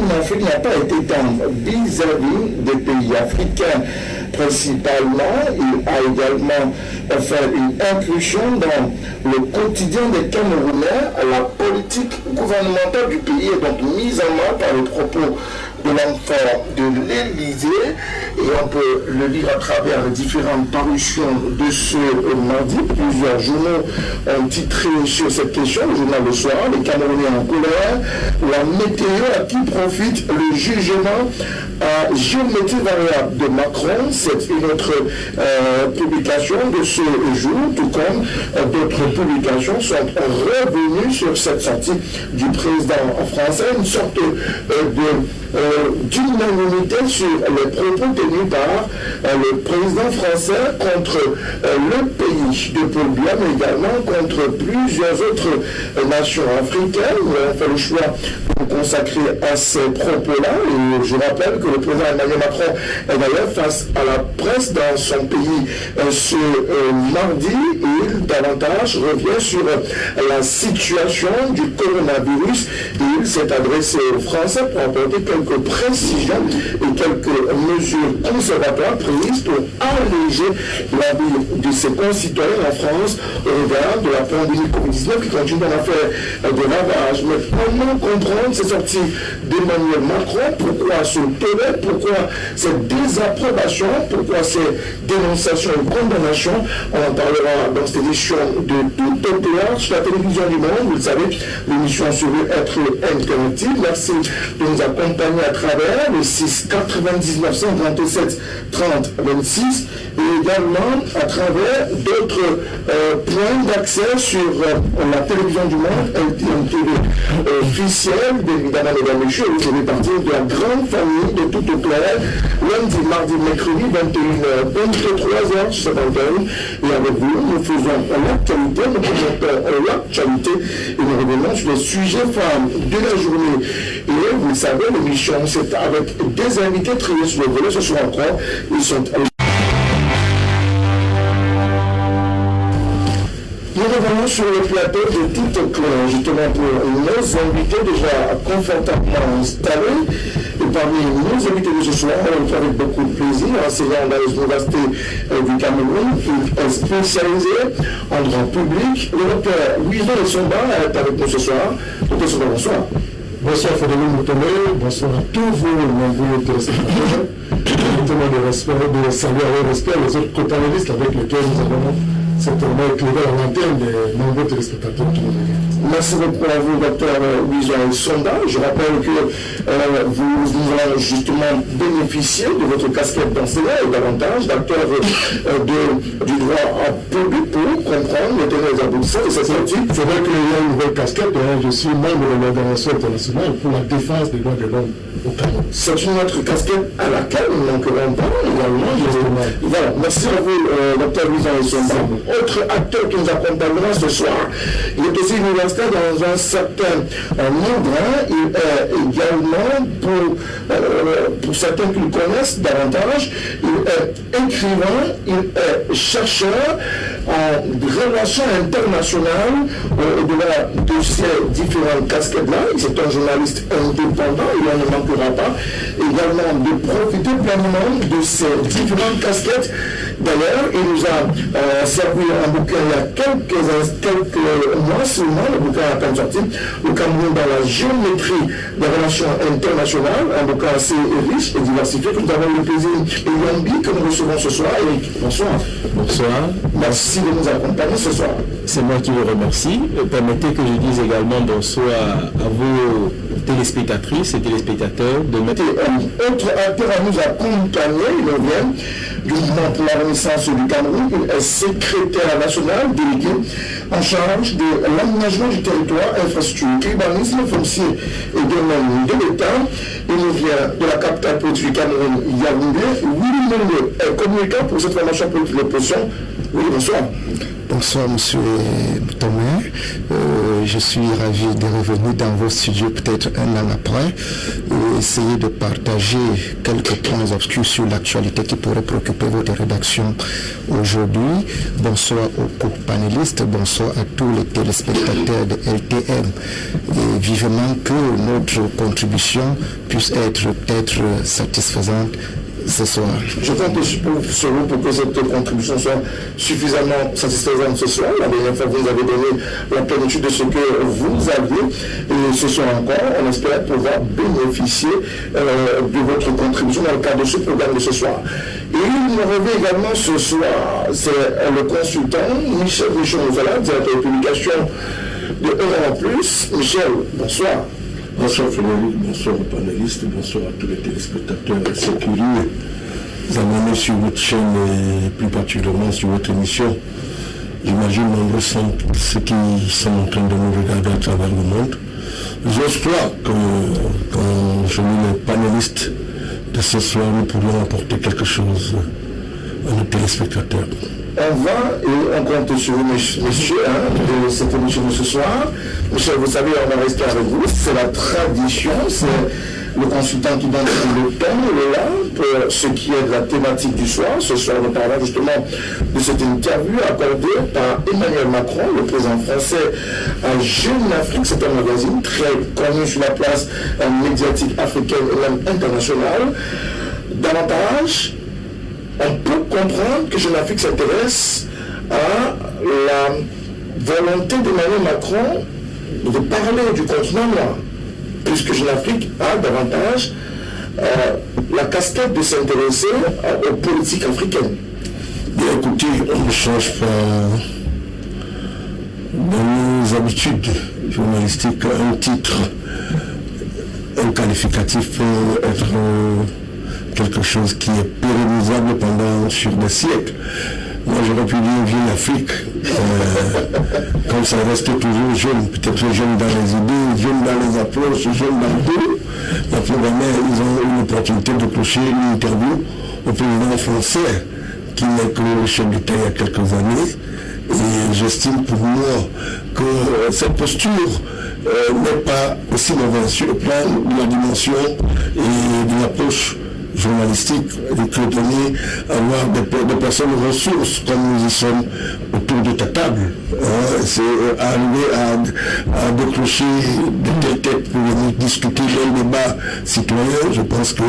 l'Afrique n'a pas été tendre vis-à-vis des pays africains. Principalement, il a également fait une incursion dans le quotidien des Camerounais. La politique gouvernementale du pays est donc mise en main par les propos de l'enfant de l'Élysée, et on peut le lire à travers les différentes parutions de ce mardi. Plusieurs journaux ont titré sur cette question. Le journal Le Soir, les Camerounais en colère, la météo à qui profite le jugement à géométrie variable de Macron. C'est une autre publication de ce jour, tout comme d'autres publications sont revenues sur cette sortie du président français, une sorte d'unanimité sur les propos tenus par le président français contre le pays de Paul Biya, mais également contre plusieurs autres nations africaines. On fait le choix de consacrer à ces propos-là, et je rappelle que le président Emmanuel Macron est d'ailleurs face à la presse dans son pays ce mardi, et il davantage revient sur la situation du coronavirus, et il s'est adressé aux Français pour apporter quelques précisions et quelques mesures conservatoires prises pour alléger la vie de ses concitoyens en France au regard de la pandémie Covid-19 qui continue d'en faire des ravages. Mais comment comprendre ces sorties d'Emmanuel Macron? Pourquoi ce tollé? Pourquoi cette désapprobation? Pourquoi ces dénonciations et condamnations? On en parlera dans cette édition de Tout au théâtre sur la télévision du monde. Vous le savez, l'émission se veut être interactive. Merci de nous accompagner à travers le 6 99 137 30 26 et également à travers d'autres points d'accès sur la télévision du monde, LTM-TV officielle. Bien évidemment, mesdames et messieurs, vous savez partir de la grande famille de Tout au clair, lundi, mardi, mercredi, 21h, 23h sur cette antenne. Et avec vous, nous faisons l'actualité, nous présentons l'actualité et nous revenons sur les sujets femmes de la journée. Et vous le savez, l'émission, c'est avec des invités triés sur le volet. Ce soir encore, ils sont... Nous revenons sur le plateau de Tout au clair, justement pour nos invités déjà confortablement installés. Et parmi nos invités de ce soir, on le fait avec beaucoup de plaisir, enseignant dans les universités du Cameroun, qui est spécialisé en droit public. Le docteur Louison Somba est avec nous ce soir. Docteur Somba, bonsoir. Bonsoir Frédéric Moutonné, bonsoir à tous vos nombreux téléspectateurs. Permettez-moi de saluer avec respect les autres co-panélistes avec lesquels nous avons certainement éclairé la lanterne des nombreux téléspectateurs qui nous regardent. Merci beaucoup à vous, docteur Louison Somba. Je rappelle que vous avez justement bénéficié de votre casquette d'enseignant et davantage d'acteur du droit public pour comprendre les tenants et les aboutissants de cette sortie. C'est vrai qu'il y a une nouvelle casquette. Je suis membre de l'Organisation internationale pour la défense des droits de l'homme au Cameroun. C'est une autre casquette à laquelle nous manquerons pas également. Voilà. Merci à vous, docteur Louison Somba. Autre acteur qui nous accompagnera ce soir, il est aussi universitaire dans un certain ordre. Il est également, pour certains qui le connaissent davantage, il est écrivain, il est chercheur en relations internationales. Au-delà de ces différentes casquettes-là, c'est un journaliste indépendant, il n'en manquera pas également de profiter pleinement de ces différentes casquettes. D'ailleurs, il nous a servi un bouquin il y a quelques mois seulement. Le bouquin a peine sorti, le Cameroun dans la géométrie des relations internationales, un bouquin assez riche et diversifié. Nous avons le plaisir et l'envie que nous recevons ce soir. Eric, bonsoir. Bonsoir. Merci de nous accompagner ce soir. C'est moi qui vous remercie. Permettez que je dise également bonsoir à vos téléspectatrices et téléspectateurs de mettre... Autre acteur à nous accompagner, il vient du mouvement pour la renaissance du Cameroun. Il est secrétaire national délégué en charge de l'aménagement du territoire, infrastructure, urbanisme, foncier et domaine de l'État. Il nous vient de la capitale politique du Cameroun, Yaoundé. Willy Mende est communicant pour cette formation politique de l'opposition. Oui, bonsoir. Bonsoir, monsieur Thomas. Je suis ravi de revenir dans vos studios peut-être un an après et essayer de partager quelques points obscurs sur l'actualité qui pourrait préoccuper votre rédaction aujourd'hui. Bonsoir aux co-panélistes, bonsoir à tous les téléspectateurs de LTM et vivement que notre contribution puisse être peut-être satisfaisante ce soir. Je compte sur vous pour que cette contribution soit suffisamment satisfaisante ce soir. La dernière fois, vous nous avez donné la plénitude de ce que vous aviez. Et ce soir encore, on espère pouvoir bénéficier de votre contribution dans le cadre de ce programme de ce soir. Et il me revient également ce soir, c'est le consultant Michel Richaud-Mouzala, directeur de publication de Heure en Plus. Michel, bonsoir. Bonsoir Frédéric, bonsoir aux panélistes, bonsoir à tous les téléspectateurs et ceux qui nous abonnés sur votre chaîne et plus particulièrement sur votre émission. J'imagine nombreux sont ceux qui sont en train de nous regarder à travers le monde. J'ose croire que quand je lis les panélistes de ce soir, nous pourrions apporter quelque chose à nos téléspectateurs. On va et on compte sur vous, messieurs, de cette émission de ce soir. Michel, vous savez, on va rester avec vous. C'est la tradition, c'est le consultant qui donne le temps, il est là pour ce qui est de la thématique du soir. Ce soir, nous parlons justement de cette interview accordée par Emmanuel Macron, le président français, à Jeune Afrique. C'est un magazine très connu sur la place médiatique africaine et même internationale. Davantage, on peut comprendre que Jeune Afrique s'intéresse à la volonté d'Emmanuel Macron de parler du continent noir, puisque Jeune Afrique a davantage la casquette de s'intéresser aux politiques africaines. Bien écoutez, on ne change pas dans nos habitudes journalistiques un titre, un qualificatif peut être quelque chose qui est pérennisable sur des siècles. Moi j'aurais pu dire Jeune Afrique, comme ça reste toujours jeune, peut-être jeune dans les idées, jeune dans les approches, jeune dans tout. Naturellement, ils ont eu l'opportunité de clocher une interview au président français qui n'est que le chef d'État il y a quelques années. Et j'estime pour moi que cette posture n'est pas aussi mauvaise sur le plan de la dimension et de l'approche journalistique, et que donner avoir des personnes ressources comme nous y sommes autour de ta table. C'est arriver à décrocher de telle tête pour venir discuter d'un débat citoyen. Je pense que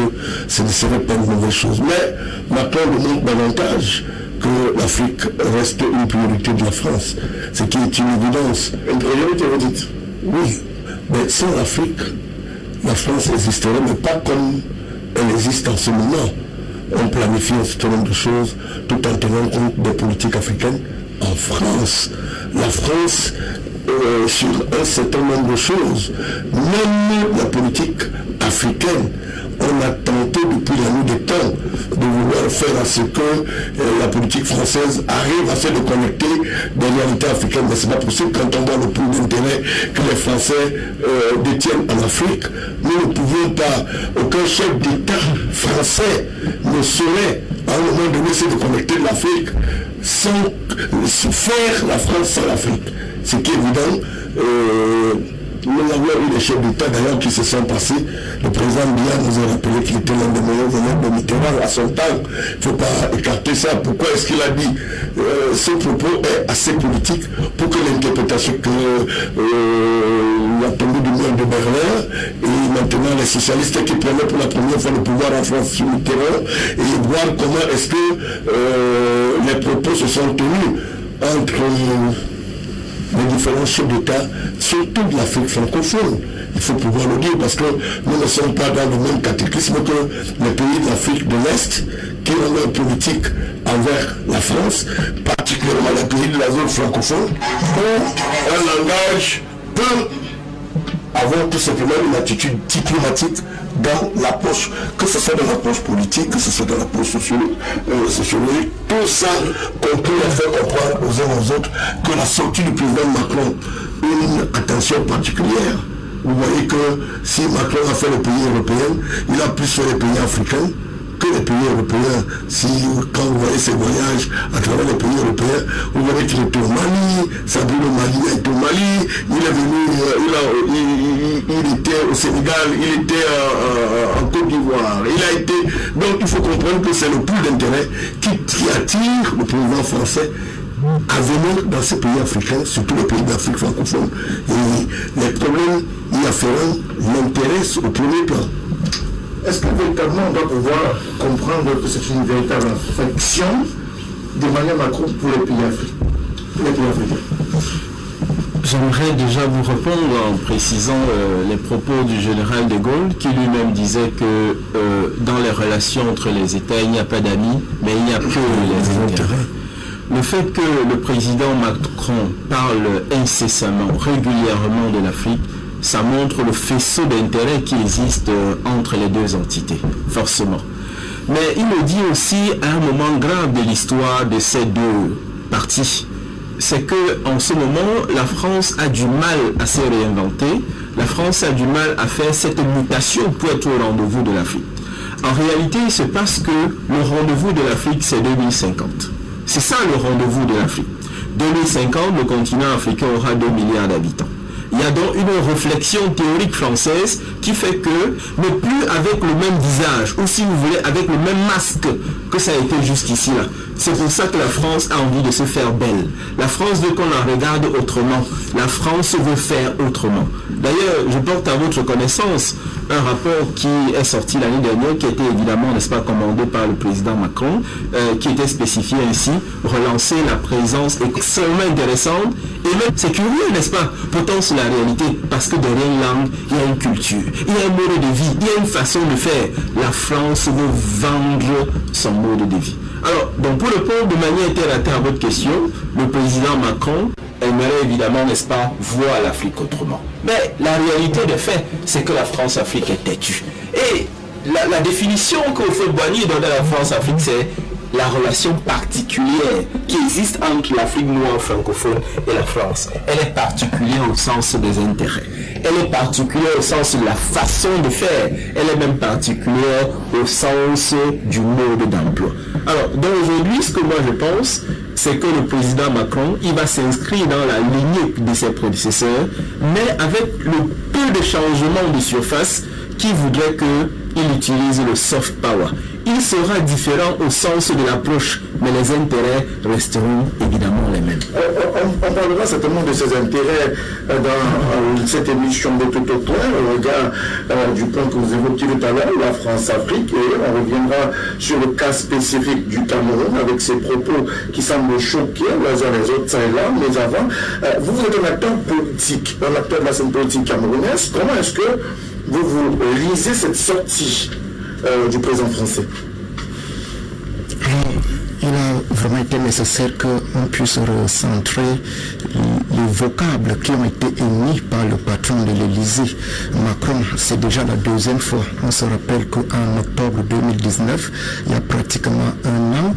ce ne serait pas une mauvaise chose. Mais Macron démontre davantage que l'Afrique reste une priorité de la France, ce qui est une évidence. Une priorité, vous dites? Oui, mais sans l'Afrique, la France existerait, mais pas comme elle existe en ce moment. On planifie un certain nombre de choses tout en tenant compte des politiques africaines. En France, la France, sur un certain nombre de choses, même la politique africaine, on a tenté depuis la nuit des temps de vouloir faire à ce que la politique française arrive à se déconnecter des réalités africaines. Mais ce n'est pas possible quand on voit le pool d'intérêt que les Français détiennent en Afrique. Nous ne pouvons pas, aucun chef d'État français ne saurait à un moment donné se déconnecter de l'Afrique sans faire la France sans l'Afrique. Ce qui est évident. Nous avons eu des chefs d'État d'ailleurs qui se sont passés. Le président Biya nous a rappelé qu'il était l'un des meilleurs élèves de Mitterrand à son temps. Il ne faut pas écarter ça. Pourquoi est-ce qu'il a dit ce propos est assez politique pour que l'interprétation que la tombée du mur de Berlin et maintenant les socialistes qui prenaient pour la première fois le pouvoir en France sur Mitterrand et voir comment est-ce que les propos se sont tenus entre les différents chefs d'État, surtout de l'Afrique francophone. Il faut pouvoir le dire parce que nous ne sommes pas dans le même cataclysme que les pays de l'Afrique de l'Est qui ont leur politique envers la France, particulièrement les pays de la zone francophone, où un langage peut avoir tout simplement une attitude diplomatique dans l'approche, que ce soit dans l'approche politique, que ce soit dans l'approche sociologique, tout ça conclut à faire comprendre aux uns aux autres que la sortie du président Macron une attention particulière. Vous voyez que si Macron a fait les pays européens, il a plus fait les pays africains que que les pays européens, quand vous voyez ces voyages à travers les pays européens, vous verrez qu'il était au Mali, Sabino Mali est au Mali, il est venu, il était au Sénégal, il était en Côte d'Ivoire, il a été... Donc il faut comprendre que c'est le pool d'intérêt qui attire le président français à venir dans ces pays africains, surtout les pays d'Afrique francophone. Et les problèmes y afférents l'intéressent au premier plan. Est-ce que véritablement on doit pouvoir comprendre que c'est une véritable affection d'Emmanuel Macron pour les pays africains? J'aimerais déjà vous répondre en précisant les propos du général de Gaulle qui lui-même disait que dans les relations entre les États, il n'y a pas d'amis, mais il n'y a que les intérêts. Le fait que le président Macron parle incessamment, régulièrement de l'Afrique, ça montre le faisceau d'intérêts qui existe entre les deux entités, forcément. Mais il le dit aussi à un moment grave de l'histoire de ces deux parties. C'est que en ce moment, la France a du mal à se réinventer, la France a du mal à faire cette mutation pour être au rendez-vous de l'Afrique. En réalité, il se passe que le rendez-vous de l'Afrique, c'est 2050. C'est ça le rendez-vous de l'Afrique. 2050, le continent africain aura 2 milliards d'habitants. Il y a donc une réflexion théorique française qui fait que ne plus avec le même visage, ou si vous voulez, avec le même masque que ça a été jusqu'ici là. C'est pour ça que la France a envie de se faire belle. La France veut qu'on la regarde autrement. La France veut faire autrement. D'ailleurs, je porte à votre connaissance un rapport qui est sorti l'année dernière, qui était évidemment, n'est-ce pas, commandé par le président Macron, qui était spécifié ainsi, relancer la présence extrêmement intéressante, et même, c'est curieux, n'est-ce pas, pourtant c'est la réalité, parce que derrière une langue, il y a une culture, il y a un mode de vie, il y a une façon de faire. La France veut vendre son mode de vie. Alors, donc pour répondre de manière terre à terre à votre question, le président Macron aimerait évidemment, n'est-ce pas, voir l'Afrique autrement. Mais la réalité des faits, c'est que la France-Afrique est têtue. Et la définition que Houphouët-Boigny donne à la France-Afrique, c'est la relation particulière qui existe entre l'Afrique noire francophone et la France. Elle est particulière au sens des intérêts. Elle est particulière au sens de la façon de faire. Elle est même particulière au sens du mode d'emploi. Alors, donc aujourd'hui, ce que moi je pense, c'est que le président Macron, il va s'inscrire dans la lignée de ses prédécesseurs, mais avec le peu de changements de surface qui voudrait qu'il utilise le soft power. Il sera différent au sens de l'approche, mais les intérêts resteront évidemment les mêmes. On parlera certainement de ces intérêts dans cette émission de tout au point, au regard du point que vous évoquiez tout à l'heure, la France-Afrique, et on reviendra sur le cas spécifique du Cameroun avec ses propos qui semblent choquer les uns les autres, ça et là, mais avant, vous êtes un acteur politique, un acteur de la scène politique camerounaise. Comment est-ce que vous lisez cette sortie du président français? Il a vraiment été nécessaire qu'on puisse recentrer les vocables qui ont été émis par le patron de l'Élysée. Macron, c'est déjà la deuxième fois. On se rappelle qu'en octobre 2019, il y a pratiquement un an,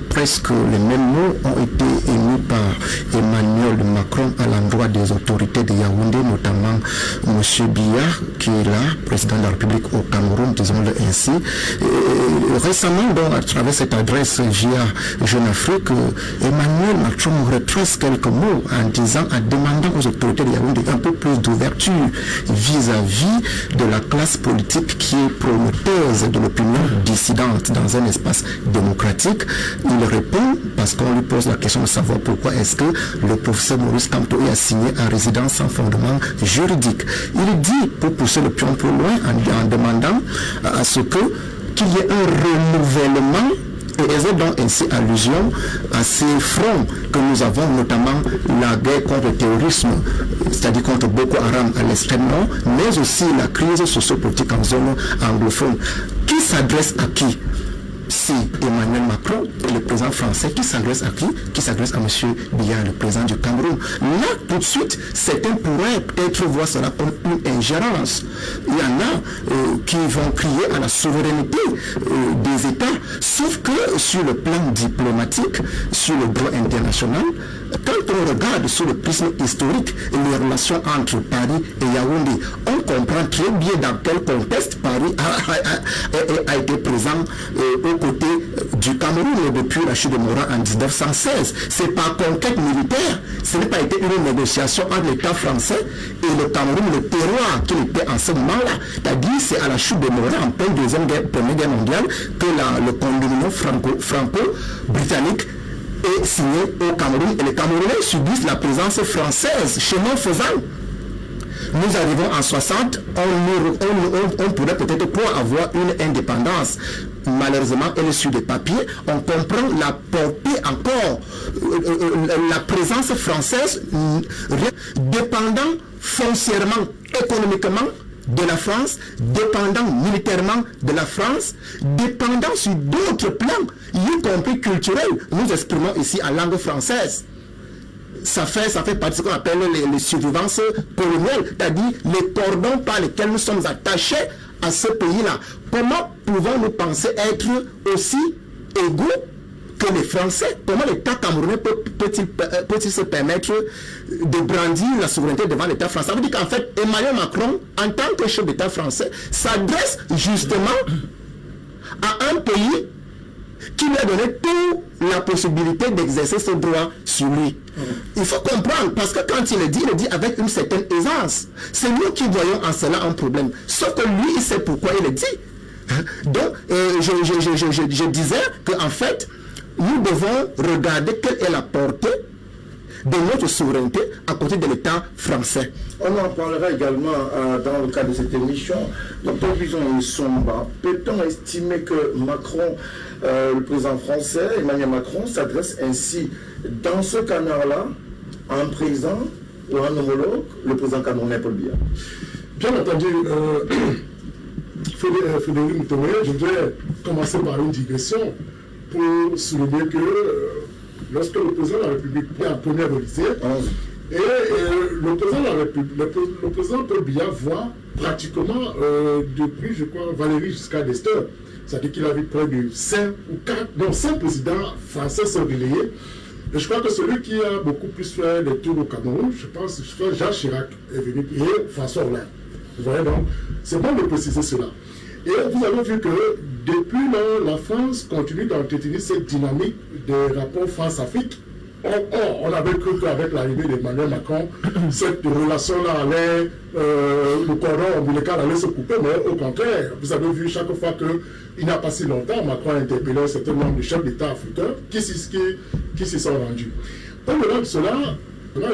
presque les mêmes mots ont été émis par Emmanuel Macron à l'endroit des autorités de Yaoundé, notamment M. Biya, qui est là, président de la République au Cameroun, disons-le ainsi. Et récemment, donc, à travers cette adresse via Jeune Afrique, Emmanuel Macron retrace quelques mots en demandant aux autorités de Yaoundé un peu plus d'ouverture vis-à-vis de la classe politique qui est promoteuse de l'opinion dissidente dans un espace démocratique. Il répond parce qu'on lui pose la question de savoir pourquoi est-ce que le professeur Maurice Kamto a signé un résidence sans fondement juridique. Il dit, pour pousser le pion plus loin, en demandant à ce qu'il y ait un renouvellement, et il faisait donc ainsi allusion à ces fronts que nous avons, notamment la guerre contre le terrorisme, c'est-à-dire contre Boko Haram à l'extrême nord, mais aussi la crise sociopolitique en zone anglophone. Qui s'adresse à qui? C'est Emmanuel Macron et le président français qui s'adresse à qui? Qui s'adresse à M. Biya, le président du Cameroun. Là, tout de suite, certains pourraient peut-être voir cela comme une ingérence. Il y en a qui vont crier à la souveraineté des États, sauf que sur le plan diplomatique, sur le droit international, quand on regarde sur le prisme historique les relations entre Paris et Yaoundé, on comprend très bien dans quel contexte Paris a été présent aux côtés du Cameroun depuis la chute de Mora en 1916. C'est par conquête militaire, ce n'est pas été une négociation entre l'État français et le Cameroun, le terroir qu'il était en ce moment-là. C'est-à-dire c'est à la chute de Mora en pleine Première Guerre mondiale que le condominium franco-britannique est signé au Cameroun et les Camerounais subissent la présence française, chemin faisant. Nous arrivons en 60, on pourrait peut-être pour avoir une indépendance. Malheureusement, elle est sur des papiers. On comprend la portée encore, la présence française dépendant foncièrement, économiquement de la France, dépendant militairement de la France, dépendant sur d'autres plans, y compris culturels. Nous exprimons ici en langue française. Ça fait partie de ce qu'on appelle les survivances coloniales, c'est-à-dire les cordons par lesquels nous sommes attachés à ce pays-là. Comment pouvons-nous penser être aussi égaux que les Français? Comment l'État camerounais peut-il se permettre de brandir la souveraineté devant l'État français? Ça veut dire qu'en fait, Emmanuel Macron, en tant que chef d'État français, s'adresse justement à un pays qui lui a donné toute la possibilité d'exercer ce droit sur lui. Il faut comprendre, parce que quand il le dit avec une certaine aisance. C'est nous qui voyons en cela un problème. Sauf que lui, il sait pourquoi il le dit. Donc, je disais qu'en fait, nous devons regarder quelle est la portée de notre souveraineté à côté de l'État français. On en parlera également dans le cadre de cette émission. Dr Bison Somba, peut-on estimer que Macron, le président français, Emmanuel Macron, s'adresse ainsi dans ce canard-là à un président ou à un homologue, le président camerounais Paul Biya? Bien entendu, Frédéric Moutomé, je voudrais commencer par une digression pour souligner que lorsque le président de la République vient en première Élysée, et le président de la République, le président Paul Biya voit pratiquement depuis, je crois, Valéry Giscard d'Estaing, c'est-à-dire qu'il a vu près de 5 présidents français se relayer. Et je crois que celui qui a beaucoup plus fait des tours au Cameroun, je pense que Jacques Chirac est venu et François Hollande. Vous voyez donc, c'est bon de préciser cela. Et vous avez vu que depuis là, la France continue d'entretenir cette dynamique des rapports France-Afrique. Or, on avait cru qu'avec l'arrivée d'Emmanuel Macron, cette relation-là allait, le cordon ombilical allait se couper, mais au contraire, vous avez vu chaque fois qu'il n'y a pas si longtemps, Macron a interpellé un certain nombre de chefs d'État africains qui s'y sont rendus. Au-delà de cela,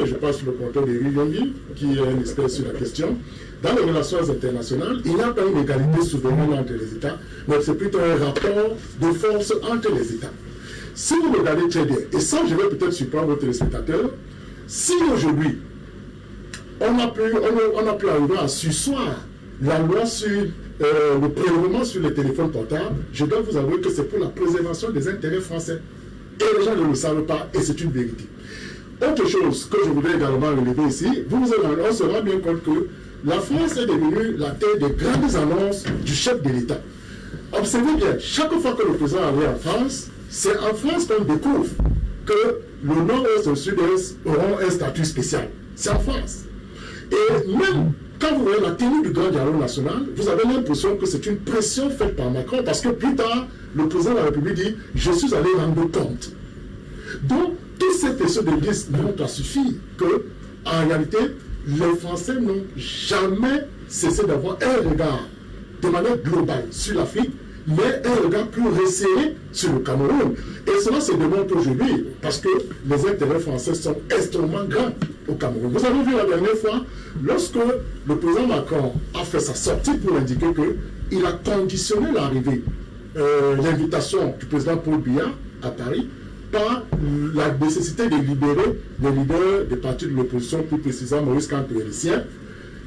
je passe sur le compteur d'Éric Yongi, qui est un expert sur la question. Dans les relations internationales, il n'y a pas une égalité souveraine entre les États, mais c'est plutôt un rapport de force entre les États. Si vous regardez très bien, et ça je vais peut-être surprendre vos téléspectateurs, si aujourd'hui on a pu arriver à surseoir la loi sur le prélèvement sur les téléphones portables, je dois vous avouer que c'est pour la préservation des intérêts français. Et les gens ne le savent pas, et c'est une vérité. Autre chose que je voudrais également relever ici, on se rend bien compte que la France est devenue la terre des grandes annonces du chef de l'État. Observez bien, chaque fois que le président arrive en France, c'est en France qu'on découvre que le nord-est et le sud-est auront un statut spécial. C'est en France. Et même quand vous voyez la tenue du grand dialogue national, vous avez l'impression que c'est une pression faite par Macron, parce que plus tard, le président de la République dit « Je suis allé rendre compte ». Donc, toutes ces questions d'église montrent à suffire que, en réalité, les Français n'ont jamais cessé d'avoir un regard de manière globale sur l'Afrique, mais un regard plus resserré sur le Cameroun. Et cela se démontre aujourd'hui, parce que les intérêts français sont extrêmement grands au Cameroun. Vous avez vu la dernière fois, lorsque le président Macron a fait sa sortie pour indiquer qu'il a conditionné l'arrivée, l'invitation du président Paul Biya à Paris, par la nécessité de libérer les leaders des partis de l'opposition, plus précisément Maurice Kamto et les siens.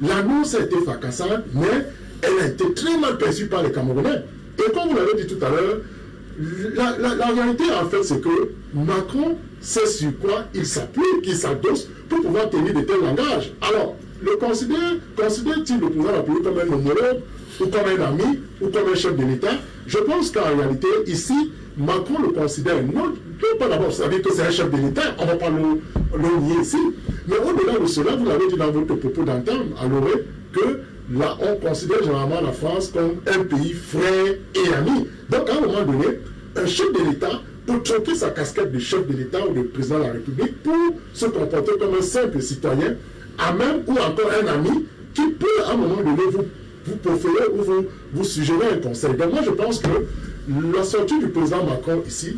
L'annonce a été fracassante, mais elle a été très mal perçue par les Camerounais. Et comme vous l'avez dit tout à l'heure, la réalité en fait c'est que Macron sait sur quoi il s'appuie, qu'il s'adosse pour pouvoir tenir de tels langages. Alors, considère-t-il le président de la République comme un homologue, ou comme un ami, ou comme un chef de l'État? Je pense qu'en réalité, ici, Macron le considère non pas d'abord, ça veut dire que c'est un chef de l'État, on ne va pas le nier ici, mais au-delà de cela, vous l'avez dit dans votre propos d'entendre, à l'oreille, que là, on considère généralement la France comme un pays frère et ami. Donc, à un moment donné, un chef de l'État peut troquer sa casquette de chef de l'État ou de président de la République pour se comporter comme un simple citoyen, à même ou encore un ami qui peut, à un moment donné, vous préférer ou vous suggérer un conseil. Donc, moi, je pense que la sortie du président Macron ici,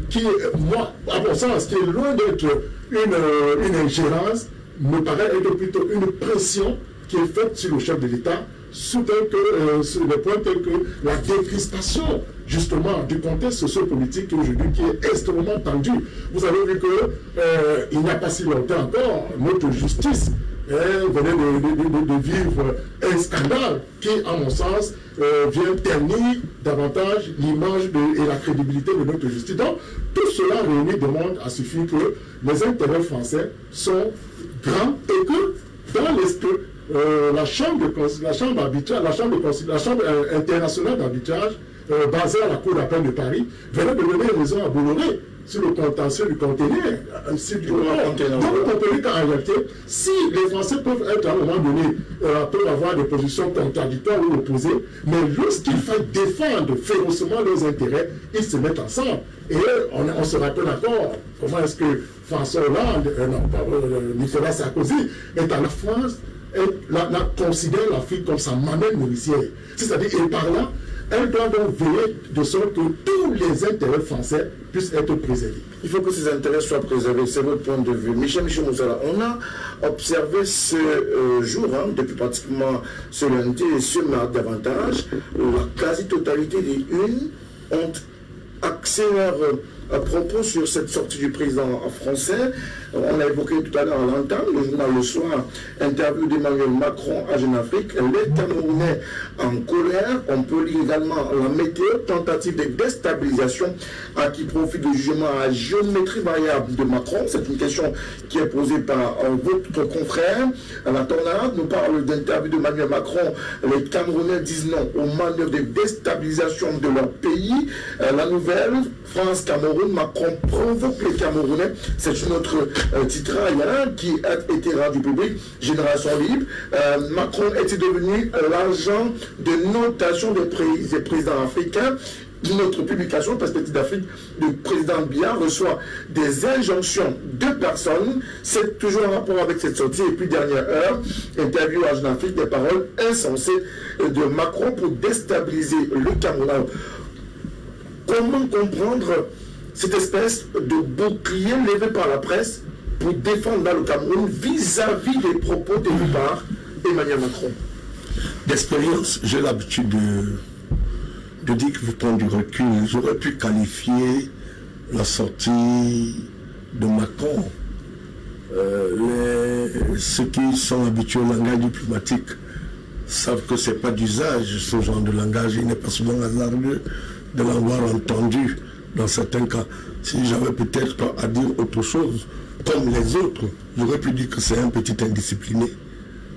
qui est, moi, à mon sens, qui est loin d'être une ingérence, me paraît être plutôt une pression qui est faite sur le chef de l'État, sur le point tel que la décrispation, justement, du contexte socio-politique aujourd'hui qui est extrêmement tendu. Vous avez vu qu'il n'y a pas si longtemps encore, notre justice venait de vivre un scandale qui, à mon sens, vient ternir davantage l'image et la crédibilité de notre justice. Donc, tout cela réuni demande à suffire que les intérêts français sont grands et que dans l'esprit, la chambre internationale d'arbitrage basée à la Cour d'appel de Paris venait de donner raison à Bolloré sur le contentieux du conteneur. Donc vous comprenez qu'en réalité, si les Français peuvent être à un moment donné, peuvent avoir des positions contradictoires ou opposées, mais lorsqu'il faut défendre férocement leurs intérêts, ils se mettent ensemble. Et on se rappelle encore comment est-ce que François Hollande, Nicolas Sarkozy est à la France, considère l'Afrique comme sa mamelle nourricière. C'est-à-dire, et par là, elle doit donc veiller de sorte que tous les intérêts français puissent être préservés. Il faut que ces intérêts soient préservés, c'est votre point de vue. Michel Moussala, on a observé ce jour, depuis pratiquement ce lundi et ce mardi davantage, la quasi-totalité des unes ont axé leur propos sur cette sortie du président français. On l'a évoqué tout à l'heure à l'entame, le journal Le Soir, interview d'Emmanuel Macron à Jeune Afrique, les Camerounais en colère. On peut lire également la météo, tentative de déstabilisation à qui profite le jugement à géométrie variable de Macron. C'est une question qui est posée par votre confrère. La Tornade nous parle d'interview d'Emmanuel Macron. Les Camerounais disent non aux manœuvres de déstabilisation de leur pays. La nouvelle, France-Cameroun, Macron provoque les Camerounais. C'est une autre titraille qui a été rendu public, Génération Libre. Macron est devenu l'agent de notation des présidents africains. Notre publication, Perspective d'Afrique, le président Biya reçoit des injonctions de personnes. C'est toujours en rapport avec cette sortie. Et puis, dernière heure, interview à Jeune Afrique, des paroles insensées de Macron pour déstabiliser le Cameroun. Comment comprendre cette espèce de bouclier levé par la presse pour défendre le Cameroun vis-à-vis des propos tenus par Emmanuel Macron? D'expérience, j'ai l'habitude de dire que vous prenez du recul. J'aurais pu qualifier la sortie de Macron. Ceux qui sont habitués au langage diplomatique savent que ce n'est pas d'usage, ce genre de langage. Il n'est pas souvent hasardeux de l'avoir entendu dans certains cas. Si j'avais peut-être pas à dire autre chose, comme les autres, j'aurais pu dire que c'est un petit indiscipliné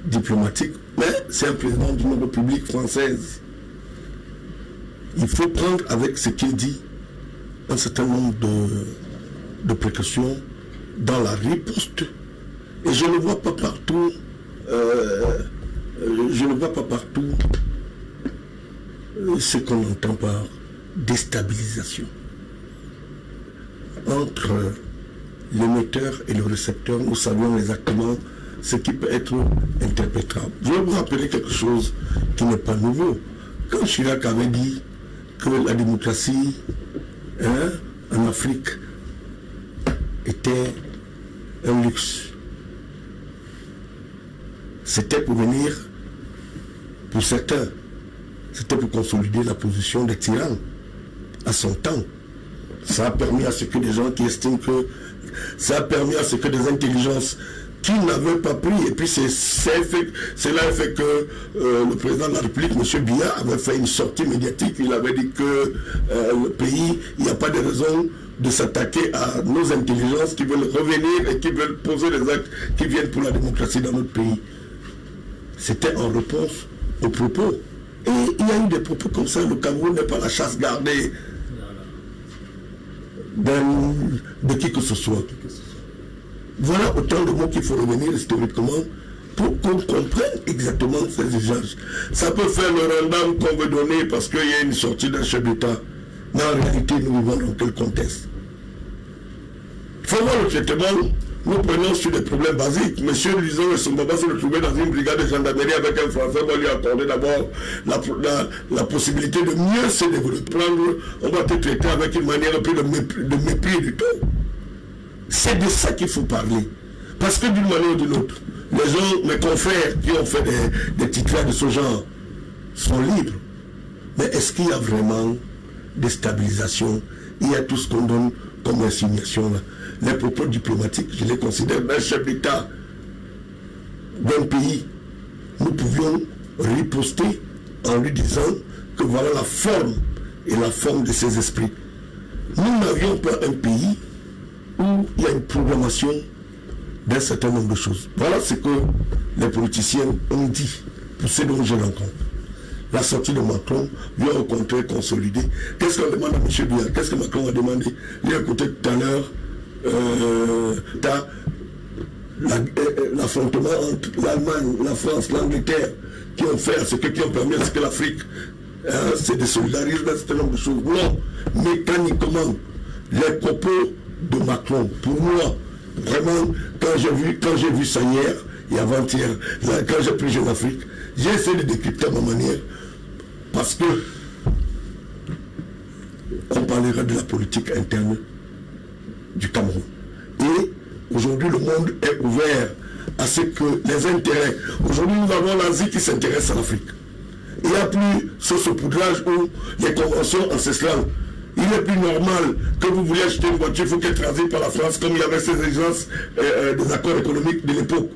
diplomatique, mais c'est un président d'une République française. Il faut prendre avec ce qu'il dit un certain nombre de précautions dans la riposte. Et je ne vois pas partout, ce qu'on entend par déstabilisation. Entre l'émetteur et le récepteur, nous savons exactement ce qui peut être interprétable. Je vais vous rappeler quelque chose qui n'est pas nouveau. Quand Chirac avait dit que la démocratie en Afrique était un luxe, c'était pour venir, pour certains, c'était pour consolider la position des tyrans à son temps. Ça a permis à ce que des gens qui estiment que... Ça a permis à ce que des intelligences qui n'avait pas pris, et puis cela a fait que le président de la République, M. Biya, avait fait une sortie médiatique. Il avait dit que le pays, il n'y a pas de raison de s'attaquer à nos intelligences qui veulent revenir et qui veulent poser des actes qui viennent pour la démocratie dans notre pays. C'était en réponse aux propos. Et il y a eu des propos comme ça. Le Cameroun n'est pas la chasse gardée de qui que ce soit. Voilà autant de mots qu'il faut revenir historiquement pour qu'on comprenne exactement ces échanges. Ça peut faire le random qu'on veut donner parce qu'il y a une sortie d'un chef d'État. Mais en réalité, nous vivons dans quel contexte? Il faut voir le traitement. Nous prenons sur des problèmes basiques. Monsieur Lison et son papa se retrouvaient dans une brigade de gendarmerie avec un Français. On va lui accorder d'abord la possibilité de mieux se développer. On va te traiter avec une manière un peu de mépris du tout. C'est de ça qu'il faut parler. Parce que d'une manière ou d'une autre, les gens, mes confrères qui ont fait des titres de ce genre sont libres. Mais est-ce qu'il y a vraiment des stabilisations? Il y a tout ce qu'on donne comme insinuation là. Les propos diplomatiques, je les considère d'un chef d'État d'un pays. Nous pouvions riposter en lui disant que voilà la forme et la forme de ses esprits. Nous n'avions pas un pays où il y a une programmation d'un certain nombre de choses. Voilà ce que les politiciens ont dit pour ceux dont je rencontre. La sortie de Macron vient au contraire consolider. Qu'est-ce qu'on demande à M. Biya? Qu'est-ce que Macron a demandé? Il a écouté tout à l'heure l'affrontement entre l'Allemagne, la France, l'Angleterre, qui ont permis à ce que l'Afrique se désolidarise d'un certain nombre de choses. Non, mécaniquement, les propos de Macron, pour moi, vraiment, quand j'ai vu ça hier et avant-hier, quand j'ai pris Jeune Afrique, j'ai essayé de décrypter à ma manière, parce que on parlera de la politique interne du Cameroun. Et aujourd'hui, le monde est ouvert à ce que les intérêts. Aujourd'hui, nous avons l'Asie qui s'intéresse à l'Afrique. Il n'y a plus ce saupoudrage où les conventions ancestrales. Il est plus normal que vous vouliez acheter une voiture, il faut qu'elle transite par la France, comme il y avait ces exigences des accords économiques de l'époque.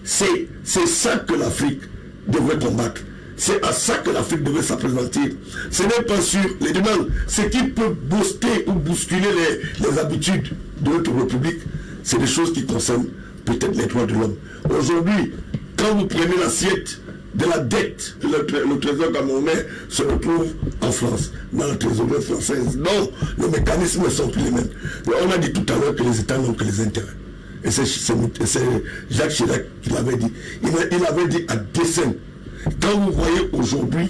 C'est ça que l'Afrique devrait combattre. C'est à ça que l'Afrique devait s'appesantir. Ce n'est pas sur les demandes. Ce qui peut booster ou bousculer les habitudes de notre République, c'est des choses qui concernent peut-être les droits de l'homme. Aujourd'hui, quand vous prenez l'assiette de la dette, le trésor camerounais se retrouve en France, dans la trésorerie française. Non, les mécanismes ne sont plus les mêmes. On a dit tout à l'heure que les États n'ont que les intérêts. Et c'est Jacques Chirac qui l'avait dit. Il avait dit à dessein. Quand vous voyez aujourd'hui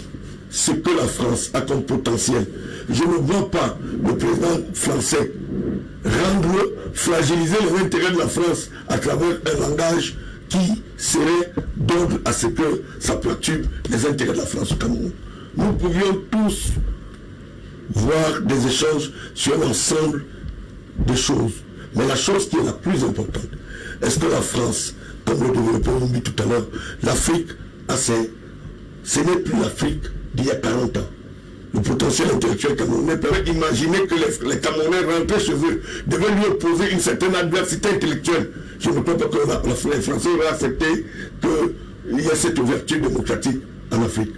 ce que la France a comme potentiel, je ne vois pas le président français fragiliser les intérêts de la France à travers un langage qui serait d'ordre à ce que ça perturbe les intérêts de la France au Cameroun. Nous pouvions tous voir des échanges sur l'ensemble des choses. Mais la chose qui est la plus importante, est-ce que la France, comme le développeur l'a dit tout à l'heure, l'Afrique a ce n'est plus l'Afrique d'il y a 40 ans. Le potentiel intellectuel camerounais permet d'imaginer que les Camerounais rentraient chez eux, devaient lui opposer une certaine adversité intellectuelle. Je ne crois pas que les Français auraient accepté qu'il y ait cette ouverture démocratique en Afrique.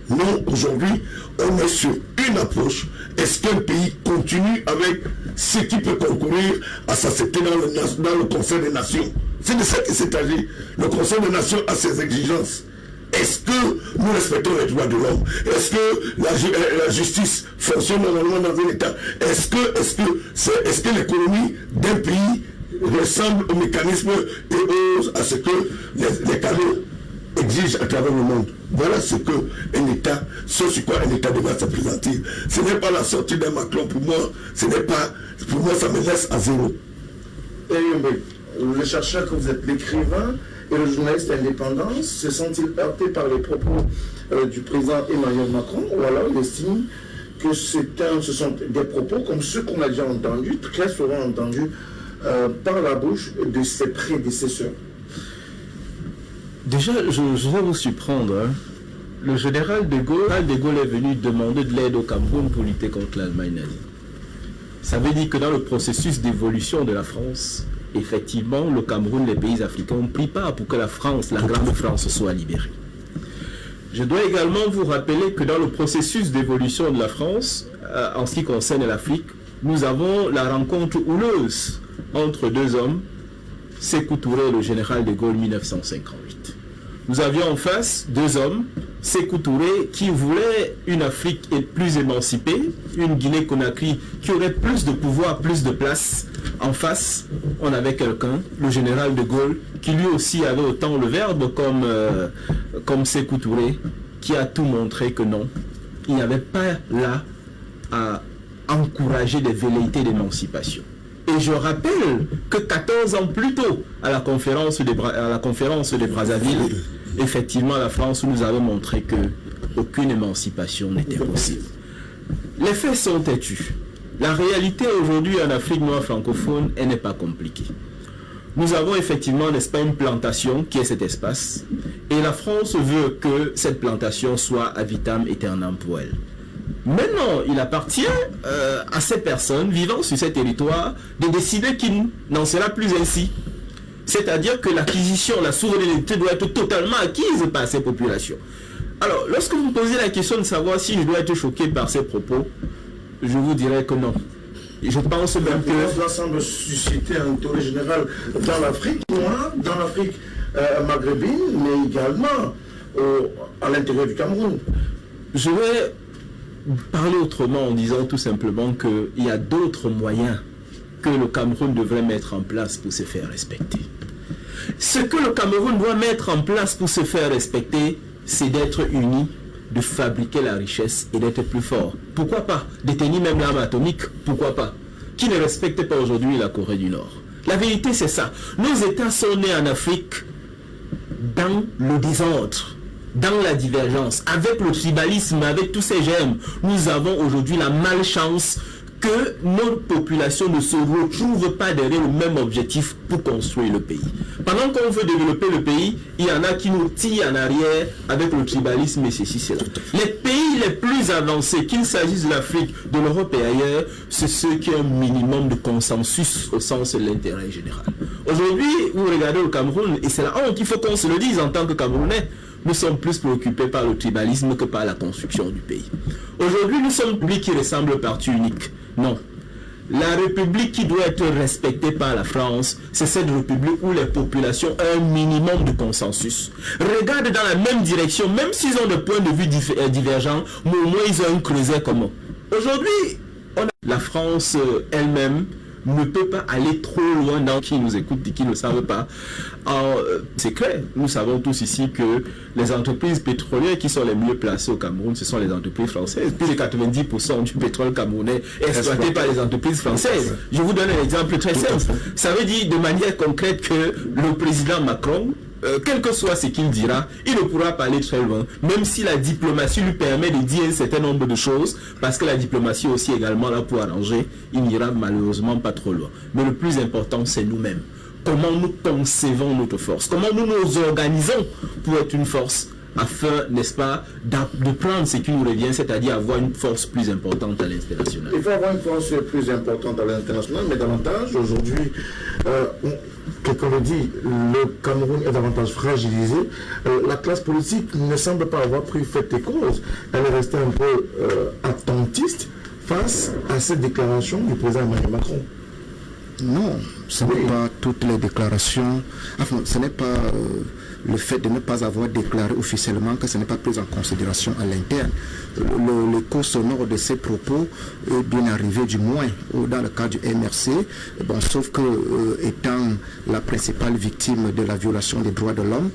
Non, aujourd'hui, on est sur une approche. Est-ce qu'un pays continue avec ce qui peut concourir à s'accepter dans le Conseil des Nations? C'est de ça qu'il s'est agi. Le Conseil des Nations a ses exigences. Est-ce que nous respectons les droits de l'homme? Est-ce que la justice fonctionne normalement dans un État? Est-ce que l'économie d'un pays ressemble au mécanisme et à ce que les canaux exigent à travers le monde? Voilà ce qu'un État, ce sur quoi un État devrait se présenter. Ce n'est pas la sortie d'un Macron pour moi, pour moi ça me laisse à zéro. Le chercheur que vous êtes, l'écrivain et le journaliste indépendant, se sont-ils heurtés par les propos du président Emmanuel Macron, ou alors il estime que ce sont des propos comme ceux qu'on a déjà entendus, très souvent entendus, par la bouche de ses prédécesseurs? Déjà, je vais vous surprendre. Hein. Le général de Gaulle est venu demander de l'aide au Cameroun pour lutter contre l'Allemagne nazie. Ça veut dire que dans le processus d'évolution de la France, effectivement, le Cameroun, les pays africains ont pris part pour que la France, la grande France, soit libérée. Je dois également vous rappeler que dans le processus d'évolution de la France, en ce qui concerne l'Afrique, nous avons la rencontre houleuse entre deux hommes, Sékou Touré et le général de Gaulle 1958. Nous avions en face deux hommes, Sékou Touré qui voulait une Afrique plus émancipée, une Guinée-Conakry qui aurait plus de pouvoir, plus de place. En face, on avait quelqu'un, le général de Gaulle, qui lui aussi avait autant le verbe comme Sékou Touré, qui a tout montré que non, il n'y avait pas là à encourager des velléités d'émancipation. Et je rappelle que 14 ans plus tôt, à la conférence de Brazzaville, effectivement, la France nous avait montré que aucune émancipation n'était possible. Les faits sont têtus. La réalité aujourd'hui en Afrique noire francophone, elle n'est pas compliquée. Nous avons effectivement, n'est-ce pas, une plantation qui est cet espace, et la France veut que cette plantation soit à vitam aeternam pour elle. Maintenant, il appartient à ces personnes vivant sur ces territoires de décider qu'il n'en sera plus ainsi. C'est-à-dire que l'acquisition, la souveraineté doit être totalement acquise par ces populations. Alors, lorsque vous me posez la question de savoir si je dois être choqué par ces propos, je vous dirais que non. Je pense même que... Cela semble susciter un tollé général dans l'Afrique noire, dans l'Afrique maghrébine, mais également à l'intérieur du Cameroun. Je vais parler autrement en disant tout simplement qu'il y a d'autres moyens que le Cameroun devrait mettre en place pour se faire respecter. Ce que le Cameroun doit mettre en place pour se faire respecter, c'est d'être uni, de fabriquer la richesse et d'être plus fort. Pourquoi pas détenir même l'arme atomique? Pourquoi pas? Qui ne respecte pas aujourd'hui la Corée du Nord? La vérité, c'est ça. Nos États sont nés en Afrique dans le désordre, dans la divergence, avec le tribalisme, avec tous ces germes. Nous avons aujourd'hui la malchance que nos populations ne se retrouvent pas derrière le même objectif pour construire le pays. Pendant qu'on veut développer le pays, il y en a qui nous tirent en arrière avec le tribalisme et ceci, cela. Les pays les plus avancés, qu'il s'agisse de l'Afrique, de l'Europe et ailleurs, c'est ceux qui ont un minimum de consensus au sens de l'intérêt général. Aujourd'hui, vous regardez le Cameroun, et c'est la honte, il faut qu'on se le dise en tant que Camerounais, nous sommes plus préoccupés par le tribalisme que par la construction du pays. Aujourd'hui, nous sommes un pays qui ressemble au parti unique. Non. La République qui doit être respectée par la France, c'est cette République où les populations ont un minimum de consensus. Regardent dans la même direction, même s'ils ont des points de vue divergents, mais au moins ils ont un creuset commun. Aujourd'hui, la France elle-même ne peut pas aller trop loin dans qui nous écoutent et qui ne savent pas. C'est clair, nous savons tous ici que les entreprises pétrolières qui sont les mieux placées au Cameroun, ce sont les entreprises françaises. Plus de 90% du pétrole camerounais est exploité par les entreprises françaises. Je vous donne un exemple très simple. Ça veut dire de manière concrète que le président Macron, quel que soit ce qu'il dira, il ne pourra pas aller très loin, même si la diplomatie lui permet de dire un certain nombre de choses, parce que la diplomatie aussi également là pour arranger, il n'ira malheureusement pas trop loin. Mais le plus important, c'est nous-mêmes. Comment nous concevons notre force, comment nous nous organisons pour être une force, afin, n'est-ce pas, de prendre ce qui nous revient, c'est-à-dire avoir une force plus importante à l'international. Il faut avoir une force plus importante à l'international, mais davantage, aujourd'hui, quelqu'un le dit, le Cameroun est davantage fragilisé. La classe politique ne semble pas avoir pris fait et cause. Elle est restée un peu attentiste face à cette déclaration du président Emmanuel Macron. Non, ce n'est pas toutes les déclarations, enfin, ce n'est pas le fait de ne pas avoir déclaré officiellement que ce n'est pas pris en considération à l'interne. L'écho sonore de ces propos est bien arrivé, du moins dans le cas du MRC, bon, sauf que étant la principale victime de la violation des droits de l'homme,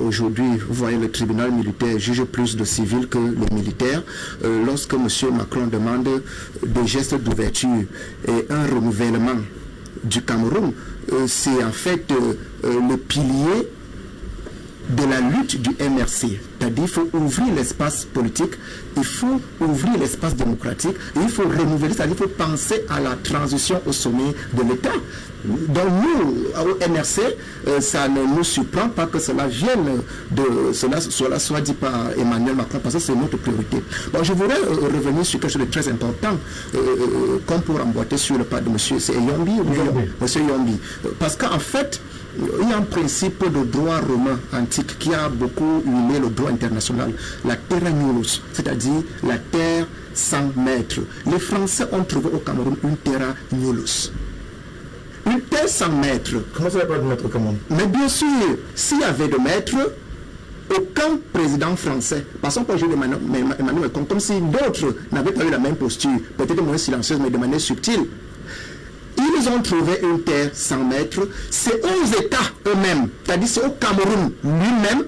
aujourd'hui, vous voyez, le tribunal militaire juge plus de civils que les militaires. Lorsque M. Macron demande des gestes d'ouverture et un renouvellement du Cameroun, c'est en fait le pilier de la lutte du MRC. C'est-à-dire qu'il faut ouvrir l'espace politique, il faut ouvrir l'espace démocratique, et il faut renouveler, c'est-à-dire qu'il faut penser à la transition au sommet de l'État. Donc nous, au MRC, ça ne nous surprend pas que cela vienne de cela soit dit par Emmanuel Macron, parce que c'est notre priorité. Bon, je voudrais revenir sur quelque chose de très important, comme pour emboîter sur le pas de M. Yombi, M. Yombi. Parce qu'en fait, il y a un principe de droit romain antique qui a beaucoup humilié le droit international, la terra nullius, c'est-à-dire la terre sans maître. Les Français ont trouvé au Cameroun une terra nullius. Une terre sans maître. Comment ça va pas de maître Cameroun? Mais bien sûr, s'il y avait de maître, aucun président français, passons par Emmanuel Macron, comme si d'autres n'avaient pas eu la même posture, peut-être moins silencieuse, mais de manière subtile. Ils ont trouvé une terre sans maître. C'est aux États eux-mêmes, c'est-à-dire c'est au Cameroun lui-même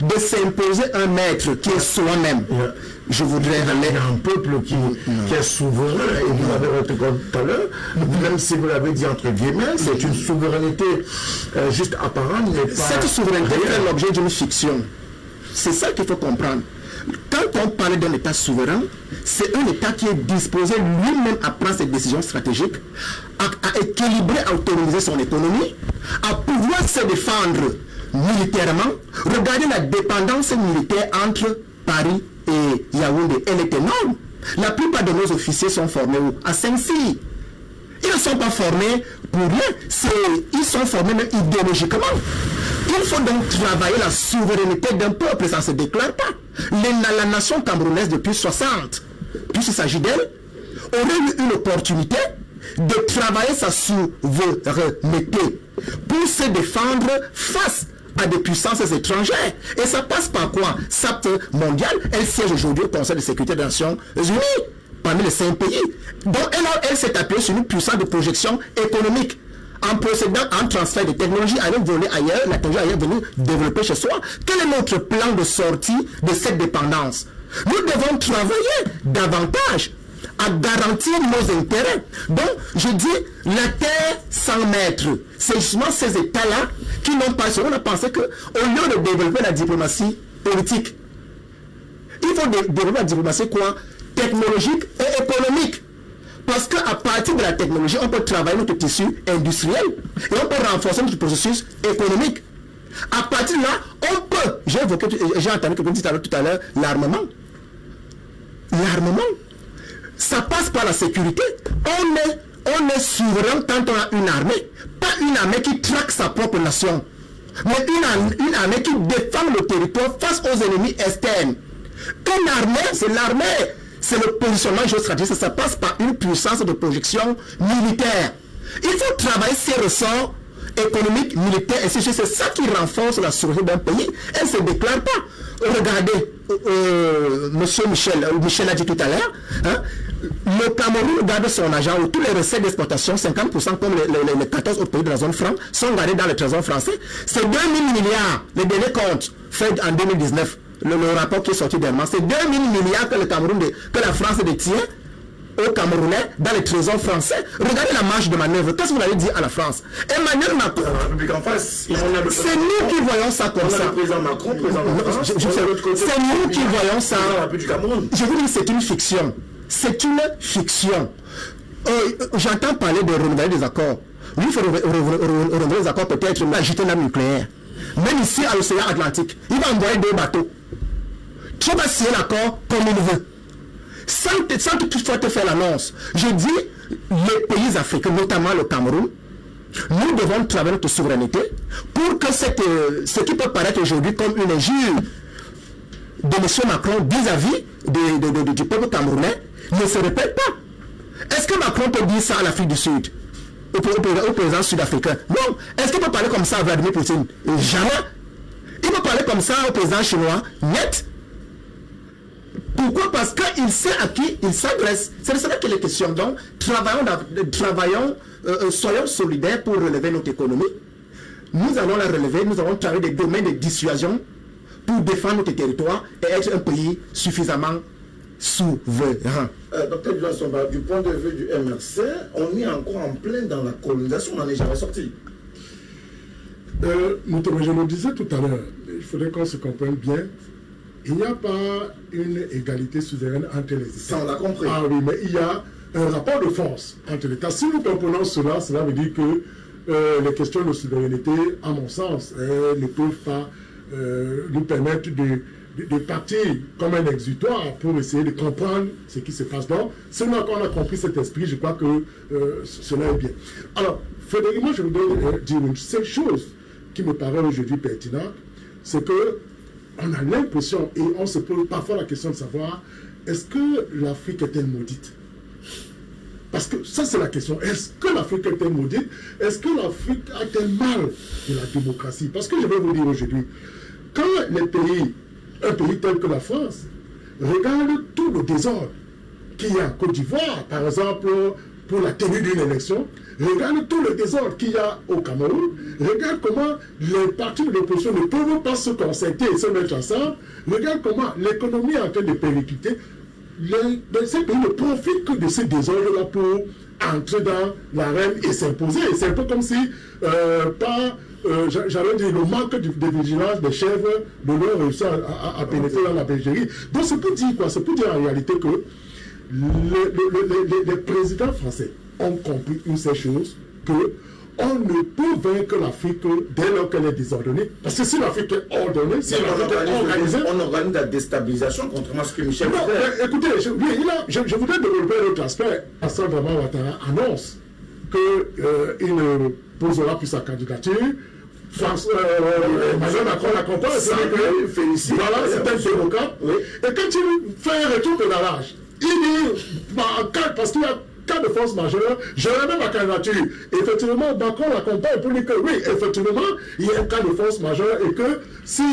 de s'imposer un maître qui est soi-même. Je voudrais aller... Il y a un peuple qui est souverain, et vous l'avez retenu tout à l'heure, même si vous l'avez dit entre guillemets, c'est une souveraineté juste apparente. Cette souveraineté fait l'objet d'une fiction. C'est ça qu'il faut comprendre. Quand on parle d'un État souverain, c'est un État qui est disposé lui-même à prendre ses décisions stratégiques, à équilibrer, à autonomiser son économie, à pouvoir se défendre militairement. Regardez la dépendance militaire entre Paris et Yaoundé. Elle est énorme. La plupart de nos officiers sont formés où? À Saint-Cyr. Ils ne sont pas formés pour rien. Ils sont formés même idéologiquement. Il faut donc travailler la souveraineté d'un peuple, ça ne se déclare pas. La nation camerounaise depuis 60, puisqu'il s'agit d'elle, aurait eu une opportunité de travailler sa souveraineté pour se défendre face à des puissances étrangères. Et ça passe par quoi? SAPT mondiale, elle siège aujourd'hui au Conseil de sécurité des Nations Unies, parmi les 5 pays. Donc elle s'est appuyée sur une puissance de projection économique. En procédant en transfert de technologie, aller voler ailleurs, la technologie ailleurs venir développer chez soi. Quel est notre plan de sortie de cette dépendance? Nous devons travailler davantage à garantir nos intérêts. Donc, je dis, la terre sans maître, c'est justement ces États-là qui n'ont pas... On a pensé qu'au lieu de développer la diplomatie politique, il faut développer la diplomatie quoi? Technologique et économique. Parce qu'à partir de la technologie, on peut travailler notre tissu industriel et on peut renforcer notre processus économique. À partir de là, on peut, j'ai entendu quelqu'un dire tout à l'heure, l'armement. L'armement, ça passe par la sécurité. On est souverain quand on a une armée. Pas une armée qui traque sa propre nation, mais une armée qui défend le territoire face aux ennemis externes. Une armée, c'est l'armée. C'est le positionnement géostratégique, ça passe par une puissance de projection militaire. Il faut travailler ces ressorts économiques, militaires, et c'est ça qui renforce la souveraineté d'un pays. Elle ne se déclare pas. Regardez, monsieur Michel a dit tout à l'heure, hein, le Cameroun garde son argent où tous les recettes d'exportation, 50% comme les 14 autres pays de la zone franc, sont gardés dans le trésor français. C'est 2 000 milliards, les derniers comptes faits en 2019. Le rapport qui est sorti dernièrement, c'est 2 000 milliards que la France détient aux Camerounais dans les trésors français. Regardez la marge de manœuvre. Qu'est-ce que vous allez dire à la France? Emmanuel Macron, c'est nous qui voyons ça comme ça. C'est nous qui voyons ça. Je vous dis, c'est une fiction. C'est une fiction. J'entends parler de renouveler des accords. Lui, il faut renouveler les accords, peut-être agiter l'arme nucléaire. Même ici à l'océan Atlantique, il va envoyer 2 bateaux. Tu vas signer l'accord comme il veut. Sans toutefois te faire l'annonce. Je dis, les pays africains, notamment le Cameroun, nous devons travailler notre souveraineté pour que ce qui peut paraître aujourd'hui comme une injure de M. Macron vis-à-vis du peuple camerounais ne se répète pas. Est-ce que Macron peut dire ça à l'Afrique du Sud, au président sud-africain? Non. Est-ce qu'il peut parler comme ça à Vladimir Poutine? Jamais. Il peut parler comme ça au président chinois? Net. Pourquoi? Parce qu'il sait à qui il s'adresse. C'est de cela qu'il est question. Donc, soyons solidaires pour relever notre économie. Nous allons la relever, nous allons travailler des domaines de dissuasion pour défendre notre territoire et être un pays suffisamment souverain. Docteur Johnson, du point de vue du MRC, on est encore en plein dans la colonisation, on n'en est jamais sorti. Je le disais tout à l'heure, il faudrait qu'on se comprenne bien. Il n'y a pas une égalité souveraine entre les États. Ça, on l'a compris. Ah oui, mais il y a un rapport de force entre l'État. Si nous comprenons cela, cela veut dire que les questions de souveraineté, à mon sens, ne peuvent pas nous permettre de partir comme un exutoire pour essayer de comprendre ce qui se passe. Donc, seulement quand on a compris cet esprit, je crois que cela est bien. Alors, Frédéric, moi je voudrais dire une seule chose qui me paraît aujourd'hui pertinente, c'est que on a l'impression, et on se pose parfois la question de savoir, est-ce que l'Afrique est-elle maudite? Parce que ça c'est la question, est-ce que l'Afrique est-elle maudite? Est-ce que l'Afrique a-t-elle mal de la démocratie? Parce que je vais vous dire aujourd'hui, quand les pays, un pays tel que la France, regarde tout le désordre qu'il y a en Côte d'Ivoire, par exemple, pour la tenue d'une élection, regarde tout le désordre qu'il y a au Cameroun, regarde comment les partis de l'opposition ne peuvent pas se concerter et se mettre ensemble, regarde comment l'économie est en train de péricliter. Ces pays ne profitent que de ces désordres-là pour entrer dans l'arène et s'imposer. C'est un peu comme si, j'allais dire, le manque de vigilance des chèvres de l'eau réussi à pénétrer dans la bergerie. Donc c'est pour dire quoi? C'est pour dire en réalité que les présidents français ont compris une seule chose, que on ne peut vaincre l'Afrique dès lors qu'elle est désordonnée. Parce que si l'Afrique est ordonnée, si l'Afrique est organisée... On organise la déstabilisation, contrairement à ce que Michel non, écoutez, je voudrais développer un autre aspect. Alassane Dramane Ouattara annonce qu'il ne posera plus sa candidature. Emmanuel Macron l'accompagne, félicite. Voilà, c'est un démocrate. Oui. Et quand il fait un retour de l'âge, il dit, parce qu'il y a cas de force majeure, je remets ma candidature. Effectivement, Macron l'accompagne pour dire que oui, effectivement, il y a un cas de force majeure et que si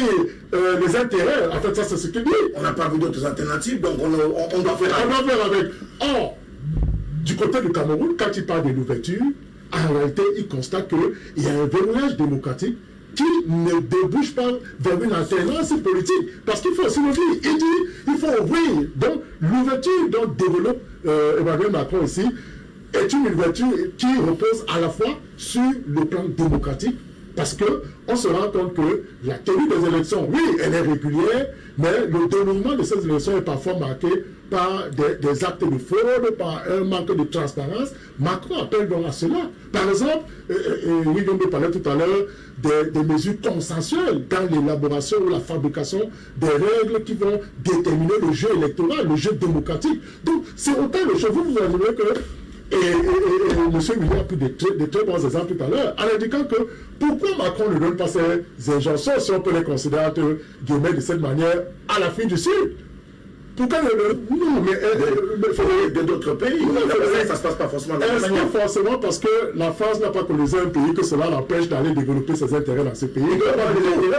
les intérêts, en fait, ça c'est ce qu'il dit. On n'a pas vu d'autres alternatives, donc on doit faire avec. Or, du côté du Cameroun, quand il parle de l'ouverture, en réalité, il constate qu'il y a un verrouillage démocratique qui ne débouche pas vers une alternance politique. Parce qu'il faut aussi le dire, il dit, il faut ouvrir. Donc, l'ouverture dont développe Emmanuel Macron ici est une ouverture qui repose à la fois sur le plan démocratique, parce qu'on se rend compte que la tenue des élections, oui, elle est régulière, mais le déroulement de ces élections est parfois marqué par des actes de fraude, par un manque de transparence. Macron appelle donc à cela. Par exemple, William parlait tout à l'heure des mesures consensuelles dans l'élaboration ou la fabrication des règles qui vont déterminer le jeu électoral, le jeu démocratique. Donc, c'est autant de choses. Vous imaginez que et M. William a pris de très bons exemples tout à l'heure, en indiquant que pourquoi Macron ne donne pas ces injonctions, si on peut les considérer entre guillemets de cette manière, à l'Afrique du Sud. Pourquoi non, mais d'autres pays, ça ne se passe pas forcément de la même manière. Est-ce que forcément parce que la France n'a pas colonisé un pays que cela l'empêche d'aller développer ses intérêts dans ce pays?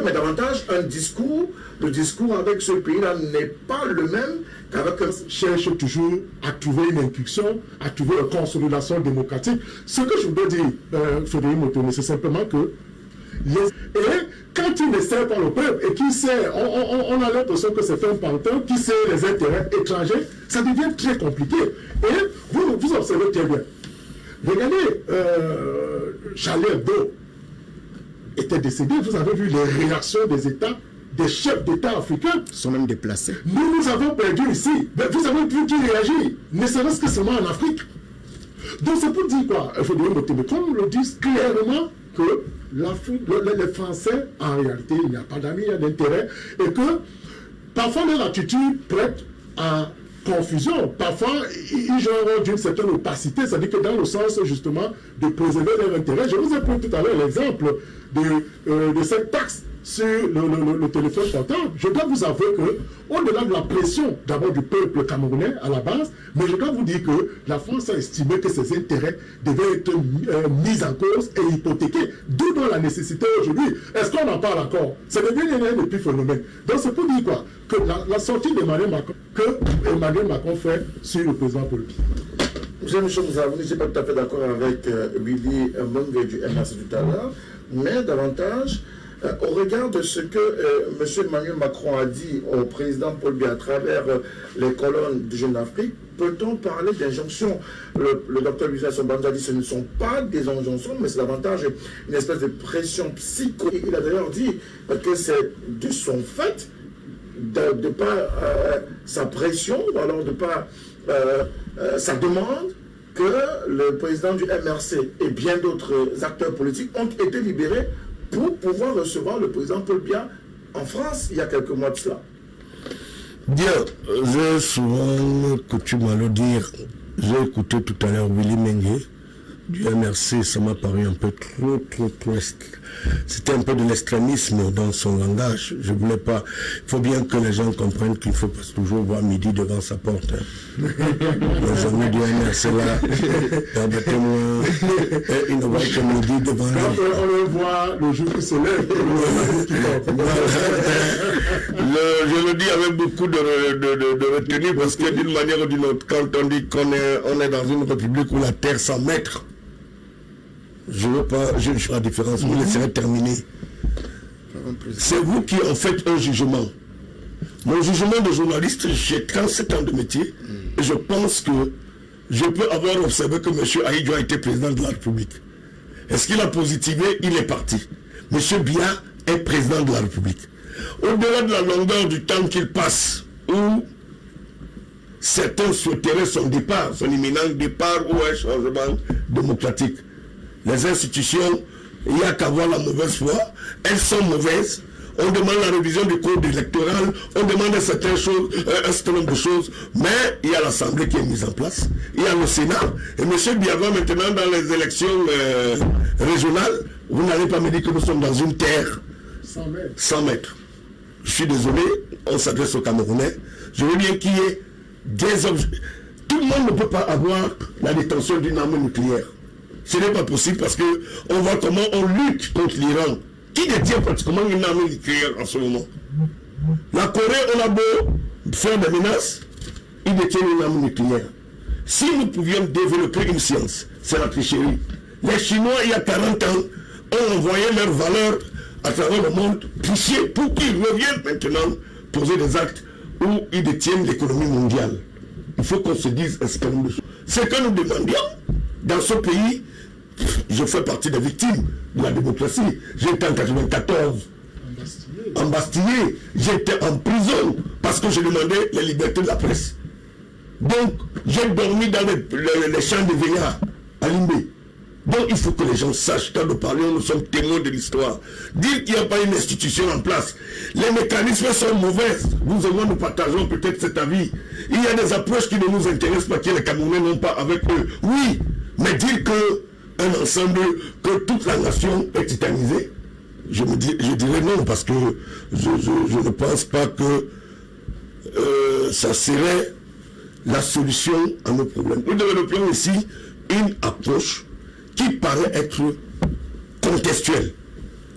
Mais davantage, le discours avec ce pays-là n'est pas le même qu'avec... Cherche toujours à trouver une impulsion, à trouver une consolidation démocratique. Ce que je voudrais dire, Frédéric Motoné, c'est simplement que et quand il ne sert pas le peuple et qu'il sert, on a l'impression que c'est un pantin qui sert les intérêts étrangers, ça devient très compliqué. Et vous observez très bien. Regardez, Charlie Hebdo était décédé, vous avez vu les réactions des États, des chefs d'État africains. Sont même déplacés. Nous avons perdu ici. Mais vous avez vu qui réagit, ne serait-ce que seulement en Afrique. Donc c'est pour dire quoi? Il faut dire qu'on le dise clairement que les Français, en réalité, il n'y a pas d'amis, il y a d'intérêt, et que parfois leur attitude prête à confusion. Parfois, ils jouent d'une certaine opacité, c'est-à-dire que dans le sens justement de préserver leur intérêt. Je vous ai pris tout à l'heure l'exemple de cette taxe sur le téléphone portable. Je dois vous avouer que, au-delà de la pression d'abord du peuple camerounais à la base, mais je dois vous dire que la France a estimé que ses intérêts devaient être mis en cause et hypothéqués. D'où dans la nécessité aujourd'hui. Est-ce qu'on en parle encore? C'est devenu un épiphénomène. Donc c'est pour dire quoi? Que la sortie d'Emmanuel Macron, que Emmanuel Macron fait sur le président Paul Biya. Je ne suis pas tout à fait d'accord avec Willy Mbengue du MRC tout à l'heure, mais davantage, au regard de ce que M. Emmanuel Macron a dit au président Paul Biya à travers les colonnes de Jeune Afrique, peut-on parler d'injonction? Le docteur Lucien Sombanda dit que ce ne sont pas des injonctions, mais c'est davantage une espèce de pression psychologique. Il a d'ailleurs dit que c'est de son fait, de par sa pression, ou alors de par sa demande, que le président du MRC et bien d'autres acteurs politiques ont été libérés pour pouvoir recevoir le président Paul Biya en France il y a quelques mois de cela. Bien, j'ai souvent coutume à le dire. J'ai écouté tout à l'heure Willy Mengue du MRC, ça m'a paru un peu trop. C'était un peu de l'extrémisme dans son langage. Je voulais pas. Il faut bien que les gens comprennent qu'il faut pas toujours voir midi devant sa porte. Les amis du MRC là, permettez-moi, ils ne voient que midi devant lui. On le voit le jour qui se lève. Je le dis avec beaucoup de retenue parce que d'une manière ou d'une autre, quand on dit qu'on est dans une république où la terre s'en maître, je ne veux pas, je ferai la différence, vous laisserez terminer. C'est vous qui en faites un jugement. Mon jugement de journaliste, j'ai 37 ans de métier et je pense que je peux avoir observé que M. Ahidjo a été président de la République. Est-ce qu'il a positivé? Il est parti. M. Biya est président de la République. Au-delà de la longueur du temps qu'il passe, où certains souhaiteraient son départ, son imminent départ ou un changement démocratique. Les institutions, il n'y a qu'à voir la mauvaise foi, elles sont mauvaises. On demande la révision du code électoral, on demande certaines choses, un certain nombre de choses, mais il y a l'Assemblée qui est mise en place, il y a le Sénat, et M. Biya maintenant dans les élections régionales, vous n'allez pas me dire que nous sommes dans une terre 100 mètres. Je suis désolé, on s'adresse aux Camerounais, je veux bien qu'il y ait des objets. Tout le monde ne peut pas avoir la détention d'une arme nucléaire. Ce n'est pas possible parce qu'on voit comment on lutte contre l'Iran, qui détient pratiquement une arme nucléaire en ce moment. La Corée, on a beau faire des menaces, ils détiennent une arme nucléaire. Si nous pouvions développer une science, c'est la tricherie. Les Chinois, il y a 40 ans, ont envoyé leurs valeurs à travers le monde, tricher pour qu'ils reviennent maintenant poser des actes où ils détiennent l'économie mondiale. Il faut qu'on se dise un certain nombre de choses. Ce que nous demandions dans ce pays, je fais partie des victimes de la démocratie. J'étais en 1994 embastillé, j'étais en prison parce que je demandais la liberté de la presse. Donc, j'ai dormi dans les champs de veillards à Limbé. Donc, il faut que les gens sachent, quand nous parlons, nous sommes témoins de l'histoire. Dire qu'il n'y a pas une institution en place, les mécanismes sont mauvais. Vous et moi, nous partageons peut-être cet avis. Il y a des approches qui ne nous intéressent pas, que les Camerounais n'ont pas avec eux. Oui, mais dire qu'un ensemble, que toute la nation est titanisée, je dirais non, parce que je ne pense pas que ça serait la solution à nos problèmes. Nous développons ici une approche qui paraît être contextuelle.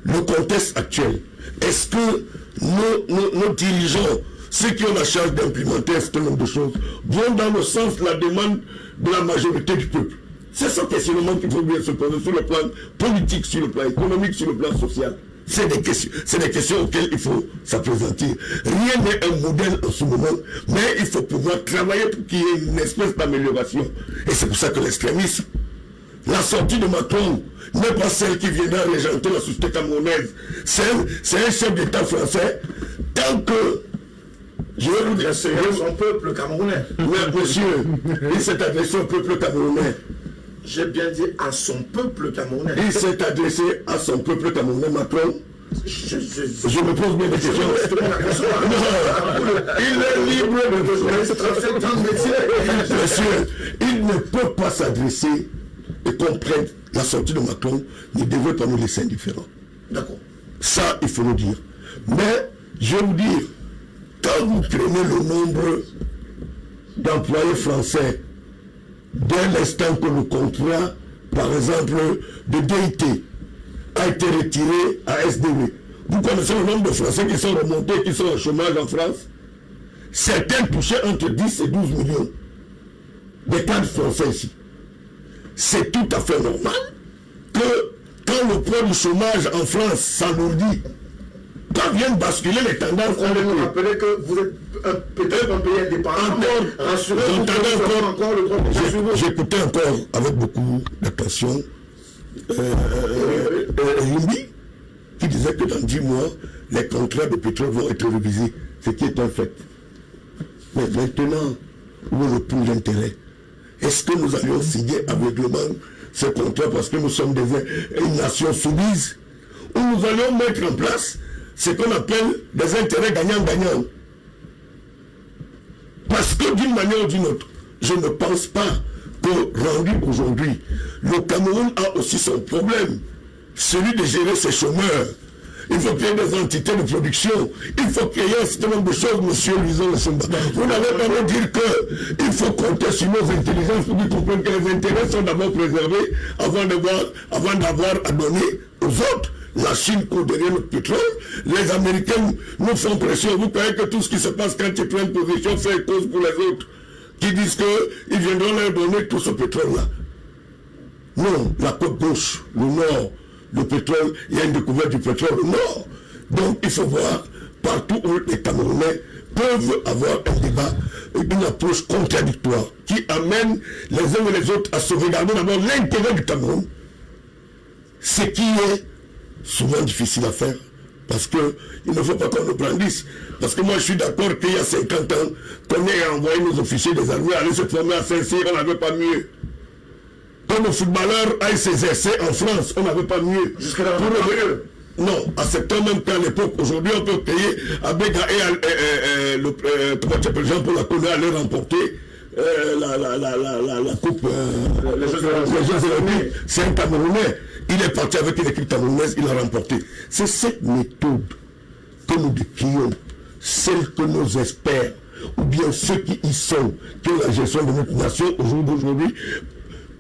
Le contexte actuel. Est-ce que nos dirigeants, ceux qui ont la charge d'implémenter un certain nombre de choses, vont dans le sens de la demande de la majorité du peuple? C'est ce questionnement qu'il faut bien se poser sur le plan politique, sur le plan économique, sur le plan social. C'est des questions auxquelles il faut s'appesantir. Rien n'est un modèle en ce moment, mais il faut pouvoir travailler pour qu'il y ait une espèce d'amélioration. Et c'est pour ça que l'extrémisme, la sortie de Macron n'est pas celle qui viendra régenter la société camerounaise. C'est un chef d'État français. Tant que je vais vous dire, c'est son peuple camerounais. Mais monsieur, il s'est adressé au peuple camerounais. J'ai bien dit à son peuple camerounais. Il s'est adressé à son peuple camerounais, Macron. Je me pose bien des questions. Il est libre de monsieur, il ne peut pas s'adresser et comprendre la sortie de Macron. Il ne devrait pas nous laisser indifférents. D'accord. Ça, il faut le dire. Mais, je vais vous dire, quand vous prenez le nombre d'employés français dès l'instant que le contrat, par exemple, de DIT a été retiré à SDV, vous connaissez le nombre de Français qui sont remontés, qui sont au chômage en France? Certains touchaient entre 10 et 12 millions de cadres français ici. C'est tout à fait normal que quand le poids du chômage en France s'alourdit Quand viennent basculer les tendances, on va nous rappeler que vous êtes peut-être un pays indépendant, mais rassurez-vous que encore le droit de j'écoutais encore avec beaucoup d'attention Lumbi qui disait que dans 10 mois, les contrats de pétrole vont être révisés, ce qui est un fait. Mais maintenant, où est le point d'intérêt? Est-ce que nous allions signer aveuglément ce contrat parce que nous sommes une nation soumise, où nous allions mettre en place ce qu'on appelle des intérêts gagnants-gagnants? Parce que d'une manière ou d'une autre, je ne pense pas que rendu aujourd'hui, le Cameroun a aussi son problème, celui de gérer ses chômeurs. Il faut qu'il y ait des entités de production. Il faut qu'il y ait un certain nombre de choses, monsieur Luison Le Semba. Vous n'avez pas à me dire qu'il faut compter sur nos intelligences pour qu'ils comprennent que les intérêts sont d'abord préservés avant d'avoir à donner aux autres. La Chine court derrière notre pétrole. Les Américains nous font pression. Vous croyez que tout ce qui se passe quand ils prennent position fait cause pour les autres qui disent qu'ils viendront leur donner tout ce pétrole-là? Non, la côte gauche, le nord, le pétrole, il y a une découverte du pétrole au nord. Donc il faut voir partout où les Camerounais peuvent avoir un débat, une approche contradictoire qui amène les uns et les autres à sauvegarder d'abord l'intérêt du Cameroun, ce qui est souvent difficile à faire, parce qu'il ne faut pas qu'on nous brandisse. Parce que moi je suis d'accord qu'il y a 50 ans, qu'on ait envoyé nos officiers des armées aller se former à Saint-Cyr, on n'avait pas mieux. Quand nos footballeurs aillent ses essais en France, on n'avait pas mieux. Jusqu'à là, non, acceptons même qu'à l'époque, aujourd'hui, on peut payer à Béga et Jean-Paul Lacone aller remporter la coupe, les Jeux Olympiques. C'est un Camerounais. Il est parti avec une équipe camerounaise, il a remporté. C'est cette méthode que nous décrions, celle que nos experts, ou bien ceux qui y sont, qui ont la gestion de notre nation aujourd'hui,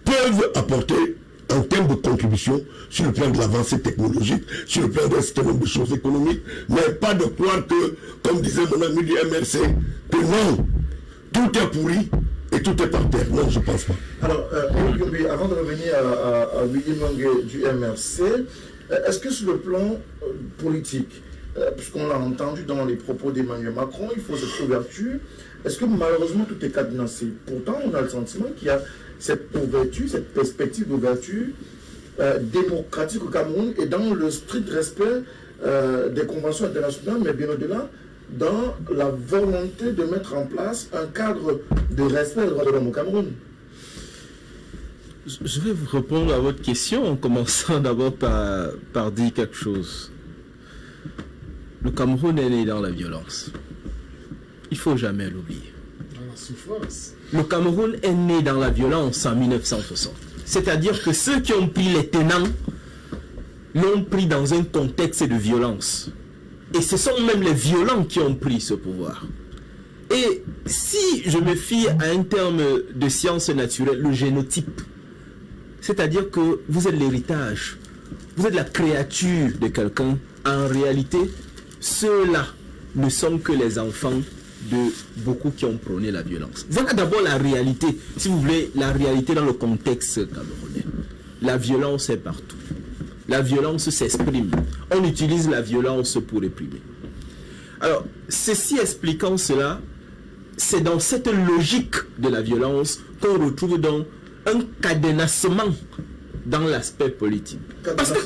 peuvent apporter en termes de contribution sur le plan de l'avancée technologique, sur le plan d'un certain nombre de choses économiques, mais pas de croire que, comme disait mon ami du MRC, que non, tout est pourri et tout est par terre. Non, je ne pense pas. Alors, avant de revenir à Willy Longuet du MRC, est-ce que sur le plan politique, puisqu'on l'a entendu dans les propos d'Emmanuel Macron, il faut cette ouverture, est-ce que malheureusement tout est cadenassé? Pourtant, on a le sentiment qu'il y a cette ouverture, cette perspective d'ouverture démocratique au Cameroun et dans le strict respect des conventions internationales, mais bien au-delà, dans la volonté de mettre en place un cadre de respect des droits de l'homme au Cameroun. Je vais vous répondre à votre question en commençant d'abord par dire quelque chose. Le Cameroun est né dans la violence. Il ne faut jamais l'oublier. Dans la souffrance. Le Cameroun est né dans la violence en 1960. C'est-à-dire que ceux qui ont pris les tenants l'ont pris dans un contexte de violence. Et ce sont même les violents qui ont pris ce pouvoir. Et si je me fie à un terme de sciences naturelles, le génotype, c'est-à-dire que vous êtes l'héritage, vous êtes la créature de quelqu'un, en réalité, ceux-là ne sont que les enfants de beaucoup qui ont prôné la violence. Voilà d'abord la réalité, si vous voulez, la réalité dans le contexte camerounais. La violence est partout. La violence s'exprime. On utilise la violence pour réprimer. Alors, ceci expliquant cela, c'est dans cette logique de la violence qu'on retrouve donc un cadenassement dans l'aspect politique. Parce que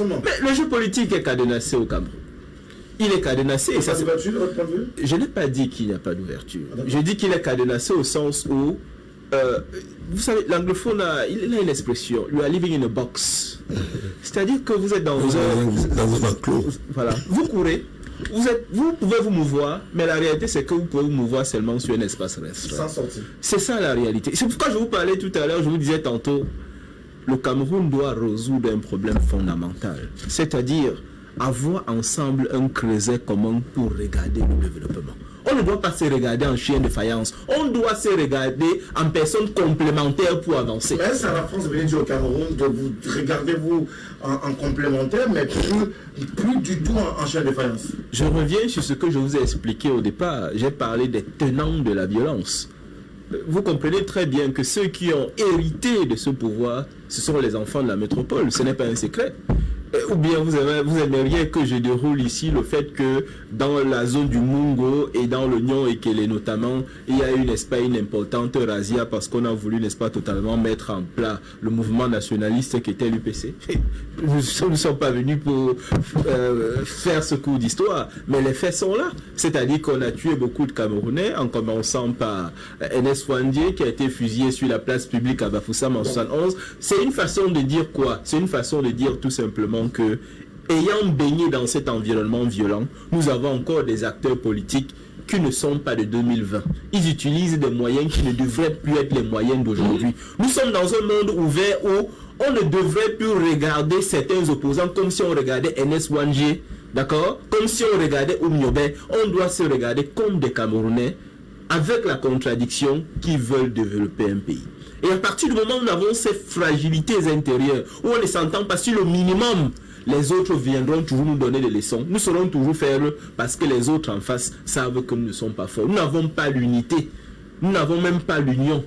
le jeu politique est cadenassé au Cameroun. Il est cadenassé. Et ça, je n'ai pas dit qu'il n'y a pas d'ouverture. Je dis qu'il est cadenassé au sens où, vous savez, l'anglophone il a une expression, you are living in a box. C'est-à-dire que vous êtes dans un enclos. Voilà. Vous courez, vous pouvez vous mouvoir, mais la réalité c'est que vous pouvez vous mouvoir seulement sur un espace restreint. Sans sortir. C'est ça la réalité. C'est pourquoi je vous parlais tout à l'heure, je vous disais tantôt, le Cameroun doit résoudre un problème fondamental. C'est-à-dire avoir ensemble un creuset commun pour regarder le développement. On ne doit pas se regarder en chien de faïence. On doit se regarder en personne complémentaire pour avancer. Mais c'est à la France de venir dire au Cameroun de vous regarder vous en complémentaire, mais plus du tout en chien de faïence. Je reviens sur ce que je vous ai expliqué au départ. J'ai parlé des tenants de la violence. Vous comprenez très bien que ceux qui ont hérité de ce pouvoir, ce sont les enfants de la métropole. Ce n'est pas un secret. Ou bien vous aimeriez que je déroule ici le fait que dans la zone du Mungo et dans le Nyon Ekele notamment, il y a eu, n'est-ce pas, une importante razzia parce qu'on a voulu, n'est-ce pas, totalement mettre en plat le mouvement nationaliste qui était l'UPC. Nous ne sommes pas venus pour faire ce cours d'histoire, mais les faits sont là. C'est-à-dire qu'on a tué beaucoup de Camerounais, en commençant par Enes Wandie qui a été fusillé sur la place publique à Bafoussam en 71. C'est une façon de dire quoi? C'est une façon de dire tout simplement que, ayant baigné dans cet environnement violent, nous avons encore des acteurs politiques qui ne sont pas de 2020. Ils utilisent des moyens qui ne devraient plus être les moyens d'aujourd'hui. Nous sommes dans un monde ouvert où on ne devrait plus regarder certains opposants comme si on regardait Enes Wandie, d'accord? Comme si on regardait Oumniobé. On doit se regarder comme des Camerounais avec la contradiction qui veulent développer un pays. Et à partir du moment où nous avons ces fragilités intérieures, où on ne s'entend pas sur le minimum, les autres viendront toujours nous donner des leçons. Nous saurons toujours faire parce que les autres en face savent que nous ne sommes pas forts. Nous n'avons pas l'unité. Nous n'avons même pas l'union.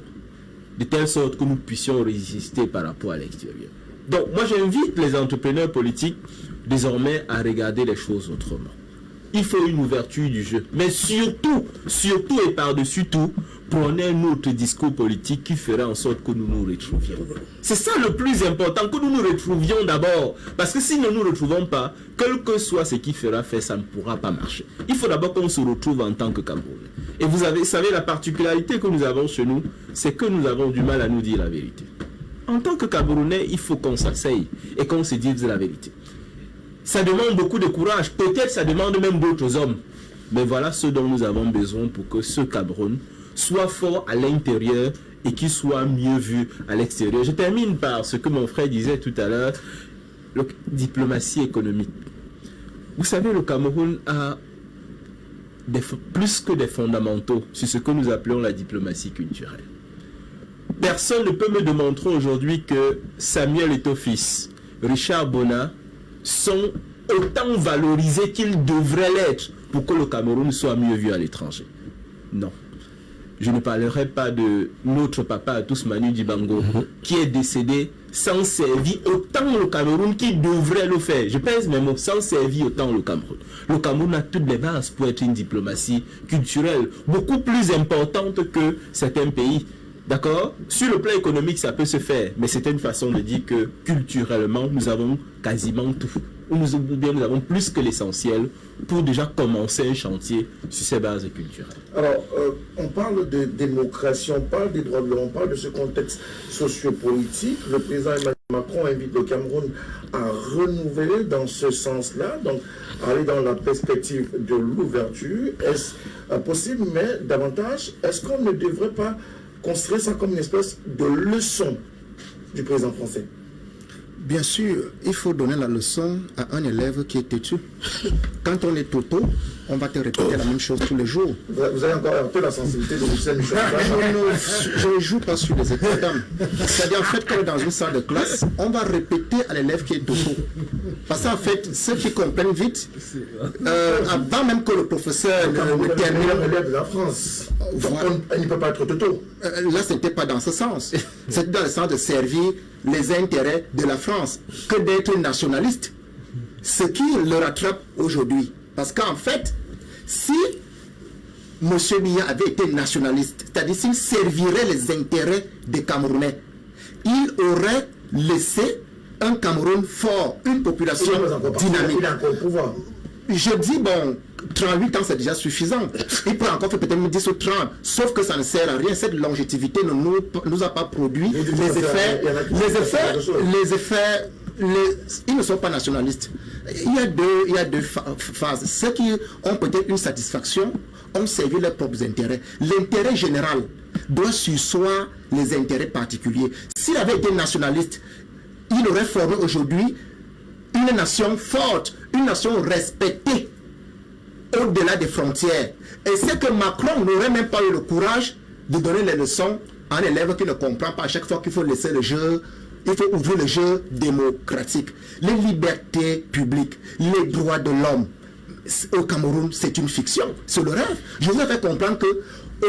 De telle sorte que nous puissions résister par rapport à l'extérieur. Donc moi j'invite les entrepreneurs politiques désormais à regarder les choses autrement. Il faut une ouverture du jeu. Mais surtout et par-dessus tout, prenez un autre discours politique qui ferait en sorte que nous nous retrouvions. C'est ça le plus important, que nous nous retrouvions d'abord. Parce que si nous ne nous retrouvons pas, quel que soit ce qui fera faire, ça ne pourra pas marcher. Il faut d'abord qu'on se retrouve en tant que Camerounais. Et vous savez, la particularité que nous avons chez nous, c'est que nous avons du mal à nous dire la vérité. En tant que Camerounais, il faut qu'on s'asseye et qu'on se dise la vérité. Ça demande beaucoup de courage, peut-être ça demande même d'autres hommes. Mais voilà ce dont nous avons besoin pour que ce Cameroun soit fort à l'intérieur et qu'il soit mieux vu à l'extérieur. Je termine par ce que mon frère disait tout à l'heure, la diplomatie économique. Vous savez, le Cameroun a plus que des fondamentaux sur ce que nous appelons la diplomatie culturelle. Personne ne peut me démontrer aujourd'hui que Samuel Eto'o-Fils, Richard Bona sont autant valorisés qu'ils devraient l'être pour que le Cameroun soit mieux vu à l'étranger. Non. Je ne parlerai pas de notre papa à tous Manu Dibango qui est décédé sans servir autant le Cameroun qu'il devrait le faire. Je pèse mes mots, sans servir autant le Cameroun. Le Cameroun a toutes les bases pour être une diplomatie culturelle beaucoup plus importante que certains pays. D'accord? Sur le plan économique, ça peut se faire, mais c'est une façon de dire que culturellement, nous avons quasiment tout. Nous avons plus que l'essentiel pour déjà commencer un chantier sur ces bases culturelles. Alors, on parle de démocratie, on parle des droits de l'homme, on parle de ce contexte sociopolitique. Le président Emmanuel Macron invite le Cameroun à renouveler dans ce sens-là, donc aller dans la perspective de l'ouverture. Est-ce possible, mais davantage, est-ce qu'on ne devrait pas construire ça comme une espèce de leçon du président français? Bien sûr, il faut donner la leçon à un élève qui est têtu. Quand on est toto, on va te répéter la même chose tous les jours. Vous avez encore un peu la sensibilité de Michel. Je ne joue pas sur les états d'âme. C'est-à-dire, en fait, quand dans une salle de classe, on va répéter à l'élève qui est toto. Parce qu'en fait, ceux qui comprennent vite, avant même que le professeur ne termine... l'élève de la France. Voilà. Il ne peut pas être toto. Là, ce n'était pas dans ce sens. C'était dans le sens de servir les intérêts de la France que d'être nationaliste. Ce qui le rattrape aujourd'hui. Parce qu'en fait, si M. Biya avait été nationaliste, c'est-à-dire s'il servirait les intérêts des Camerounais, il aurait laissé un Cameroun fort, une population dynamique. Il a encore le pouvoir. Je dis, bon, 38 ans c'est déjà suffisant. Il peut encore faire peut-être 10 ou 30, sauf que ça ne sert à rien. Cette longévité ne nous a pas produit les effets. Ils ne sont pas nationalistes. Il y a deux phases. Ceux qui ont peut-être une satisfaction ont servi leurs propres intérêts. L'intérêt général doit surseoir les intérêts particuliers. S'il avait été nationaliste, il aurait formé aujourd'hui une nation forte, une nation respectée au-delà des frontières. Et c'est que Macron n'aurait même pas eu le courage de donner les leçons à un élève qui ne comprend pas à chaque fois qu'il faut laisser le jeu. Il faut ouvrir le jeu démocratique. Les libertés publiques, les droits de l'homme. Au Cameroun, c'est une fiction. C'est le rêve. Je vous ai fait comprendre que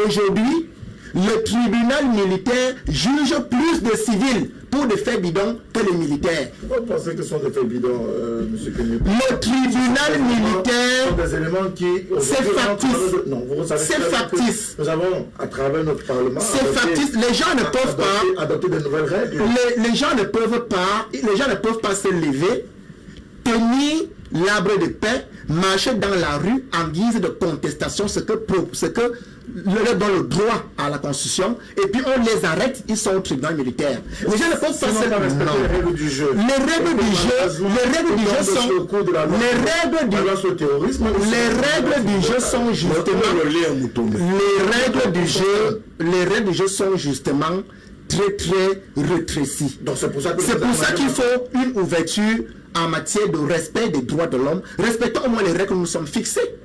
aujourd'hui, le tribunal militaire juge plus de civils pour des faits bidons que les militaires. Pourquoi vous pensez que ce sont des faits bidons, M. Kenny? Le tribunal militaire, ce sont des éléments qui... c'est factice. Non, vous savez c'est factice. Nous avons, à travers notre Parlement... C'est factice. Les gens ne peuvent pas... Adopter de nouvelles règles. Les gens ne peuvent pas se lever, tenir l'arbre de paix, marcher dans la rue en guise de contestation, ce que leur donne le droit à la Constitution, et puis on les arrête, ils sont au tribunal militaire. Les gens ne peuvent pas se lever. Les règles du jeu. Les règles du jeu sont justement très rétrécies. C'est pour ça qu'il faut une ouverture en matière de respect des droits de l'homme. Respectons au moins les règles que nous sommes fixées.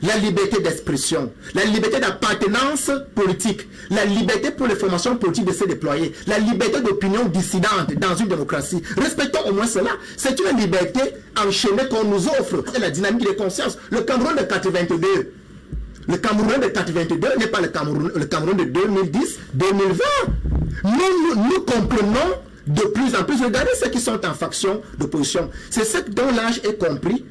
La liberté d'expression, la liberté d'appartenance politique, la liberté pour les formations politiques de se déployer, la liberté d'opinion dissidente dans une démocratie. Respectons au moins cela. C'est une liberté enchaînée qu'on nous offre. C'est la dynamique des consciences. Le Cameroun de 82. Le Cameroun de 82 n'est pas le Cameroun de 2010, 2020. Nous comprenons de plus en plus. Regardez ceux qui sont en faction d'opposition. C'est ce dont l'âge est compris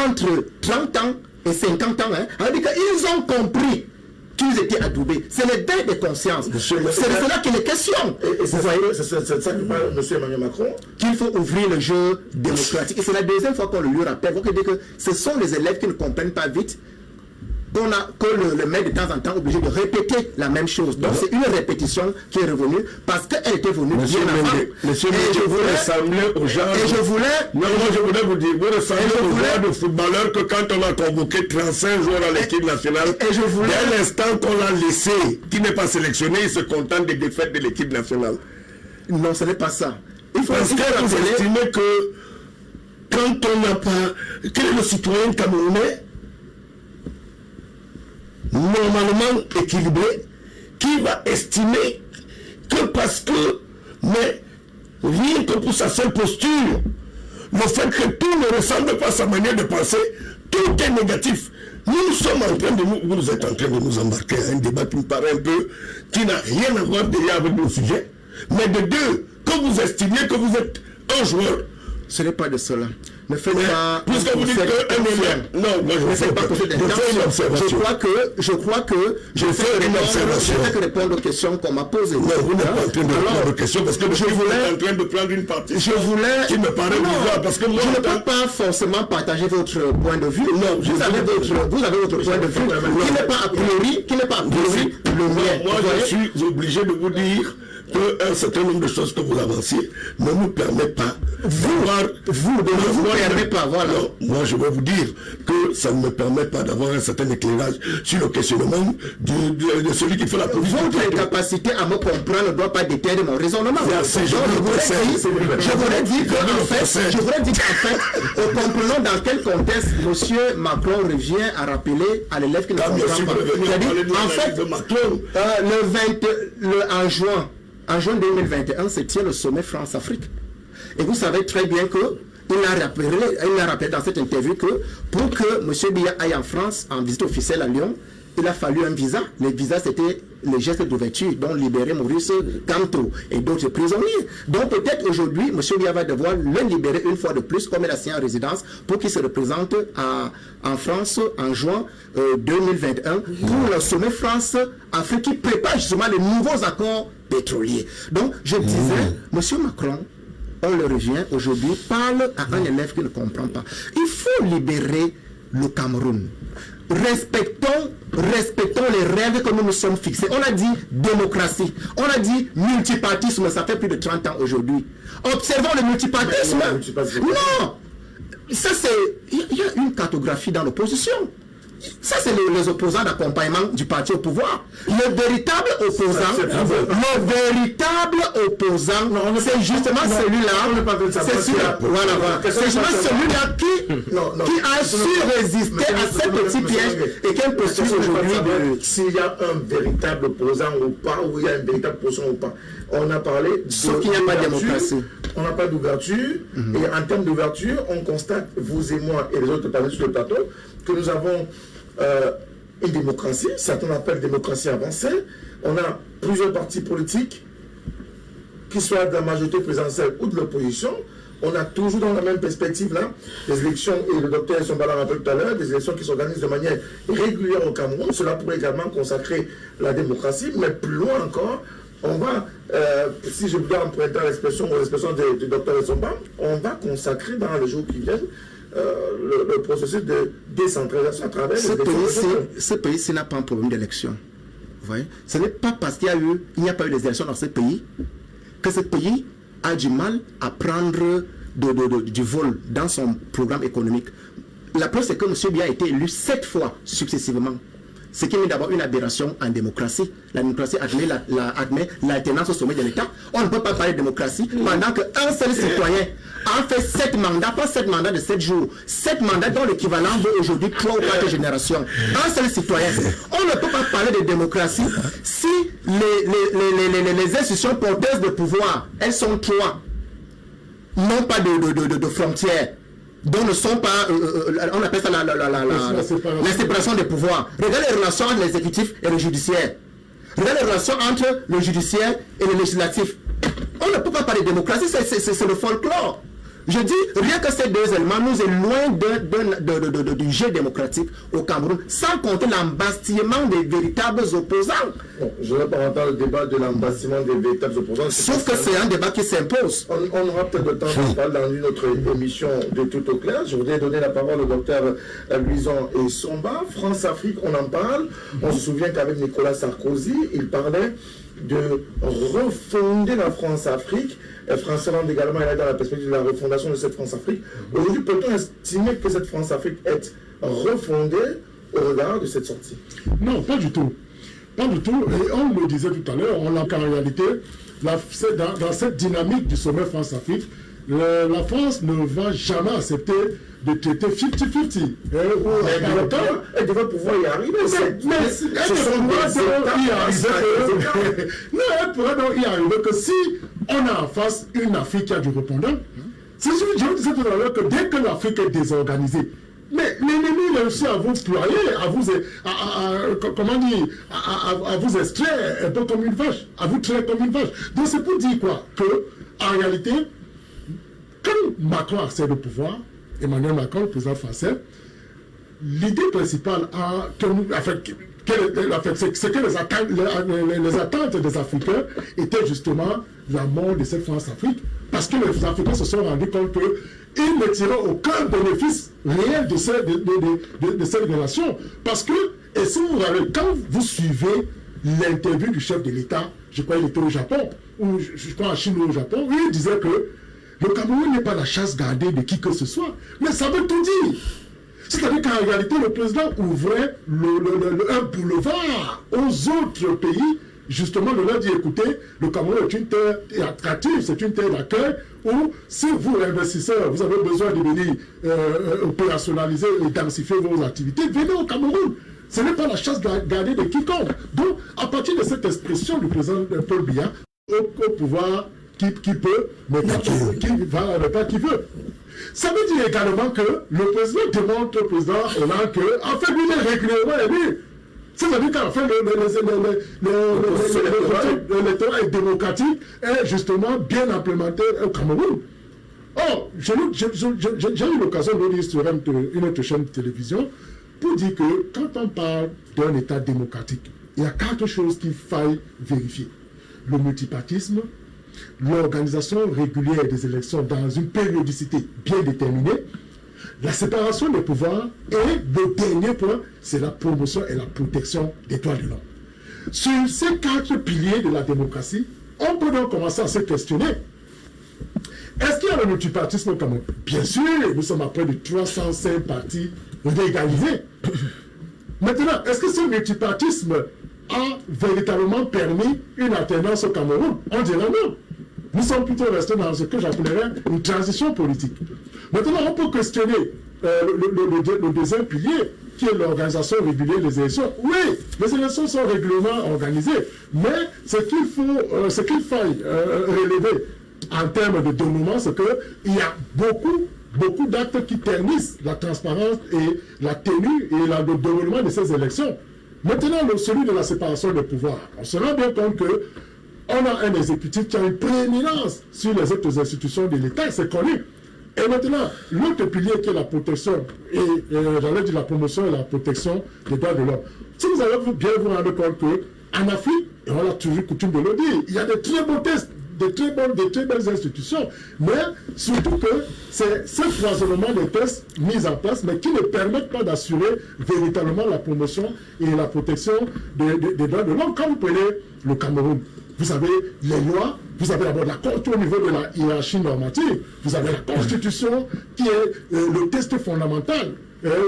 entre 30 ans et 50 ans. Ils ont compris qu'ils étaient adoubés. C'est l'éveil de conscience. C'est de cela qu'il est question. Vous voyez, c'est ça que parle M. Emmanuel Macron. Qu'il faut ouvrir le jeu démocratique. Et c'est la deuxième fois qu'on le lui rappelle. Vous voyez que ce sont les élèves qui ne comprennent pas vite, que le maître de temps en temps est obligé de répéter la même chose. Donc c'est une répétition qui est revenue parce qu'elle était venue bien avant. Monsieur, vous ressemblez aux gens... Et je voulais... Non, moi je voulais vous dire, vous ressemblez aux joueurs de footballeurs que quand on a convoqué 35 joueurs à l'équipe nationale, dès l'instant qu'on l'a laissé, qui n'est pas sélectionné, il se contente des défaites de l'équipe nationale. Non, ce n'est pas ça. Parce que vous estimez que quand on n'a pas... Quel est le citoyen camerounais normalement équilibré, qui va estimer que parce que, mais rien que pour sa seule posture, le fait que tout ne ressemble pas à sa manière de penser, tout est négatif. Nous sommes en train de vous êtes en train de nous embarquer à un débat qui me paraît un peu, qui n'a rien à voir déjà avec le sujet, mais de deux, que vous estimiez que vous êtes un joueur. Ce n'est pas de cela. Ne faites pas... Puisque vous dites qu'un élève... Non, moi je ne fais pas poser des questions. Je crois que je fais que répondre aux questions qu'on m'a posées. Non, vous n'êtes pas en train de répondre aux questions parce que vous êtes en train de prendre une partie qui me paraît bizarre. Parce que moi, je ne peux pas forcément partager votre point de vue. Non, vous avez votre point de vue qui n'est pas a priori le mien. Moi, je suis obligé de vous dire qu'un certain nombre de choses que vous avancez ne nous permet pas voilà. Moi je vais vous dire que ça ne me permet pas d'avoir un certain éclairage sur le questionnement de celui qui fait la politique. Votre incapacité à me comprendre ne doit pas déterminer mon raisonnement. Je voudrais dire qu'en fait, comprenons dans quel contexte M. Macron revient à rappeler à l'élève qui ne comprend pas. En fait, en juin 2021, se tient le sommet France-Afrique. Et vous savez très bien qu'il a rappelé dans cette interview que pour que M. Biya aille en France en visite officielle à Lyon, il a fallu un visa. Le visa, c'était les gestes d'ouverture, dont libérer Maurice Kamto et d'autres prisonniers. Donc peut-être aujourd'hui, M. Biya va devoir le libérer une fois de plus, comme il a signé en résidence, pour qu'il se représente en France en juin 2021 pour le sommet France-Afrique qui prépare justement les nouveaux accords pétroliers. Donc je disais, M. Macron, on le revient aujourd'hui, parle à un élève qui ne comprend pas. Il faut libérer le Cameroun. Respectons les règles que nous nous sommes fixées. On a dit démocratie, on a dit multipartisme, ça fait plus de 30 ans aujourd'hui. Observons le multipartisme. Non, ça c'est, il y a une cartographie dans l'opposition. Ça, c'est les opposants d'accompagnement du parti au pouvoir. Le véritable opposant, c'est justement celui-là. C'est justement celui-là qui a su résister à ce petit piège et qui poursuit aujourd'hui. S'il y a un véritable opposant ou pas, ou il y a un véritable opposant ou pas. On a parlé sauf qu'il n'y a pas de démocratie. On n'a pas d'ouverture. Et en termes d'ouverture, on constate, vous et moi et les autres panélistes sur le plateau, que nous avons une démocratie, certains appellent démocratie avancée. On a plusieurs partis politiques qu'il soit de la majorité présidentielle ou de l'opposition, on a toujours dans la même perspective là, des élections, et le docteur Somba l'a rappelé tout à l'heure, des élections qui s'organisent de manière régulière au Cameroun. Cela pourrait également consacrer la démocratie, mais plus loin encore, on va, si je dois emprunter l'expression du docteur Somba, on va consacrer dans les jours qui viennent le processus de décentralisation à travers ce pays n'a pas un problème d'élection. Vous voyez, ce n'est pas parce qu'il n'y a pas eu des élections dans ce pays que ce pays a du mal à prendre du vol dans son programme économique. La preuve, c'est que M. Biya a été élu 7 fois successivement. Ce qui est d'abord une aberration en démocratie. La démocratie admet l'alternance au sommet de l'État. On ne peut pas parler de démocratie pendant qu'un seul citoyen a fait 7 mandats, pas 7 mandats de 7 jours, 7 mandats dont l'équivalent vaut aujourd'hui 3 ou 4 générations. Un seul citoyen. On ne peut pas parler de démocratie si les institutions porteuses de pouvoir, elles sont 3, non pas de frontières, dont ne sont pas, on appelle ça la séparation des pouvoirs. Regardez les relations entre l'exécutif et le judiciaire. Regardez les relations entre le judiciaire et le législatif. On ne peut pas parler de démocratie, c'est le folklore. Je dis, rien que ces 2 éléments nous éloignent du jeu démocratique au Cameroun, sans compter l'embastillement des véritables opposants. Bon, je ne vais pas rentrer dans le débat de l'embastillement des véritables opposants. Sauf que c'est un débat qui s'impose. On aura peut-être le temps de parler dans une autre émission de Tout au clair. Je voudrais donner la parole au docteur Louison et Somba. France-Afrique, on en parle. On se souvient qu'avec Nicolas Sarkozy, il parlait de refonder la France-Afrique. Français Hollande également est là dans la perspective de la refondation de cette France-Afrique. Aujourd'hui, peut-on estimer que cette France-Afrique est refondée au regard de cette sortie? Non, pas du tout. Pas du tout. Et on le disait tout à l'heure, on a qu'en réalité, dans cette dynamique du sommet France-Afrique, la France ne va jamais accepter de traiter 50-50. Elle devrait pouvoir y arriver. Elle pourrait donc y arriver que si on a en face une Afrique qui a du répondant, je vous disais tout à l'heure que dès que l'Afrique est désorganisée, mais l'ennemi réussit à vous ployer, à vous extraire un peu comme une vache, à vous traiter comme une vache. Donc c'est pour dire quoi? Que en réalité, quand Macron accède au pouvoir, Emmanuel Macron, le président français, l'idée principale c'est que les attentes des Africains étaient justement la mort de cette France-Afrique, parce que les Africains se sont rendus compte qu'ils ne tiraient aucun bénéfice réel de cette relation. Parce que, et si vous regardez, quand vous suivez l'interview du chef de l'État, je crois qu'il était au Japon, ou je crois en Chine ou au Japon, il disait que le Cameroun n'est pas la chasse gardée de qui que ce soit. Mais ça veut tout dire. C'est-à-dire qu'en réalité, le président ouvrait un boulevard aux autres pays, justement, de leur dire, écoutez, le Cameroun est une terre attractive, c'est une terre d'accueil, où si vous, investisseurs, vous avez besoin de venir opérationnaliser et densifier vos activités, venez au Cameroun. Ce n'est pas la chasse gardée de quiconque. Donc, à partir de cette expression du président Paul Biya, au pouvoir qui peut, mais pas qui veut. Ça veut dire également que le président démontre au président Hollande qu'en fait, lui, il est régulièrement élu. C'est-à-dire qu'en fait, l'électorat est démocratique et justement bien implémenté au Cameroun. Or, j'ai eu l'occasion de lire sur une autre chaîne de télévision pour dire que quand on parle d'un État démocratique, il y a 4 choses qu'il faille vérifier. Le multipartisme, l'organisation régulière des élections dans une périodicité bien déterminée, la séparation des pouvoirs et le dernier point, c'est la promotion et la protection des droits de l'homme. Sur ces 4 piliers de la démocratie, on peut donc commencer à se questionner. Est-ce qu'il y a le multipartisme au Cameroun? Bien sûr, nous sommes à près de 305 partis légalisés. Maintenant, est-ce que ce multipartisme a véritablement permis une alternance au Cameroun? On dirait non. Nous sommes plutôt restés dans ce que j'appellerais une transition politique. Maintenant, on peut questionner le deuxième pilier, qui est l'organisation régulière des élections. Oui, les élections sont régulièrement organisées, mais ce qu'il faille relever en termes de dénouement, c'est qu'il y a beaucoup d'actes qui ternissent la transparence et la tenue et le déroulement de ces élections. Maintenant, celui de la séparation des pouvoirs. On se rend bien compte que on a un exécutif qui a une prééminence sur les autres institutions de l'État, c'est connu. Et maintenant, l'autre pilier qui est la protection, et j'allais dire la promotion et la protection des droits de l'homme. Si vous allez bien vous rendre compte qu'en Afrique, et on a toujours coutume de le dire, il y a des très beaux tests, de très belles institutions, mais surtout que c'est ce foisonnement des tests mis en place, mais qui ne permettent pas d'assurer véritablement la promotion et la protection des droits de l'homme. Quand vous prenez le Cameroun, vous avez les lois, vous avez d'abord au niveau de la hiérarchie normative, vous avez la Constitution qui est le test fondamental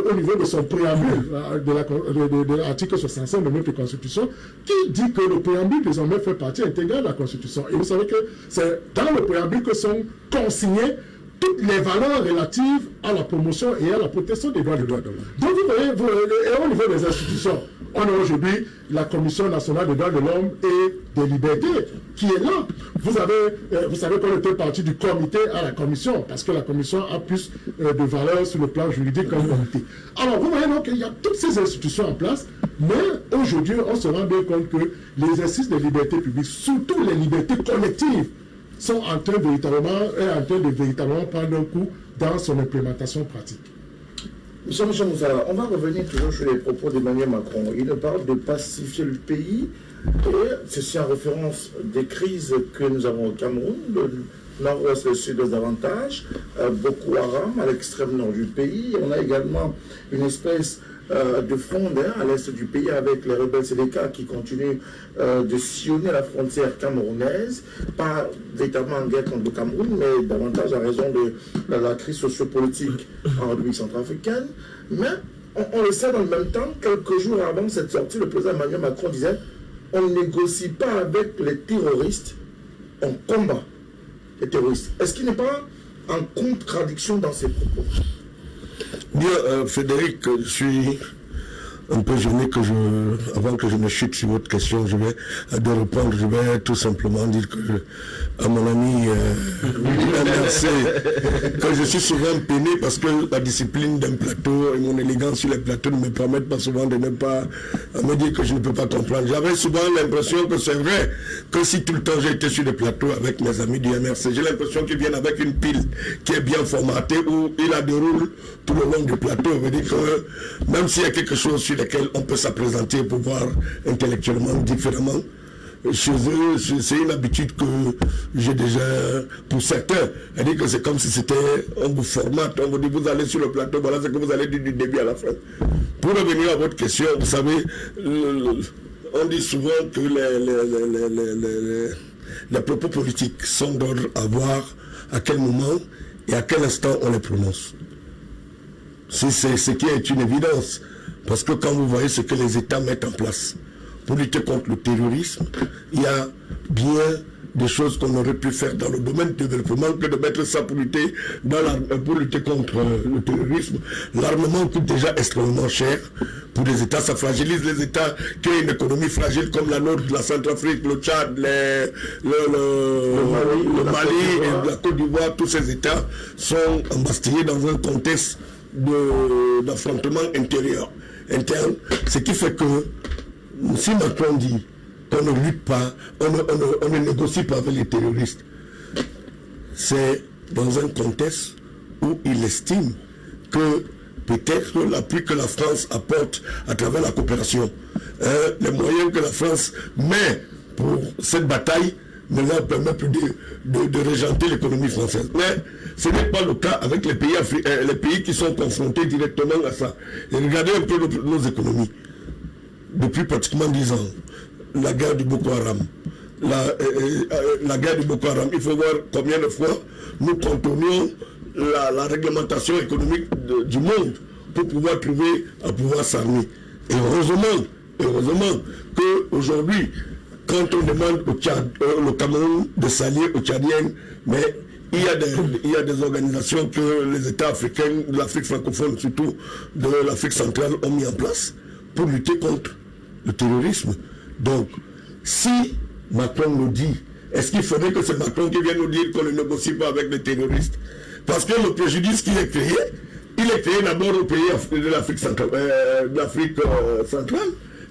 au niveau de son préambule de l'article 65 de notre Constitution, qui dit que le préambule désormais fait partie intégrale de la Constitution. Et vous savez que c'est dans le préambule que sont consignées toutes les valeurs relatives à la promotion et à la protection des droits de l'homme. Donc vous voyez, au niveau des institutions, on a aujourd'hui la Commission nationale des droits de l'homme et des libertés qui est là. Vous savez qu'on était parti du comité à la commission, parce que la commission a plus de valeur sur le plan juridique qu'un comité. Alors vous voyez donc qu'il y a toutes ces institutions en place, mais aujourd'hui on se rend bien compte que l'exercice des libertés publiques, surtout les libertés collectives, sont en train de véritablement prendre un coup dans son implémentation pratique. Monsieur Moussa, on va revenir toujours sur les propos d'Emmanuel Macron. Il nous parle de pacifier le pays, et ceci en référence des crises que nous avons au Cameroun, le nord-ouest et le sud-ouest davantage, Boko Haram à l'extrême nord du pays. On a également une espèce de fronde à l'est du pays avec les rebelles Séléka qui continuent de sillonner la frontière camerounaise, pas véritablement en guerre contre le Cameroun, mais davantage à raison de la crise sociopolitique en République centrafricaine. Mais on le sait dans le même temps, quelques jours avant cette sortie, le président Emmanuel Macron disait on ne négocie pas avec les terroristes, on combat les terroristes. Est-ce qu'il n'est pas en contradiction dans ses propos? Bien, Frédéric, je suis un peu gêné avant que je ne chute sur votre question, je vais tout simplement dire que à mon ami MRC, que je suis souvent peiné parce que la discipline d'un plateau et mon élégance sur les plateaux ne me permettent pas souvent de ne pas me dire que je ne peux pas comprendre. J'avais souvent l'impression que c'est vrai que si tout le temps j'étais sur des plateaux avec mes amis du MRC, j'ai l'impression qu'ils viennent avec une pile qui est bien formatée où il la déroule tout le long du plateau. Ça veut dire que même s'il y a quelque chose sur lequel on peut s'appréhender pour voir intellectuellement différemment, chez eux, c'est une habitude que j'ai déjà pour certains. C'est-à-dire que c'est comme si c'était, on vous formate, on vous dit vous allez sur le plateau, voilà ce que vous allez dire du début à la fin. Pour revenir à votre question, vous savez, on dit souvent que les propos politiques sont d'ordre à voir à quel moment et à quel instant on les prononce. C'est ce qui est une évidence. Parce que quand vous voyez ce que les États mettent en place pour lutter contre le terrorisme, il y a bien des choses qu'on aurait pu faire dans le domaine du développement que de mettre ça pour lutter contre le terrorisme. L'armement coûte déjà extrêmement cher pour les États. Ça fragilise les États qui ont une économie fragile comme la nôtre, la Centrafrique, le Tchad, le Mali et la Côte d'Ivoire. Tous ces États sont embastillés dans un contexte d'affrontement interne, ce qui fait que si Macron dit qu'on ne lutte pas, on ne négocie pas avec les terroristes, c'est dans un contexte où il estime que peut-être l'appui que la France apporte à travers la coopération, les moyens que la France met pour cette bataille ne leur permet plus de régenter l'économie française. Mais ce n'est pas le cas avec les pays qui sont confrontés directement à ça. Et regardez un peu nos économies. Depuis pratiquement 10 ans, la guerre du Boko Haram. La guerre du Boko Haram, il faut voir combien de fois nous contournions la réglementation économique du monde pour pouvoir trouver à pouvoir s'armer. Et heureusement qu'aujourd'hui, quand on demande au Cameroun de s'allier aux Tchadiens, mais il y a des organisations que les États africains, de l'Afrique francophone, surtout de l'Afrique centrale, ont mis en place pour lutter contre le terrorisme. Donc, si Macron nous dit, est-ce qu'il faudrait que c'est Macron qui vienne nous dire qu'on ne négocie pas avec les terroristes? Parce que le préjudice qu'il est créé, il est créé d'abord au pays de l'Afrique centrale.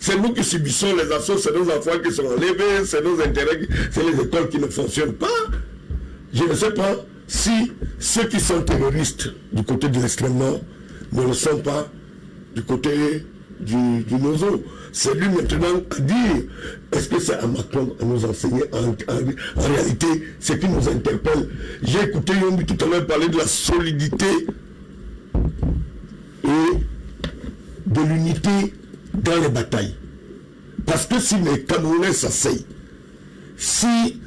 C'est nous qui subissons les assauts, c'est nos enfants qui sont enlevés, c'est nos intérêts, c'est les écoles qui ne fonctionnent pas. Je ne sais pas si ceux qui sont terroristes du côté de l'extrême nord ne le sont pas du côté du Nozo. C'est lui maintenant à dire, est-ce que c'est à Macron à nous enseigner en réalité ce qui nous interpelle. J'ai écouté Yombi tout à l'heure parler de la solidité et de l'unité dans les batailles. Parce que si les Camerounais s'asseyent, si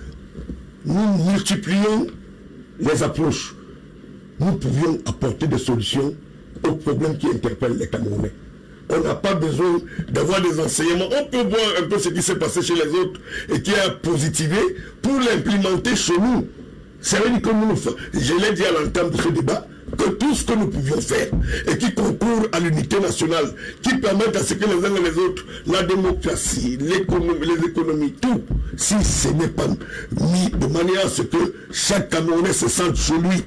nous multiplions les approches, nous pouvions apporter des solutions aux problèmes qui interpellent les Camerounais. On n'a pas besoin d'avoir des enseignements. On peut voir un peu ce qui s'est passé chez les autres et qui a positivé pour l'implémenter chez nous. Ça veut dire que nous, je l'ai dit à l'entame de ce débat, que tout ce que nous pouvions faire et qui concourt à l'unité nationale, qui permettent à ce que les uns et les autres, la démocratie, l'économie, les économies, tout, si ce n'est pas mis de manière à ce que chaque Camerounais se sente chez lui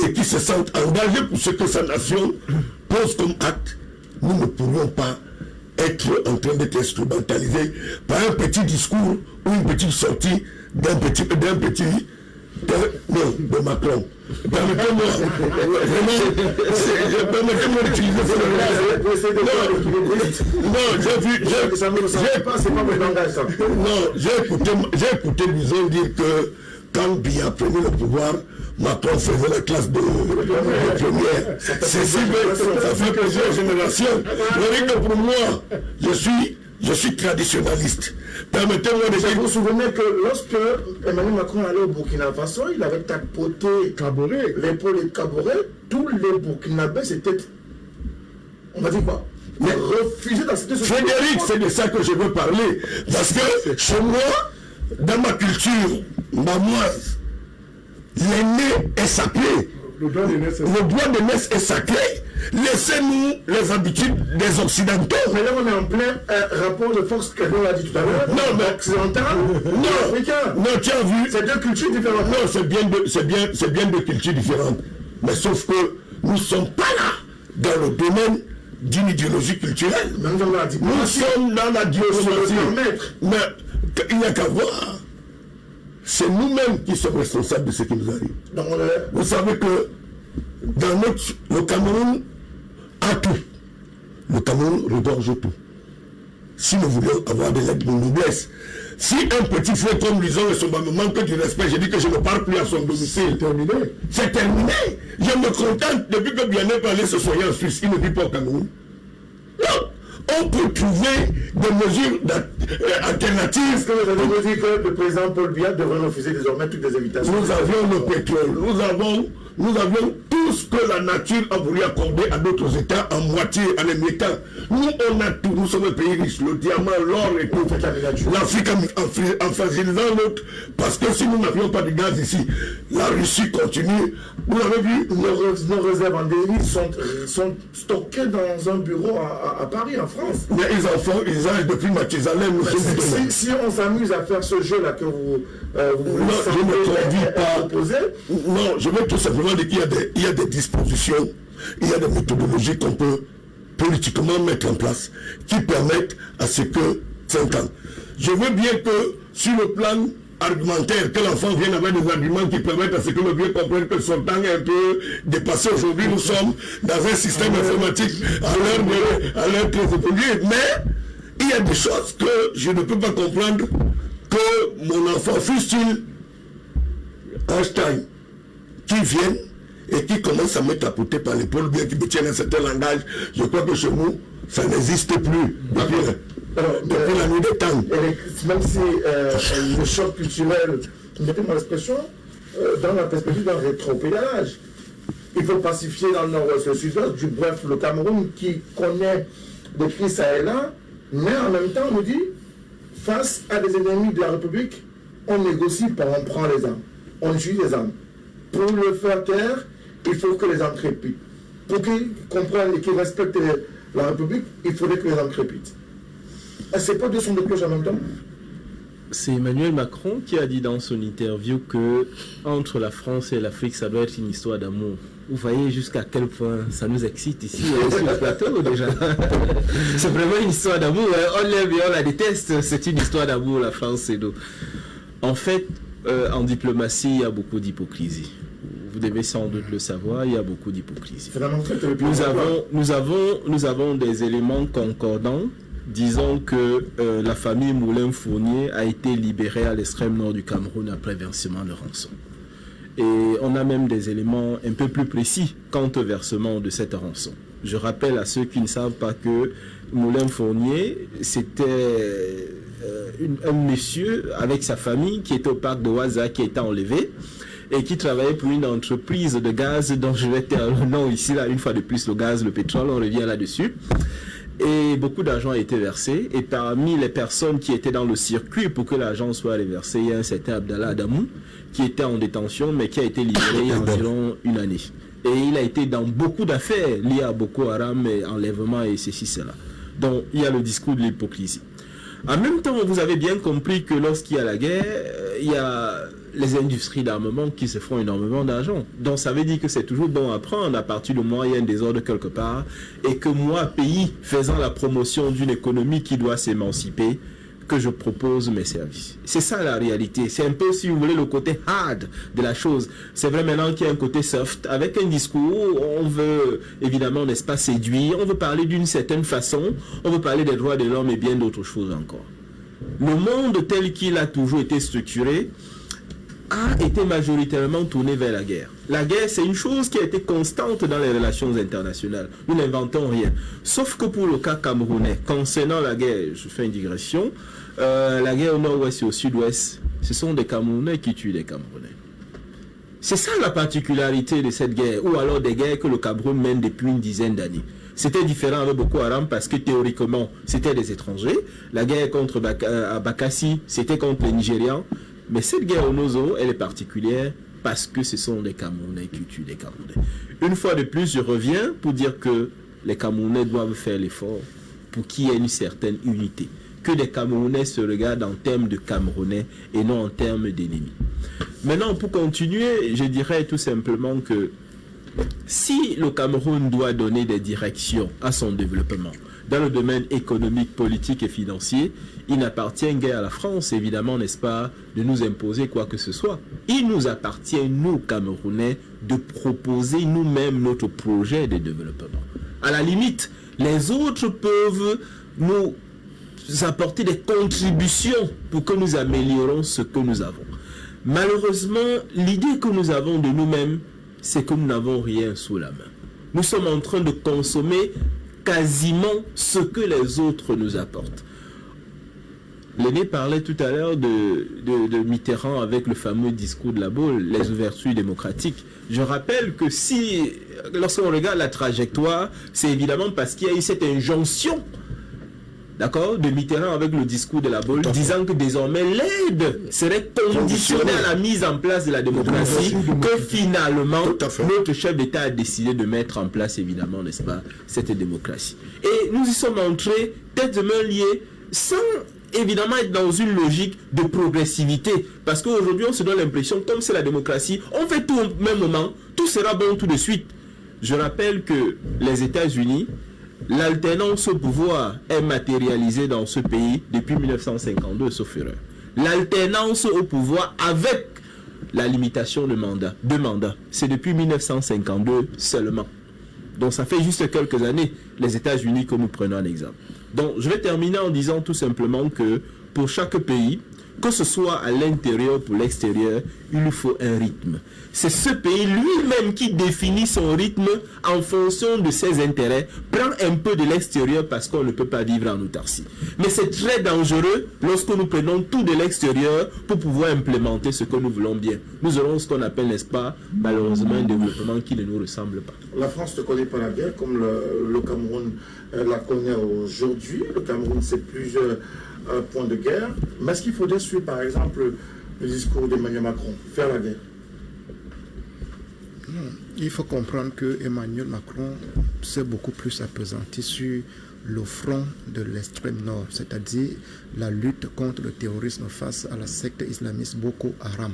et qui se sente engagé pour ce que sa nation pose comme acte, nous ne pourrions pas être en train d'être instrumentalisés par un petit discours ou une petite sortie de Macron. Permettez-moi d'utiliser j'ai écouté Bison dire que quand Biya prenait le pouvoir, Macron faisait la classe de première. C'est si bien, ça fait plusieurs générations. Mais que pour moi, je suis traditionnaliste. Permettez-moi de dire. Vous vous souvenez que lorsque Emmanuel Macron allait au Burkina Faso, il avait tapoté l'épaule de Kaboré. Tous les Burkinabés, c'était, on va dire quoi, mais refusé d'accepter ce Frédéric, c'est de ça que je veux parler. Parce que chez moi, dans ma culture mamoise, l'aîné est sacré. Le droit de naissance est sacré. Laissez-nous les habitudes des Occidentaux. Mais là, on est en plein rapport de force que l'on a dit tout à l'heure. Non, mais occidental, africain. Non, tu as vu. C'est deux cultures différentes. Non, c'est bien deux cultures différentes. Mais sauf que nous ne sommes pas là dans le domaine d'une idéologie culturelle. Nous sommes dans la diplomatie. Mais il n'y a qu'à voir. C'est nous-mêmes qui sommes responsables de ce qui nous arrive. Vous savez que le Cameroun a tout. Le Cameroun regorge tout. Si nous voulons avoir des lettres de noblesse, si un petit frère comme Lison me manque du respect, je dis que je ne parle plus à son domicile. C'est terminé. C'est terminé. Je me contente depuis que Bien-être allait se soigner en Suisse. Il ne vit pas au Cameroun. Non. On peut trouver des mesures alternatives. Est-ce que vous avez dit que le président Paul Biya devrait refuser désormais toutes les invitations? Nous avions le pétrole, nous avions tout ce que la nature a voulu accorder à d'autres États en moitié, en émettant. Nous, on a tout, nous sommes un pays riche, le diamant, l'or et tout. L'Afrique en fragilisant l'autre, parce que si nous n'avions pas de gaz ici, la Russie continue. Vous avez vu, nos réserves en débit sont stockées dans un bureau à Paris, en France. Mais ils en font usage depuis Mathusalem. Si on s'amuse à faire ce jeu-là que vous non, je ne conduis pas. Non, je veux tout simplement dire qu'il y a des dispositions, il y a des méthodologies qu'on peut politiquement mettre en place qui permettent à ce que 5 ans. Je veux bien que sur le plan argumentaire, que l'enfant vienne avec des arguments qui permettent à ce que le vieux comprenne que son temps est un peu dépassé. Aujourd'hui, nous sommes dans un système informatique à l'heure très évoluée. Mais il y a des choses que je ne peux pas comprendre que mon enfant, fût-il Einstein, qui vienne et qui commence à me tapoter par l'épaule, bien qu'il me tienne un certain langage. Je crois que chez nous, ça n'existe plus depuis la nuit des temps. Même si le choc culturel, mettez-moi l'expression, dans la perspective d'un rétropédalage. Il faut pacifier dans le nord-ouest, le sud-ouest, du bref, le Cameroun qui connaît des crises ça et là, mais en même temps, on nous dit, face à des ennemis de la République, on négocie, on prend les armes, on utilise les armes. Pour le faire taire, il faut que les armes crépitent. Pour qu'ils comprennent et qu'ils respectent la République, il faudrait que les armes crépitent. Ce n'est pas deux sons de cloche en même temps. C'est Emmanuel Macron qui a dit dans son interview que entre la France et l'Afrique, ça doit être une histoire d'amour. Vous voyez jusqu'à quel point ça nous excite ici sur le plateau déjà. C'est vraiment une histoire d'amour. On l'aime et on la déteste. C'est une histoire d'amour, la France et nous. En fait, en diplomatie, il y a beaucoup d'hypocrisie. Vous devez sans doute le savoir, il y a beaucoup d'hypocrisie. Nous avons des éléments concordants. Disons que la famille Moulin-Fournier a été libérée à l'extrême nord du Cameroun après versement de rançon. Et on a même des éléments un peu plus précis quant au versement de cette rançon. Je rappelle à ceux qui ne savent pas que Moulin-Fournier, c'était un monsieur avec sa famille qui était au parc de Ouaza, qui était enlevé et qui travaillait pour une entreprise de gaz dont je vais taire le nom ici, là, une fois de plus, le gaz, le pétrole, on revient là-dessus. Et beaucoup d'argent a été versé. Et parmi les personnes qui étaient dans le circuit pour que l'argent soit reversé, il y a un certain Abdallah Adamou qui était en détention, mais qui a été libéré il y a environ une année. Et il a été dans beaucoup d'affaires liées à Boko Haram, et enlèvement et ceci, cela. Donc, il y a le discours de l'hypocrisie. En même temps, vous avez bien compris que lorsqu'il y a la guerre, il y a les industries d'armement qui se font énormément d'argent. Donc ça veut dire que c'est toujours bon à prendre à partir du moment où il y a un désordre quelque part et que moi, pays faisant la promotion d'une économie qui doit s'émanciper, que je propose mes services. C'est ça la réalité. C'est un peu, si vous voulez, le côté hard de la chose. C'est vrai maintenant qu'il y a un côté soft. Avec un discours, on veut évidemment, n'est-ce pas, séduire, on veut parler d'une certaine façon, on veut parler des droits de l'homme et bien d'autres choses encore. Le monde tel qu'il a toujours été structuré a été majoritairement tourné vers la guerre. La guerre, c'est une chose qui a été constante dans les relations internationales. Nous n'inventons rien. Sauf que pour le cas camerounais, concernant la guerre, je fais une digression, la guerre au nord-ouest et au sud-ouest, ce sont des Camerounais qui tuent des Camerounais. C'est ça la particularité de cette guerre, ou alors des guerres que le Cameroun mène depuis une dizaine d'années. C'était différent avec Boko Haram parce que théoriquement, c'était des étrangers. La guerre contre Bakassi, c'était contre les Nigérians. Mais cette guerre au Nozo, elle est particulière parce que ce sont les Camerounais qui tuent des Camerounais. Une fois de plus, je reviens pour dire que les Camerounais doivent faire l'effort pour qu'il y ait une certaine unité. Que les Camerounais se regardent en termes de Camerounais et non en termes d'ennemis. Maintenant, pour continuer, je dirais tout simplement que si le Cameroun doit donner des directions à son développement dans le domaine économique, politique et financier, il n'appartient guère à la France, évidemment, n'est-ce pas, de nous imposer quoi que ce soit. Il nous appartient, nous, Camerounais, de proposer nous-mêmes notre projet de développement. À la limite, les autres peuvent nous apporter des contributions pour que nous améliorons ce que nous avons. Malheureusement, l'idée que nous avons de nous-mêmes, c'est que nous n'avons rien sous la main. Nous sommes en train de consommer quasiment ce que les autres nous apportent. L'aîné parlait tout à l'heure de Mitterrand avec le fameux discours de la Baule, les ouvertures démocratiques. Je rappelle que si, lorsqu'on regarde la trajectoire, c'est évidemment parce qu'il y a eu cette injonction, d'accord, de Mitterrand avec le discours de la Baule, disant que désormais l'aide serait conditionnée à la mise en place de la démocratie, que finalement notre chef d'État a décidé de mettre en place, évidemment, n'est-ce pas, cette démocratie. Et nous y sommes entrés tête de main liée, sans évidemment être dans une logique de progressivité, parce qu'aujourd'hui on se donne l'impression, comme c'est la démocratie, on fait tout au même moment, tout sera bon tout de suite. Je rappelle que les États-Unis, l'alternance au pouvoir est matérialisée dans ce pays depuis 1952, sauf erreur. L'alternance au pouvoir avec la limitation de deux mandats, c'est depuis 1952 seulement. Donc ça fait juste quelques années, les États-Unis que nous prenons en exemple. Donc je vais terminer en disant tout simplement que pour chaque pays, que ce soit à l'intérieur ou pour l'extérieur, il faut un rythme. C'est ce pays lui-même qui définit son rythme en fonction de ses intérêts, prend un peu de l'extérieur parce qu'on ne peut pas vivre en autarcie. Mais c'est très dangereux lorsque nous prenons tout de l'extérieur pour pouvoir implémenter ce que nous voulons bien. Nous aurons ce qu'on appelle, n'est-ce pas, malheureusement, un développement qui ne nous ressemble pas. La France ne connaît pas la guerre comme le Cameroun la connaît aujourd'hui. Le Cameroun, c'est plusieurs points de guerre. Mais est-ce qu'il faudrait suivre, par exemple, le discours d'Emmanuel Macron, faire la guerre? Il faut comprendre que Emmanuel Macron s'est beaucoup plus appesanti sur le front de l'extrême nord, c'est-à-dire la lutte contre le terrorisme face à la secte islamiste Boko Haram,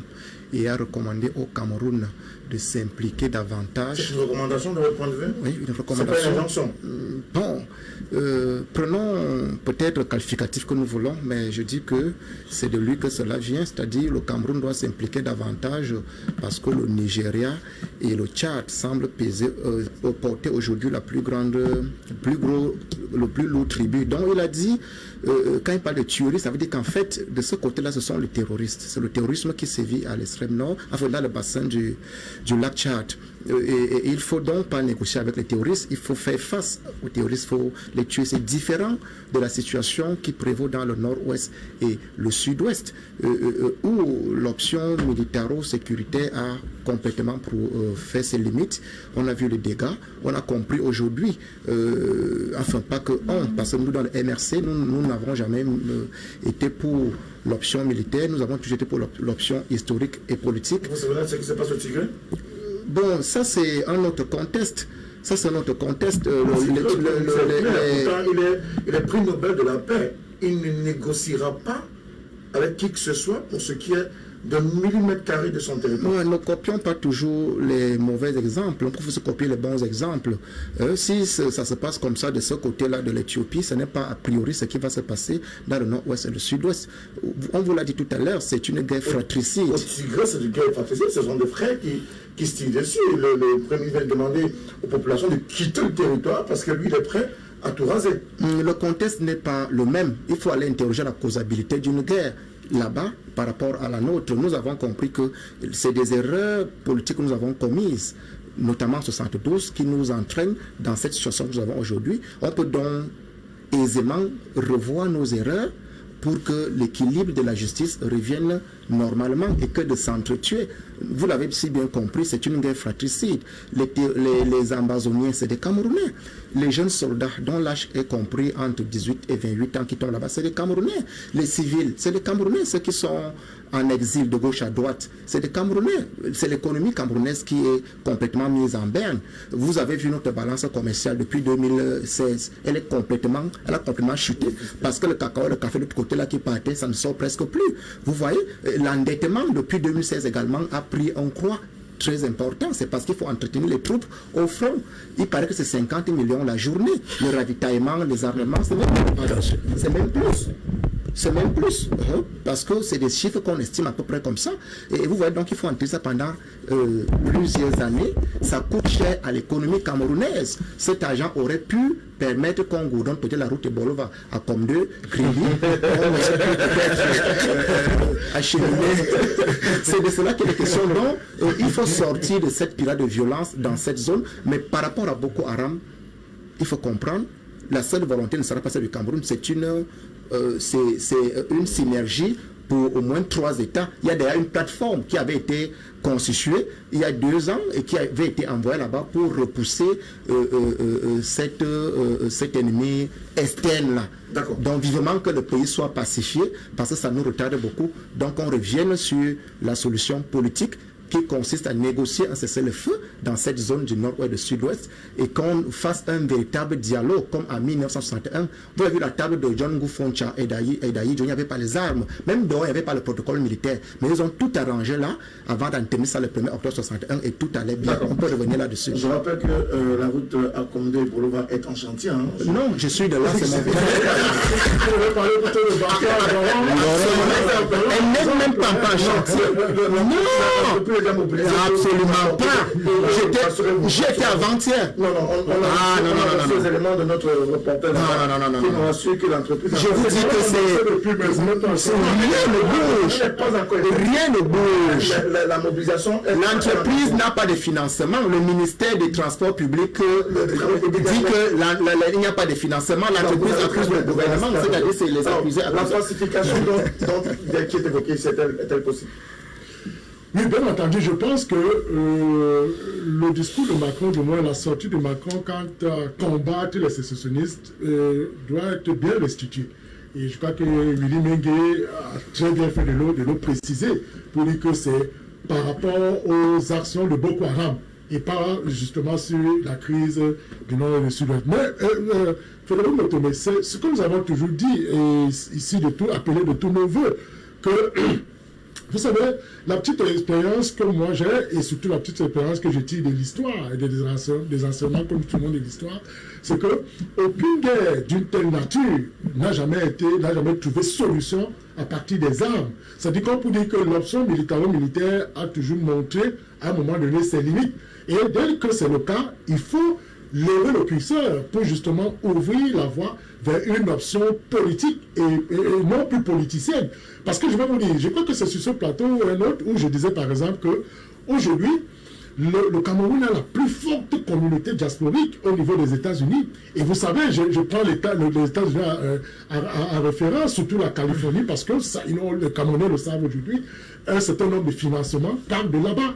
et a recommandé au Cameroun de s'impliquer davantage. C'est une recommandation de votre point de vue? Oui, une recommandation. C'est pas une injonction? Bon, prenons peut-être le qualificatif que nous voulons, mais je dis que c'est de lui que cela vient, c'est-à-dire le Cameroun doit s'impliquer davantage parce que le Nigeria et le Tchad semblent porter aujourd'hui le plus lourd tribut. Donc il a dit, quand il parle de tuerie, ça veut dire qu'en fait, de ce côté-là, ce sont les terroristes. C'est le terrorisme qui sévit à l'extrême nord, enfin dans le bassin du lac Tchad. Et il faut donc pas négocier avec les terroristes, il faut faire face aux terroristes, il faut les tuer. C'est différent de la situation qui prévaut dans le nord-ouest et le sud-ouest, où l'option militaro-sécuritaire a complètement fait ses limites. On a vu les dégâts, on a compris aujourd'hui, enfin pas que parce que nous dans le MRC, nous n'avons jamais été pour l'option militaire, nous avons toujours été pour l'option historique et politique. Vous savez ce qui se passe au Tigré? Bon, ça c'est un autre contexte. Ça c'est un autre contexte. Il est prix Nobel de la paix. Il ne négociera pas avec qui que ce soit pour ce qui est d'un millimètre carré de son territoire. Nous ne copions pas toujours les mauvais exemples, on peut se copier les bons exemples. Si ça se passe comme ça de ce côté-là de l'Éthiopie, ce n'est pas a priori ce qui va se passer dans le nord-ouest et le sud-ouest. On vous l'a dit tout à l'heure, c'est une guerre fratricide. Au Tigré, c'est une guerre fratricide, ce sont des frères qui se tirent dessus. Le Premier ministre a demandé aux populations de quitter le territoire parce que lui, il est prêt à tout raser. Le contexte n'est pas le même. Il faut aller interroger la causalité d'une guerre. Là-bas, par rapport à la nôtre, nous avons compris que c'est des erreurs politiques que nous avons commises, notamment en 72, qui nous entraînent dans cette situation que nous avons aujourd'hui. On peut donc aisément revoir nos erreurs pour que l'équilibre de la justice revienne normalement et que de s'entretuer. Vous l'avez si bien compris, c'est une guerre fratricide. Les Ambazoniens, c'est des Camerounais. Les jeunes soldats dont l'âge est compris entre 18 et 28 ans qui tombent là-bas, c'est des Camerounais. Les civils, c'est des Camerounais. Ceux qui sont en exil de gauche à droite, c'est des Camerounais. C'est l'économie camerounaise qui est complètement mise en berne. Vous avez vu notre balance commerciale depuis 2016. Elle a complètement chuté parce que le cacao, le café de l'autre côté là qui partait, ça ne sort presque plus. Vous voyez, l'endettement depuis 2016 également a pris un croix très important. C'est parce qu'il faut entretenir les troupes au front. Il paraît que c'est 50 millions la journée. Le ravitaillement, les armements, c'est même plus. C'est même plus, parce que c'est des chiffres qu'on estime à peu près comme ça. Et vous voyez donc qu'il faut entrer ça pendant plusieurs années. Ça coûte cher à l'économie camerounaise. Cet argent aurait pu permettre qu'on goudronne peut-être la route de Bolova à Comme2, Crédit, on aurait pu peut-être acheminer. C'est de cela qu'il est question. Donc, il faut sortir de cette période de violence dans cette zone. Mais par rapport à Boko Haram, il faut comprendre, la seule volonté ne sera pas celle du Cameroun, c'est une synergie pour au moins 3 États. Il y a d'ailleurs une plateforme qui avait été constituée il y a 2 ans et qui avait été envoyée là-bas pour repousser cet ennemi externe-là. Donc vivement que le pays soit pacifié parce que ça nous retarde beaucoup. Donc on revienne sur la solution politique qui consiste à négocier un cessez-le-feu dans cette zone du nord-ouest et du sud-ouest et qu'on fasse un véritable dialogue comme en 1961. Vous avez vu la table de John Goufoncha et Daï, il n'y avait pas les armes, même dehors il n'y avait pas le protocole militaire, mais ils ont tout arrangé là avant d'en tenir ça le 1er octobre 61 et tout allait bien. On peut revenir là-dessus. Je rappelle que la route à Comme2 Bolova est en chantier. Hein. Non, je suis de là, c'est mon pays. Elle n'est même pas en chantier. Non, absolument pas. J'étais avant-hier. Non, on a ces éléments de notre reporter. Non. Qui nous assure que l'entreprise. Je vous dis que c'est. Rien ne bouge. La mobilisation. L'entreprise n'a pas de financement. Le ministère des Transports publics dit qu'il n'y a pas de financement. L'entreprise accuse le gouvernement. C'est-à-dire c'est les accusés. La falsification qui est évoquée, est-elle possible? Oui, bien entendu, je pense que le discours de Macron, du moins la sortie de Macron quant à combattre les sécessionnistes, doit être bien restitué. Et je crois que Willy Mengue a très bien fait de le préciser pour dire que c'est par rapport aux actions de Boko Haram et pas justement sur la crise du Nord et du Sud-Ouest. Mais Frédéric Motomé, c'est ce que nous avons toujours dit, et ici de tout, appelé de tous nos voeux, que vous savez, la petite expérience que moi j'ai, et surtout la petite expérience que je tire de l'histoire et des enseignements comme tout le monde de l'histoire, c'est que aucune guerre d'une telle nature n'a jamais trouvé solution à partir des armes. C'est-à-dire qu'on peut dire que l'option militaro-militaire a toujours montré à un moment donné ses limites. Et dès que c'est le cas, il faut lever le curseur pour justement ouvrir la voie vers une option politique et non plus politicienne. Parce que je vais vous dire, je crois que c'est sur ce plateau ou un autre où je disais par exemple que aujourd'hui, le Cameroun a la plus forte communauté diasporique au niveau des États-Unis. Et vous savez, je prends les États-Unis en référence, surtout la Californie, parce que les Camerounais le savent aujourd'hui, un certain nombre de financements partent de là-bas.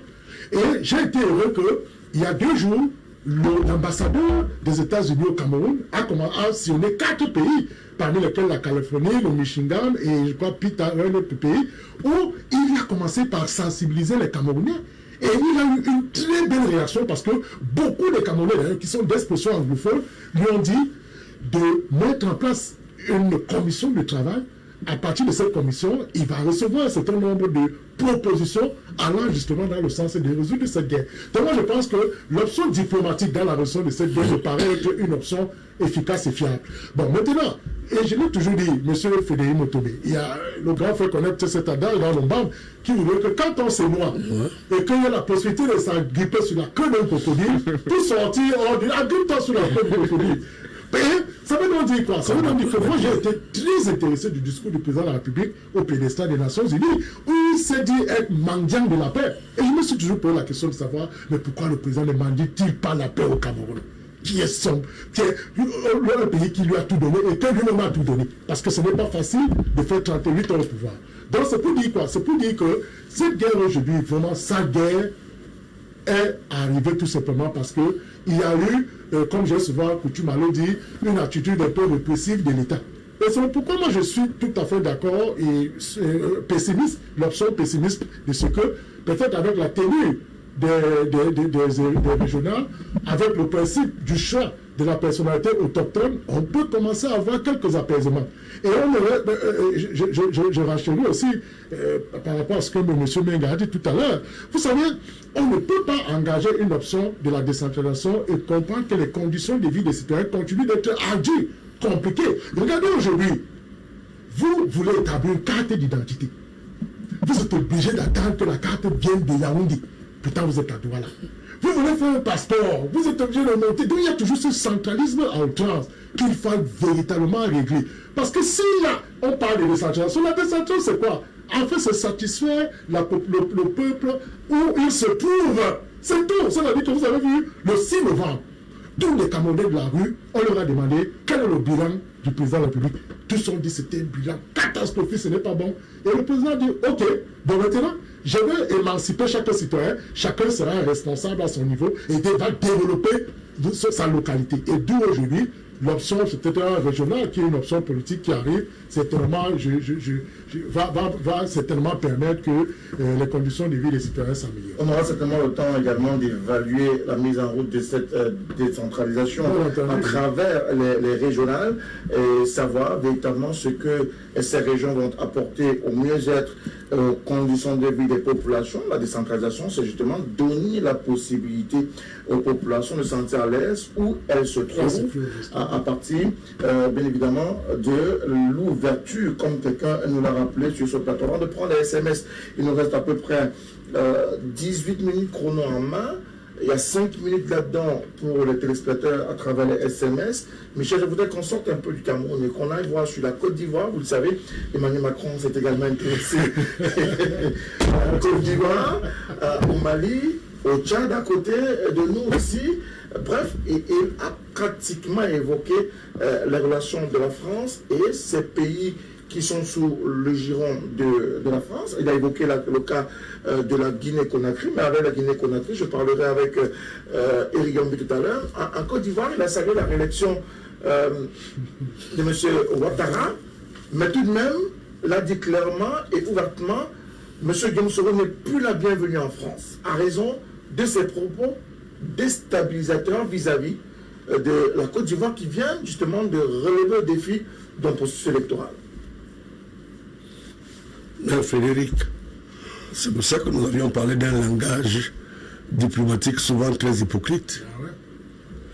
Et j'ai été heureux qu'il y a 2 jours, l'ambassadeur des États-Unis au Cameroun a sillonné 4 pays, parmi lesquels la Californie, le Michigan et je crois un autre pays, où il a commencé par sensibiliser les Camerounais. Et il a eu une très belle réaction parce que beaucoup de Camerounais qui sont d'expression anglophone lui ont dit de mettre en place une commission de travail. À partir de cette commission, il va recevoir un certain nombre de propositions allant justement dans le sens de résoudre cette guerre. Donc moi je pense que l'option diplomatique dans la résolution de cette guerre me paraît être une option efficace et fiable. Bon, maintenant, et je l'ai toujours dit, M. Frédéric Motomé, il y a le grand frère connaître cet adage dans le bande qui voudrait que quand on se noie et qu'il y a la possibilité de s'agripper sur la queue d'un crocodile, pour sortir, on dit agrippe-toi sur la queue d'un crocodile. Et ça veut donc dire quoi? Ça veut donc dire que moi j'ai été très intéressé du discours du président de la République au pédestal des Nations Unies où il s'est dit être mendiant de la paix. Et je me suis toujours posé la question de savoir mais pourquoi le président ne mendie-t-il pas la paix au Cameroun? Qui est un pays qui lui a tout donné et qui lui-même a tout donné. Parce que ce n'est pas facile de faire 38 ans au pouvoir. Donc c'est pour dire quoi? C'est pour dire que cette guerre aujourd'hui, vraiment, sa guerre est arrivée tout simplement parce que il y a eu, comme j'ai souvent coutume à le dire, une attitude un peu répressive de l'État. Et c'est pourquoi moi je suis tout à fait d'accord et pessimiste, l'option pessimiste de ce que, peut-être avec la tenue des régionales, avec le principe du choix de la personnalité autochtone, on peut commencer à avoir quelques apaisements. Et je racheterai aussi par rapport à ce que M. Menga a dit tout à l'heure. Vous savez, on ne peut pas engager une option de la décentralisation et comprendre que les conditions de vie des citoyens continuent d'être ardues, compliquées. Regardez aujourd'hui, vous voulez établir une carte d'identité. Vous êtes obligé d'attendre que la carte vienne de Yaoundé. Pourtant, vous êtes à Douala. Vous voulez faire un passeport, vous êtes obligé de monter. Donc, il y a toujours ce centralisme à outrance qu'il faut véritablement régler. Parce que si là, on parle de décentralisation, la décentralisation, c'est quoi? En fait, c'est satisfaire le peuple où il se trouve. C'est tout. C'est-à-dire que vous avez vu, le 6 novembre, tous les Camerounais de la rue, on leur a demandé quel est le bilan du président de la République. Tous ont dit que c'était un bilan catastrophique, ce n'est pas bon. Et le président a dit, ok, donc maintenant, je vais émanciper chaque citoyen, chacun sera responsable à son niveau et va développer sa localité. Et d'où aujourd'hui, l'option peut-être régionale, qui est une option politique qui arrive, certainement, va certainement permettre que les conditions de vie des citoyens s'améliorent. On aura certainement le temps également d'évaluer la mise en route de cette décentralisation à travers les régionales et savoir véritablement ce que ces régions vont apporter au mieux-être, aux conditions de vie des populations. La décentralisation, c'est justement donner la possibilité aux populations de se sentir à l'aise où elles se trouvent à partir, bien évidemment, de l'ouverture, comme quelqu'un nous l'a rappelé sur ce plateau. Avant de prendre les SMS, il nous reste à peu près 18 minutes chrono en main. Il y a 5 minutes là-dedans pour les téléspectateurs à travers les SMS. Michel, je voudrais qu'on sorte un peu du Cameroun et qu'on aille voir sur la Côte d'Ivoire. Vous le savez, Emmanuel Macron s'est également intéressé à Côte d'Ivoire, au Mali, au Tchad à côté de nous aussi. Bref, il a pratiquement évoqué les relations de la France et ces pays qui sont sous le giron de la France. Il a évoqué le cas de la Guinée-Conakry, mais avec la Guinée-Conakry, je parlerai avec Éric Yambi tout à l'heure. En Côte d'Ivoire, il a salué la réélection de M. Ouattara, mais tout de même, l'a dit clairement et ouvertement, M. Guillaume Soro n'est plus la bienvenue en France, à raison de ses propos déstabilisateur vis-à-vis de la Côte d'Ivoire qui vient justement de relever le défi d'un processus électoral. Mais Frédéric, c'est pour ça que nous avions parlé d'un langage diplomatique souvent très hypocrite.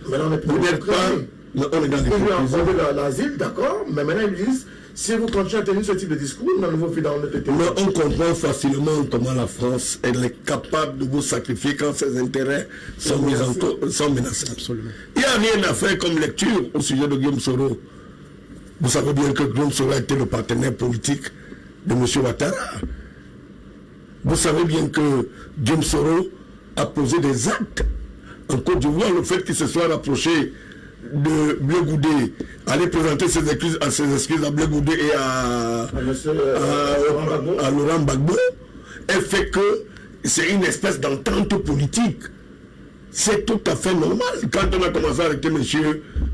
Mais là, on est Vous n'êtes pas... Non, on est dans Ils lui ont l'hypocrisie. accordé l'asile, d'accord, mais maintenant ils disent, si vous continuez à tenir ce type de discours, nous allons vous faire dans notre Mais on comprend facilement comment la France elle est capable de vous sacrifier quand ses intérêts sont menacés. Absolument. Il n'y a rien à faire comme lecture au sujet de Guillaume Soro. Vous savez bien que Guillaume Soro a été le partenaire politique de M. Ouattara. Vous savez bien que Guillaume Soro a posé des actes en Côte d'Ivoire. Le fait qu'il se soit rapproché de Blé Goudé, aller présenter ses excuses à Blé Goudé et à Laurent Gbagbo, elle fait que c'est une espèce d'entente politique. C'est tout à fait normal. Quand on a commencé à arrêter M.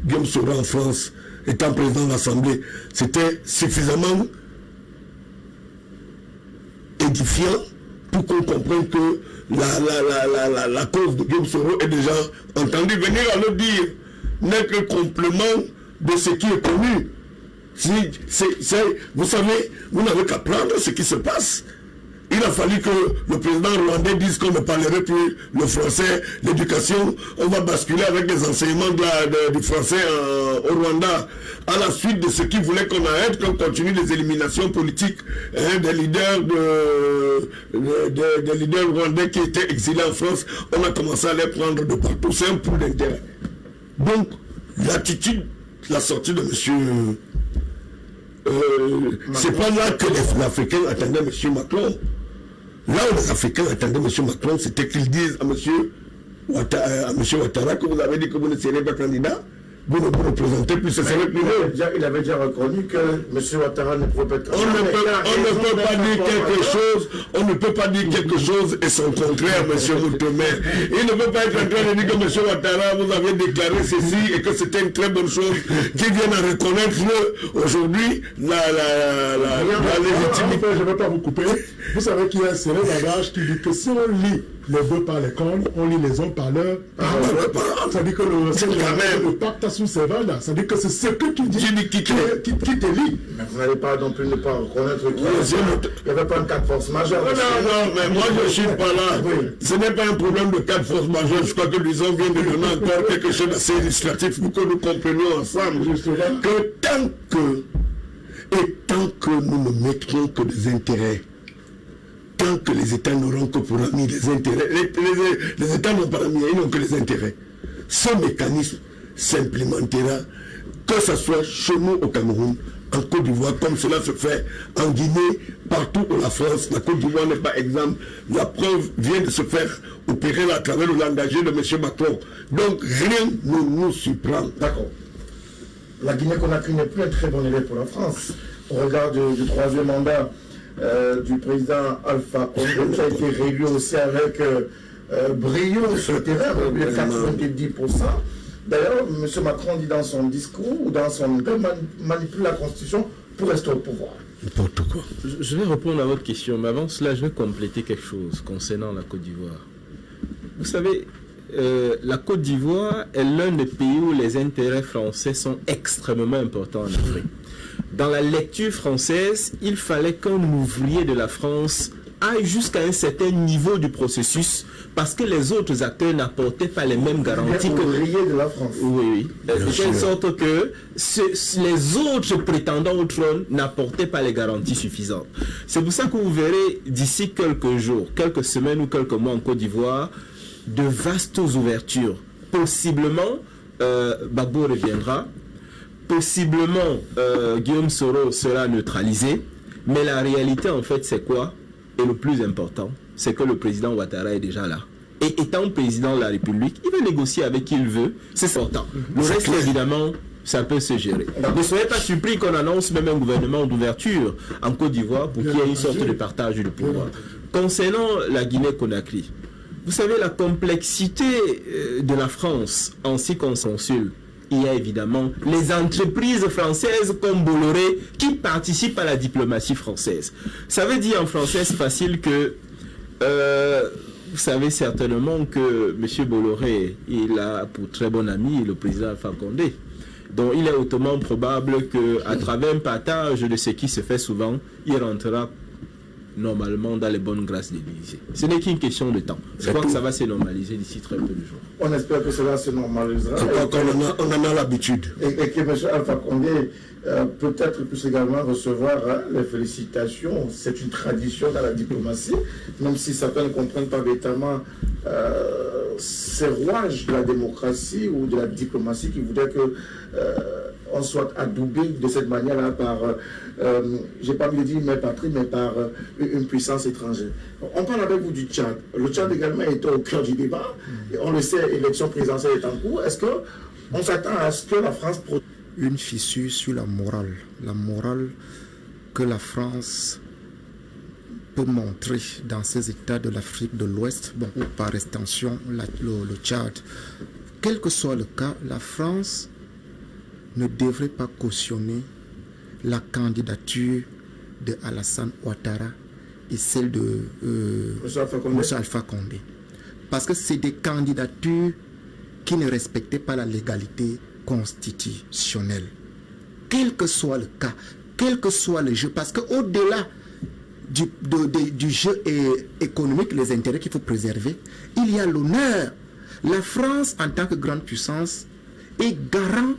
Guillaume Soro en France, étant président de l'Assemblée, c'était suffisamment édifiant pour qu'on comprenne que la cause de Guillaume Soro est déjà entendue. Venir à le dire n'est que complément de ce qui est connu. Vous savez, vous n'avez qu'à prendre ce qui se passe. Il a fallu que le président rwandais dise qu'on ne parlerait plus le français, l'éducation, on va basculer avec les enseignements du français au Rwanda, à la suite de ce qu'il voulait qu'on arrête, qu'on continue les éliminations politiques des leaders des leaders rwandais qui étaient exilés en France. On a commencé à les prendre de partout. C'est un pool d'intérêt. Donc, l'attitude, la sortie de monsieur... c'est pas là que les Africains attendaient M. Macron. Là où les Africains attendaient M. Macron, c'était qu'ils disent à M. Ouattara que vous avez dit que vous ne serez pas candidat, vous ne vous représentez plus, ce serait plus loin. Il avait déjà reconnu que M. Ouattara ne pouvait pas être On ne peut pas dire quelque chose et son contraire, M. Moutemer. Il ne peut pas être en train de dire que M. Ouattara, vous avez déclaré ceci et que c'était une très bonne chose, qu'il vienne à reconnaître aujourd'hui la légitimité. Je ne vais pas vous couper. Vous savez qu'il y a un célèbre adage qui dit que si on lit les bœufs par les cornes, on lit les hommes par leur parole. Ça dit que le pacte sous ses valeurs, ça dit que c'est ce que tu dis qui te lit. Mais vous n'allez pas non plus ne pas reconnaître qu'il n'y avait pas un cas de force majeure. Non, mais moi je ne suis pas là. Ce n'est pas un problème de cas de force majeure. Je crois que l'USON vient de donner encore quelque chose d'assez illustratif pour que nous comprenions ensemble que tant que nous ne mettrons que des intérêts, tant que les États n'auront que pour amis les intérêts, les États n'ont pas amis, ils n'ont que les intérêts. Ce mécanisme s'implémentera, que ce soit chez nous au Cameroun, en Côte d'Ivoire, comme cela se fait en Guinée, partout où la France, la Côte d'Ivoire n'est pas exemple. La preuve vient de se faire opérer à travers le langage de M. Macron. Donc rien ne nous surprend. D'accord. La Guinée-Conakry n'est plus un très bon élève pour la France. Au regard du troisième mandat du président Alpha Condé, qui a été réélu aussi avec brio sur le terrain, avec 90%. D'ailleurs, M. Macron dit dans son discours, ou dans son manipule la Constitution pour rester au pouvoir. N'importe quoi. Je vais répondre à votre question, mais avant cela, je vais compléter quelque chose concernant la Côte d'Ivoire. Vous savez, la Côte d'Ivoire est l'un des pays où les intérêts français sont extrêmement importants en Afrique. Dans la lecture française, il fallait qu'un ouvrier de la France aille jusqu'à un certain niveau du processus parce que les autres acteurs n'apportaient pas les mêmes garanties que l'ouvrier de la France. Oui. De telle sorte que les autres prétendants au trône n'apportaient pas les garanties suffisantes. C'est pour ça que vous verrez d'ici quelques jours, quelques semaines ou quelques mois en Côte d'Ivoire, de vastes ouvertures. Possiblement, Gbagbo reviendra. Possiblement, Guillaume Soro sera neutralisé. Mais la réalité, en fait, c'est quoi? Et le plus important, c'est que le président Ouattara est déjà là. Et étant président de la République, il va négocier avec qui il veut. C'est important. Le reste, évidemment, ça peut se gérer. Ne soyez pas surpris qu'on annonce même un gouvernement d'ouverture en Côte d'Ivoire pour qu'il y ait une sorte de partage du pouvoir. Concernant la Guinée-Conakry, vous savez, la complexité de la France en ce qui concerne, il y a évidemment les entreprises françaises comme Bolloré qui participent à la diplomatie française. Ça veut dire en français facile que vous savez certainement que M. Bolloré, il a pour très bon ami le président Alpha Condé. Donc il est hautement probable qu'à travers un partage de ce qui se fait souvent, il rentrera normalement dans les bonnes grâces de l'Élysée. Ce n'est qu'une question de temps. Je crois que ça va se normaliser d'ici très peu de jours. On espère que cela se normalisera. On en a l'habitude. Et que M. Alpha Condé peut-être puisse également recevoir les félicitations. C'est une tradition dans la diplomatie, même si certains ne comprennent pas véritablement ces rouages de la démocratie ou de la diplomatie qui voudraient que on soit adoubé de cette manière-là par, j'ai pas envie de dire mes patries, mais par une puissance étrangère. On parle avec vous du Tchad. Le Tchad également est au cœur du débat. Et on le sait, l'élection présidentielle est en cours. Est-ce qu'on s'attend à ce que la France... Une fissure sur la morale que la France peut montrer dans ces États de l'Afrique de l'Ouest, bon, ou par extension le Tchad. Quel que soit le cas, la France ne devrait pas cautionner la candidature de Alassane Ouattara et celle de M. Alpha Condé. Parce que c'est des candidatures qui ne respectaient pas la légalité constitutionnelle. Quel que soit le cas, quel que soit le jeu, parce qu'au-delà du jeu économique, les intérêts qu'il faut préserver, il y a l'honneur. La France, en tant que grande puissance, est garant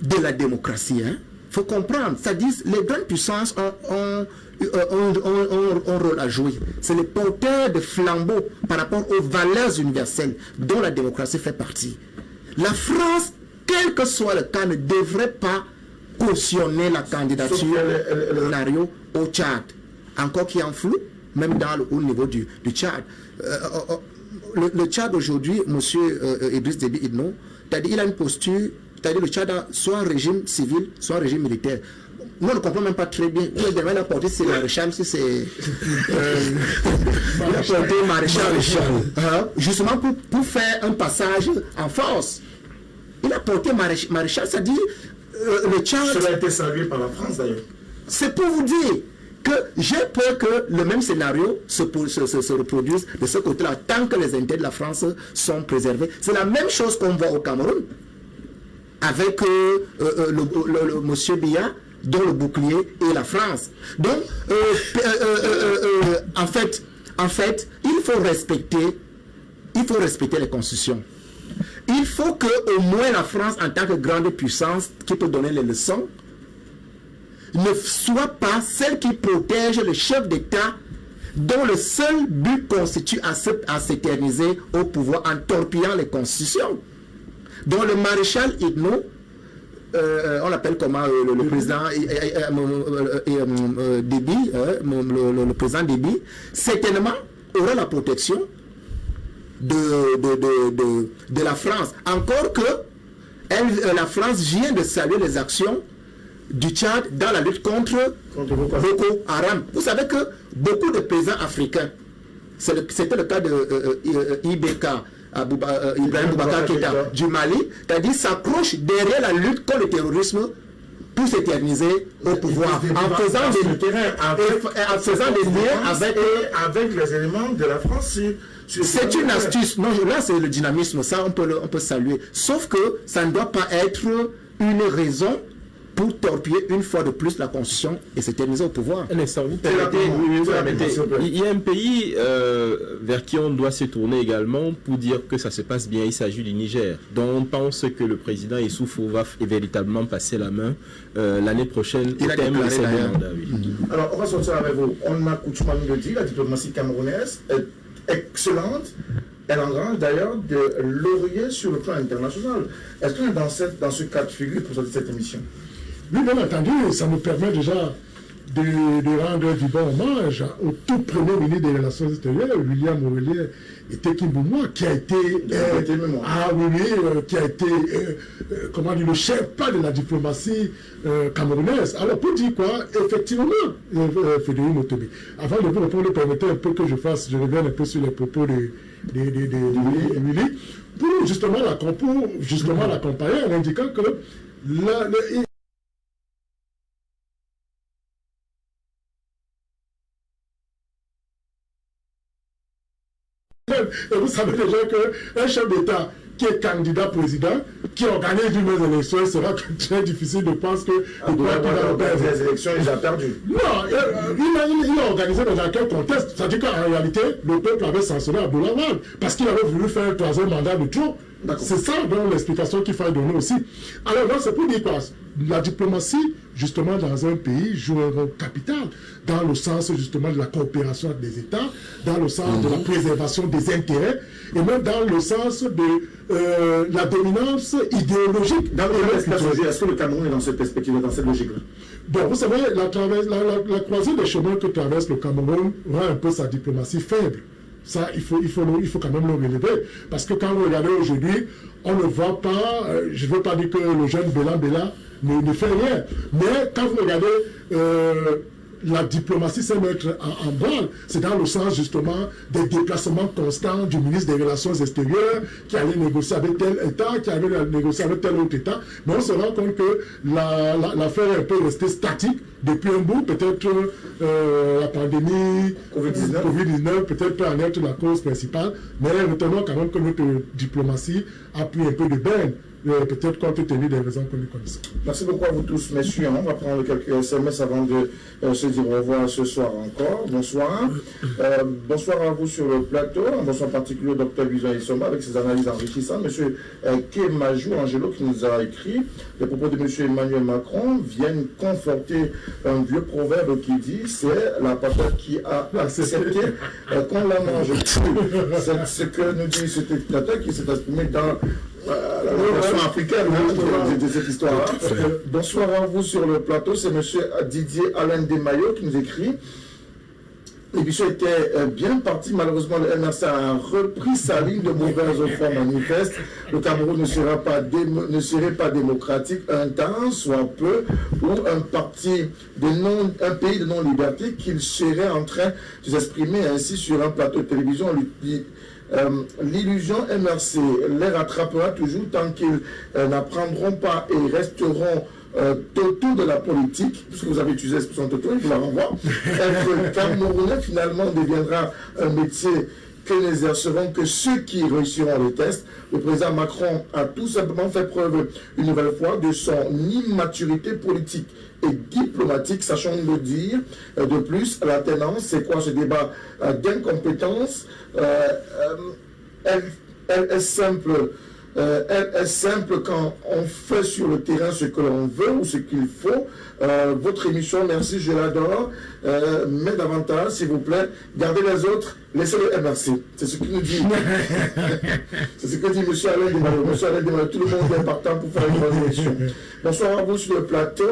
de la démocratie. Il faut comprendre. C'est-à-dire les grandes puissances ont un rôle à jouer. C'est le porteur de flambeau par rapport aux valeurs universelles dont la démocratie fait partie. La France, quel que soit le cas, ne devrait pas cautionner la candidature scénario au Tchad. Encore qu'il y a un flou, même dans le haut niveau du Tchad. Le Tchad aujourd'hui, M. Idriss Déby Itno, il a une posture, c'est-à-dire le Tchad a soit un régime civil, soit un régime militaire. Nous on ne comprenons même pas très bien. Il a porté ses maréchal, si c'est... il a porté maréchal, justement pour faire un passage en force. Il a porté maréchal, c'est-à-dire le Tchad... Cela a été salué par la France d'ailleurs. C'est pour vous dire que j'ai peur que le même scénario se reproduise de ce côté-là, tant que les intérêts de la France sont préservés. C'est la même chose qu'on voit au Cameroun, avec le monsieur Biya, dont le bouclier est la France. Donc, en fait, il faut respecter les constitutions. Il faut que au moins la France, en tant que grande puissance qui peut donner les leçons, ne soit pas celle qui protège le chef d'État dont le seul but constitue à s'éterniser au pouvoir en torpillant les constitutions. Donc le maréchal Itno, on l'appelle comment le président Déby, le président Déby, certainement aura la protection de la France. Encore que la France vient de saluer les actions du Tchad dans la lutte contre Boko Haram. Vous savez que beaucoup de présidents africains, c'était le cas de IBK, Ibrahim Boubacar Keïta du Mali, c'est-à-dire s'accroche derrière la lutte contre le terrorisme pour s'éterniser au pouvoir, en faisant des liens avec les éléments de la France. C'est une astuce. Non, là c'est le dynamisme, ça on peut saluer. Sauf que ça ne doit pas être une raison pour torpiller une fois de plus la Constitution et s'éterniser au pouvoir. Il y a un pays vers qui on doit se tourner également pour dire que ça se passe bien. Il s'agit du Niger, dont on pense que le président Issoufou va véritablement passer la main l'année prochaine au terme de ses mandats. Alors, on va sortir avec vous. On a coutumément le dit, la diplomatie camerounaise est excellente. Elle engrange d'ailleurs de lauriers sur le plan international. Est-ce qu'on est dans ce cas de figure pour sortir cette émission? Oui, bien entendu, ça nous permet déjà de rendre du bon hommage au tout premier ministre des Relations extérieures, William Aurélien Tékimboumoua, qui a été, qui a été, comment dire, le chef pas de la diplomatie camerounaise. Alors, pour dire quoi, effectivement, Frédéric Motobé, avant de vous répondre, permettez un peu que je revienne un peu sur les propos d'Émilie, pour justement l'accompagner en indiquant que africaine. Et vous savez déjà qu'un chef d'État qui est candidat président, qui organise une élection, il sera très difficile de penser que il doit organiser les élections, il a perdu. Non, il a organisé dans quel contexte. C'est-à-dire qu'en réalité, le peuple avait sanctionné Abdoulaye Wade parce qu'il avait voulu faire un troisième mandat de trop. C'est ça donc l'explication qu'il fallait donner aussi. Alors là, c'est pour dire quoi? La diplomatie, justement, dans un pays, joue un rôle capital dans le sens justement de la coopération avec les États, dans le sens de la préservation des intérêts, et même dans le sens de la dominance idéologique. Dans est-ce que le Cameroun est dans cette perspective, dans cette logique-là? Bon, vous savez, la croisée des chemins que traverse le Cameroun rend un peu sa diplomatie faible. Ça, il faut quand même le relever. Parce que quand vous regardez aujourd'hui, on ne voit pas, je ne veux pas dire que le jeune Bella ne fait rien. Mais quand vous regardez la diplomatie se mettre en branle, c'est dans le sens justement des déplacements constants du ministre des Relations extérieures qui allait négocier avec tel État, qui allait négocier avec tel autre État. Mais on se rend compte que l'affaire est un peu restée statique depuis un bout. Peut-être la pandémie Covid-19 peut-être peut en être la cause principale, mais retenons quand même que notre diplomatie a pris un peu de bain. Peut-être compte tenu des raisons que nous connaissons. Merci beaucoup à vous tous, messieurs. On va prendre quelques SMS avant de se dire au revoir ce soir encore. Bonsoir. Bonsoir à vous sur le plateau. Un bonsoir particulier au Dr Vision Isoma avec ses analyses enrichissantes. Monsieur Kemajou Angelo qui nous a écrit les propos de monsieur Emmanuel Macron viennent conforter un vieux proverbe qui dit c'est la patate qui a accepté qu'on la mange. C'est ce que nous dit ce dictateur qui s'est exprimé dans la version africaine de cette histoire. Bonsoir à vous sur le plateau, c'est monsieur Didier Alain Desmaillots qui nous écrit. L'émission était bien partie, malheureusement le MRC a repris sa ligne de mauvaise foi manifeste. Le Cameroun ne serait pas démocratique un temps, soit peu, ou un pays de non-liberté qu'il serait en train de s'exprimer ainsi sur un plateau de télévision. L'illusion MRC les rattrapera toujours tant qu'ils n'apprendront pas et resteront autour de la politique, puisque vous avez utilisé l'expression toto, je vous la renvoie. Être Camerounais finalement deviendra un métier que n'exerceront que ceux qui réussiront les tests. Le président Macron a tout simplement fait preuve une nouvelle fois de son immaturité politique et diplomatique, sachant le dire. De plus, la tenance, c'est quoi ce débat d'incompétence? Elle est simple. Elle est simple quand on fait sur le terrain ce que l'on veut ou ce qu'il faut. Votre émission, merci, je l'adore. Mais davantage, s'il vous plaît, gardez les autres, laissez-le MRC. C'est ce qu'il nous dit. C'est ce que dit M. Alain Desmaillots. M. Alain Desmaillots, tout le monde est partant pour faire une bonne émission. Bonsoir à vous sur le plateau.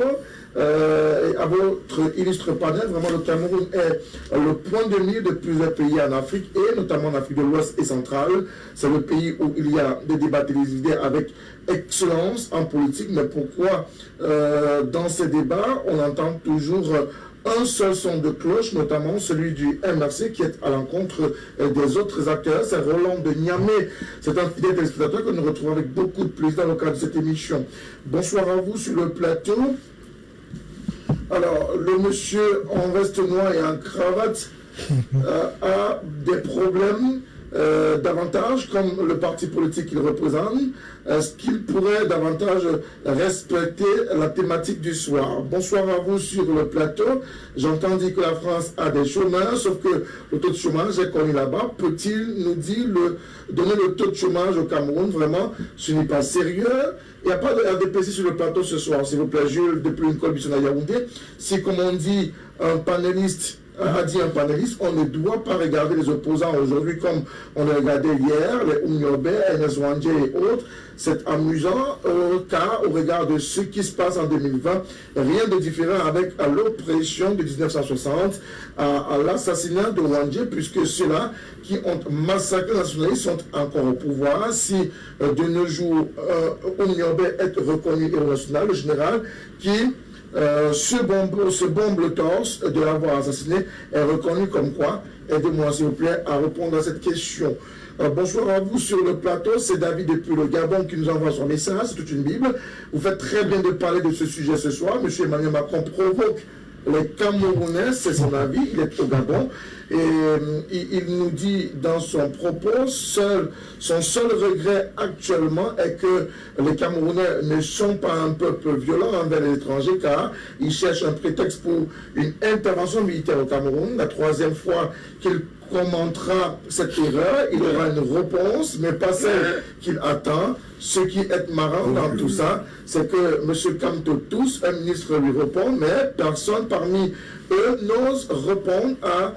Et à votre illustre panel, vraiment le Cameroun est le point de mire de plusieurs pays en Afrique et notamment en Afrique de l'Ouest et centrale. C'est le pays où il y a des débats télévisés avec excellence en politique, mais pourquoi dans ces débats on entend toujours un seul son de cloche, notamment celui du MRC qui est à l'encontre des autres acteurs? C'est Roland de Niamey. C'est un fidèle téléspectateur que nous retrouvons avec beaucoup de plaisir dans le cadre de cette émission. Bonsoir à vous sur le plateau. Alors, le monsieur en veste noire et en cravate a des problèmes davantage, comme le parti politique qu'il représente. Est-ce qu'il pourrait davantage respecter la thématique du soir? Bonsoir à vous sur le plateau. J'entends dire que la France a des chômeurs, sauf que le taux de chômage est connu là-bas. Peut-il nous dire donner le taux de chômage au Cameroun? Vraiment, ce n'est pas sérieux. Il n'y a pas de RDPC sur le plateau ce soir, s'il vous plaît, Jules, depuis une commission à Yaoundé. Si, comme on dit, un panéliste a dit un panéliste, on ne doit pas regarder les opposants aujourd'hui comme on les regardait hier, les Oumiobe, NS Wandje et autres. C'est amusant car au regard de ce qui se passe en 2020, rien de différent avec l'oppression de 1960, à l'assassinat de Wandje, puisque ceux-là qui ont massacré les nationalistes sont encore au pouvoir. Si de nos jours, Oumiobe est reconnu héros national, le général qui se bombe le torse de l'avoir assassiné est reconnu comme quoi? Aidez-moi s'il vous plaît à répondre à cette question. Bonsoir à vous sur le plateau, c'est David depuis le Gabon qui nous envoie son message, c'est toute une Bible. Vous faites très bien de parler de ce sujet ce soir. Monsieur Emmanuel Macron provoque les Camerounais, c'est son avis, il est au Gabon, et il nous dit dans son propos, son seul regret actuellement est que les Camerounais ne sont pas un peuple violent envers les étrangers, car ils cherchent un prétexte pour une intervention militaire au Cameroun. La troisième fois qu'il commentera cette erreur, il aura une réponse, mais pas celle qu'il attend. Ce qui est marrant dans tout ça, c'est que M. Kamto Tous, un ministre, lui répond, mais personne parmi eux n'ose répondre à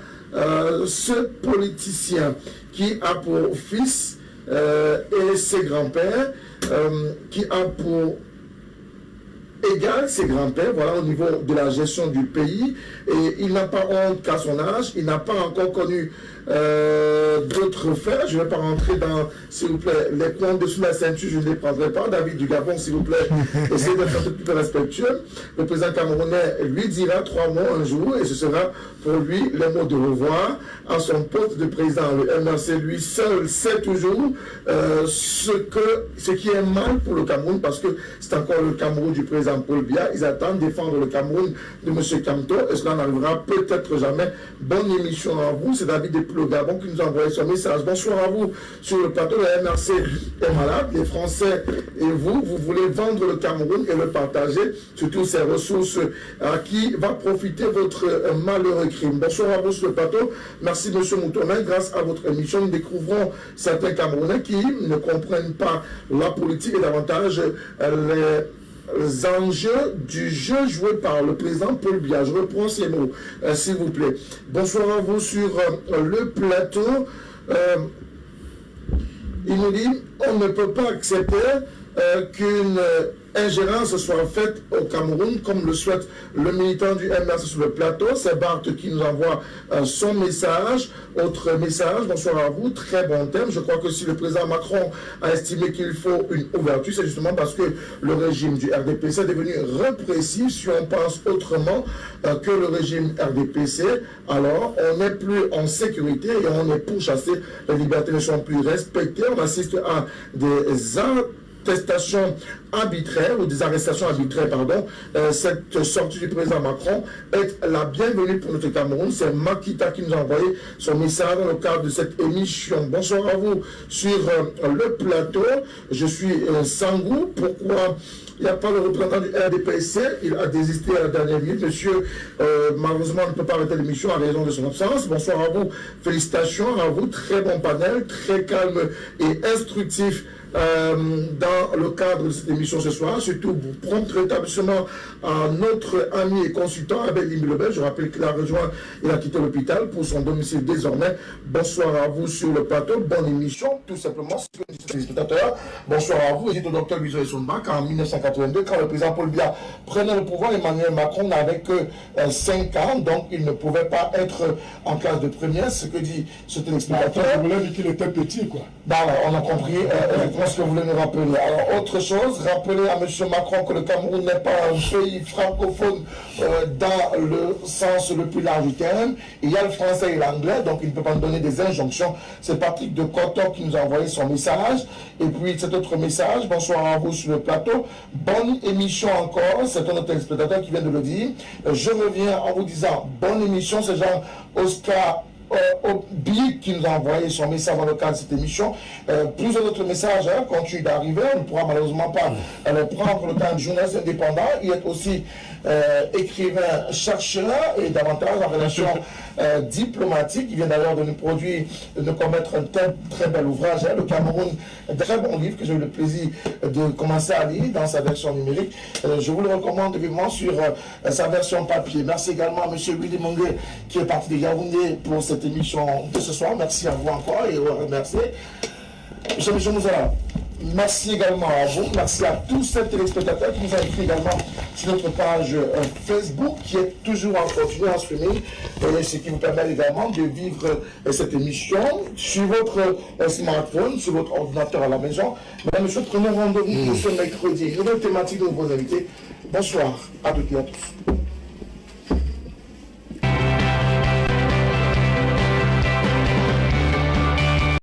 ce politicien qui a pour fils et ses grands-pères, qui a pour égal ses grands-pères, voilà, au niveau de la gestion du pays, et il n'a pas honte qu'à son âge, il n'a pas encore connu d'autres faits. Je ne vais pas rentrer dans, s'il vous plaît, les points dessous la ceinture, je ne les prendrai pas. David du Gabon, s'il vous plaît, essayez d'être un peu plus respectueux. Le président camerounais lui dira 3 mots un jour, et ce sera pour lui les mots de revoir à son poste de président. Le MRC, lui seul, sait toujours ce qui est mal pour le Cameroun, parce que c'est encore le Cameroun du président Paul Biya. Ils attendent défendre le Cameroun de M. Kamto, et cela n'arrivera peut-être jamais. Bonne émission à vous, c'est David depuis le Gabon qui nous a envoyé son message. Bonsoir à vous sur le plateau. Le MRC est malade, les Français et vous voulez vendre le Cameroun et le partager, surtout ces ressources à qui va profiter votre malheureux crime. Bonsoir à vous sur le plateau. Merci M. Moutomen. Grâce à votre émission, nous découvrons certains Camerounais qui ne comprennent pas la politique et davantage les enjeux du jeu joué par le président Paul Biya. Je reprends ces mots, s'il vous plaît. Bonsoir à vous sur le plateau. Il nous dit, on ne peut pas accepter qu'une ingérence soit faite au Cameroun, comme le souhaite le militant du MRC sur le plateau. C'est Barthes qui nous envoie son message. Autre message, bonsoir à vous, très bon thème. Je crois que si le président Macron a estimé qu'il faut une ouverture, c'est justement parce que le régime du RDPC est devenu répressif. Si on pense autrement que le régime RDPC, alors on n'est plus en sécurité et on est pourchassé. Les libertés ne sont plus respectées. On assiste à des arrestations arbitraires ou des arrestations arbitraires, pardon. Cette sortie du président Macron est la bienvenue pour notre Cameroun. C'est Makita qui nous a envoyé son message dans le cadre de cette émission. Bonsoir à vous sur le plateau. Je suis Sangou. Pourquoi il n'y a pas le représentant du RDPC? Il a désisté à la dernière minute. Monsieur, malheureusement, ne peut pas arrêter l'émission à raison de son absence. Bonsoir à vous. Félicitations à vous. Très bon panel, très calme et instructif dans le cadre de cette émission ce soir. Surtout, prompt rétablissement à notre ami et consultant Abel Imbelebel. Je rappelle qu'il a rejoint et a quitté l'hôpital pour son domicile désormais. Bonsoir à vous sur le plateau. Bonne émission, tout simplement, sur les téléspectateurs. Bonsoir à vous. Dit au docteur Bizoy Sonbak en 1982, quand le président Paul Biya prenait le pouvoir, Emmanuel Macron n'avait que 5 ans, donc il ne pouvait pas être en classe de première. Ce que dit ce téléspectateur. Vous voulez dire qu'il était petit, quoi. Bah, on a compris ce que vous voulez nous rappeler. Alors, autre chose, rappeler à M. Macron que le Cameroun n'est pas un pays francophone dans le sens le plus large du terme. Il y a le français et l'anglais, donc il ne peut pas nous donner des injonctions. C'est Patrick de Coton qui nous a envoyé son message. Et puis cet autre message, bonsoir à vous sur le plateau. Bonne émission encore, c'est un autre téléspectateur qui vient de le dire. Je reviens en vous disant bonne émission, c'est Jean-Oscar Obi qui nous a envoyé son message dans le cadre de cette émission. Plusieurs autres messages continuent d'arriver. On ne pourra malheureusement pas le prendre le temps de journaliste indépendant. Il est aussi écrivain, chercheur et davantage en relation diplomatique. Il vient d'ailleurs de nous produire, de nous commettre un très bel ouvrage, Le Cameroun, un très bon livre que j'ai eu le plaisir de commencer à lire dans sa version numérique. Je vous le recommande vivement sur sa version papier. Merci également à M. Willy Mongué qui est parti de Yaoundé pour cette émission de ce soir. Merci à vous encore et remercier. M. Mouzala, merci également à vous. Merci à tous ces téléspectateurs qui nous ont écrit également sur notre page Facebook qui est toujours en continu en streaming, ce qui vous permet également de vivre cette émission sur votre smartphone, sur votre ordinateur à la maison. Mesdames et messieurs, prenons rendez-vous pour ce mercredi. Une nouvelle thématique de vos invités. Bonsoir à toutes et à tous.